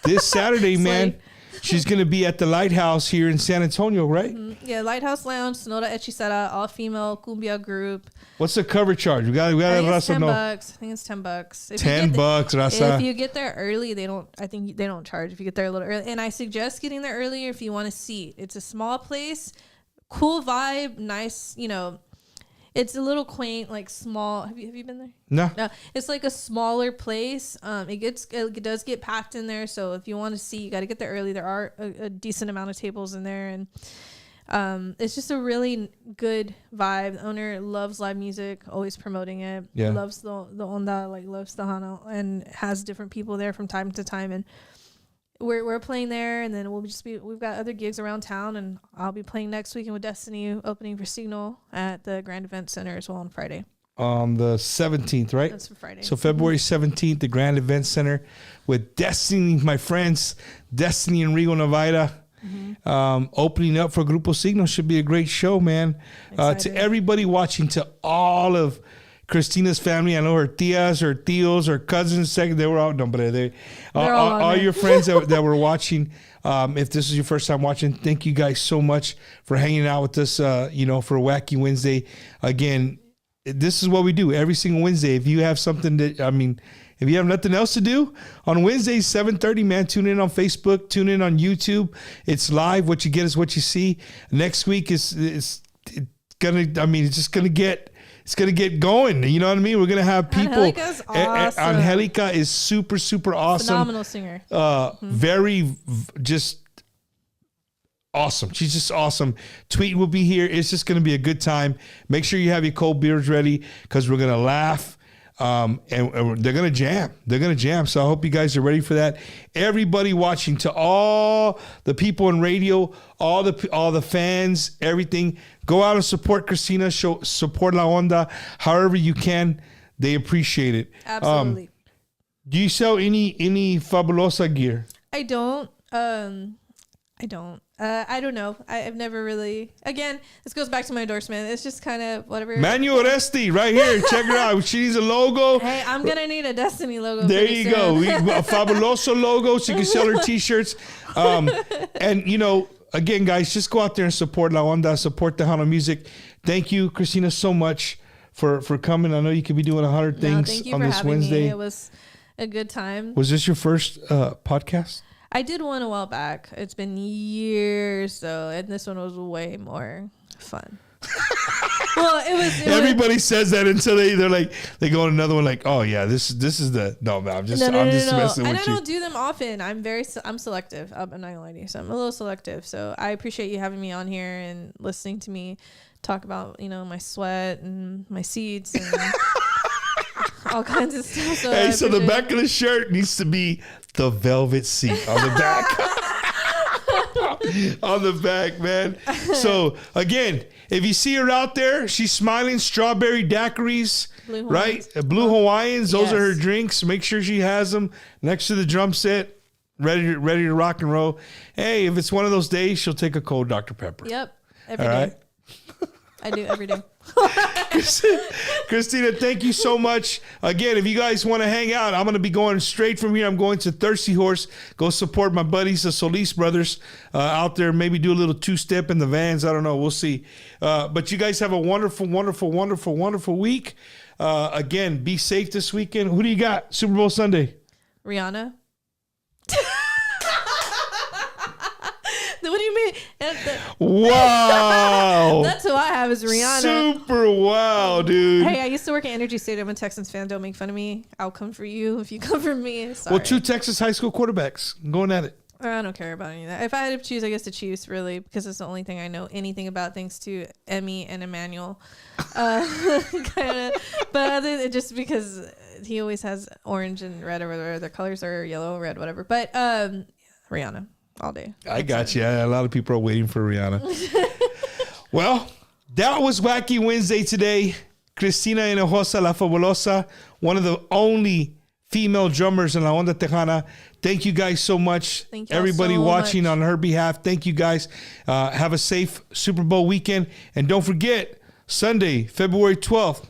this Saturday, man, she's going to be at the Lighthouse here in San Antonio, right? Mm-hmm. Yeah, Lighthouse Lounge, Sonora Hechicera, all female cumbia group. What's the cover charge? We got to Raza know. I think it's $10. $10, Raza. If you get there early, I think they don't charge if you get there a little early. And I suggest getting there earlier if you want a seat. It's a small place, cool vibe, nice, you know. It's a little quaint, like small. Have you been there? No. It's like a smaller place. It does get packed in there. So if you want to see, you got to get there early. There are a decent amount of tables in there, and it's just a really good vibe. The owner loves live music, always promoting it. Yeah. Loves the onda, like loves Tejano, and has different people there from time to time. And we're playing there, and then we've got other gigs around town, and I'll be playing next weekend with Destiny, opening for Signal at the Grand Event Center as well on Friday. On the 17th, right? That's for Friday. So February 17th, the Grand Event Center with Destiny, my friends, Destiny and Rigo Navaira. Opening up for Grupo Signal should be a great show, man. To everybody watching, to all of Cristina's family, I know her tias, her tios, her cousins, they were out. No, but all your friends that were watching. If this is your first time watching, thank you guys so much for hanging out with us. For Wacky Wednesday. Again, this is what we do every single Wednesday. If you have something if you have nothing else to do on Wednesdays, 7:30, man, tune in on Facebook, tune in on YouTube. It's live. What you get is what you see. Next week it's just gonna get. It's going to get going. You know what I mean? We're going to have people. Angelica's awesome. Angelica is super, super awesome. Phenomenal singer. Very, just awesome. She's just awesome. Tweet will be here. It's just going to be a good time. Make sure you have your cold beers ready because we're going to laugh. And they're going to jam. They're going to jam. So I hope you guys are ready for that. Everybody watching, to all the people in radio, all the fans, everything, go out and support Cristina. Support La Onda however you can. They appreciate it. Absolutely. Do you sell any Fabulosa gear? I don't. I don't know. I've never really. Again, this goes back to my endorsement. It's just kind of whatever. Manuel Oresti, right here. Check her out. She needs a logo. Hey, I'm gonna need a Destiny logo. There you go. A Fabuloso logo. She can sell her T-shirts. And again, guys, just go out there and support La Onda. Support Tejano music. Thank you, Cristina, so much for coming. I know you could be doing 100 things on this Wednesday. Me. It was a good time. Was this your first podcast? I did one a while back. It's been years though, and this one was way more fun. Well, it was. Everybody says that until they go on another one like, oh yeah, this is the I'm just messing with you. And I don't do them often. I'm selective. I'm not gonna lie to you. So I'm a little selective. So I appreciate you having me on here and listening to me talk about my sweat and my seeds and all kinds of stuff. So the back of the shirt needs to be the velvet seat on the back. On the back, man. So again, if you see her out there, she's smiling. Strawberry daiquiris, right? Blue Hawaiians. Those are her drinks. Make sure she has them next to the drum set, ready to rock and roll. Hey, if it's one of those days, she'll take a cold Dr. Pepper. Yep, every day. Right? I do every day. Cristina, thank you so much. Again, if you guys want to hang out, I'm going to be going straight from here. I'm going to Thirsty Horse. Go support my buddies, the Solis brothers, out there. Maybe do a little two-step in the vans. I don't know. We'll see. But you guys have a wonderful, wonderful, wonderful, wonderful week. Again, be safe this weekend. Who do you got Super Bowl Sunday? Rihanna. What do you mean? Wow. That's who I have is Rihanna. Super wow, dude. Hey, I used to work at Energy Stadium. I'm a Texans fan. Don't make fun of me. I'll come for you if you come for me. Sorry. Well, 2 Texas high school quarterbacks going at it. I don't care about any of that. If I had to choose, I guess the Chiefs, really, because it's the only thing I know anything about, thanks to Emmy and Emmanuel. Kind of, but just because he always has orange and red or whatever. Their colors are yellow, red, whatever. But Rihanna. All day. I got you. A lot of people are waiting for Rihanna. Well, that was Wacky Wednesday today. Cristina Hinojosa, La Fabulosa, one of the only female drummers in La Onda Tejana. Thank you guys so much. Thank you everybody so watching much. On her behalf. Thank you guys. Have a safe Super Bowl weekend. And don't forget, Sunday, February 12th,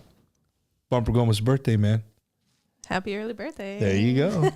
Bumper Goma's birthday, man. Happy early birthday. There you go.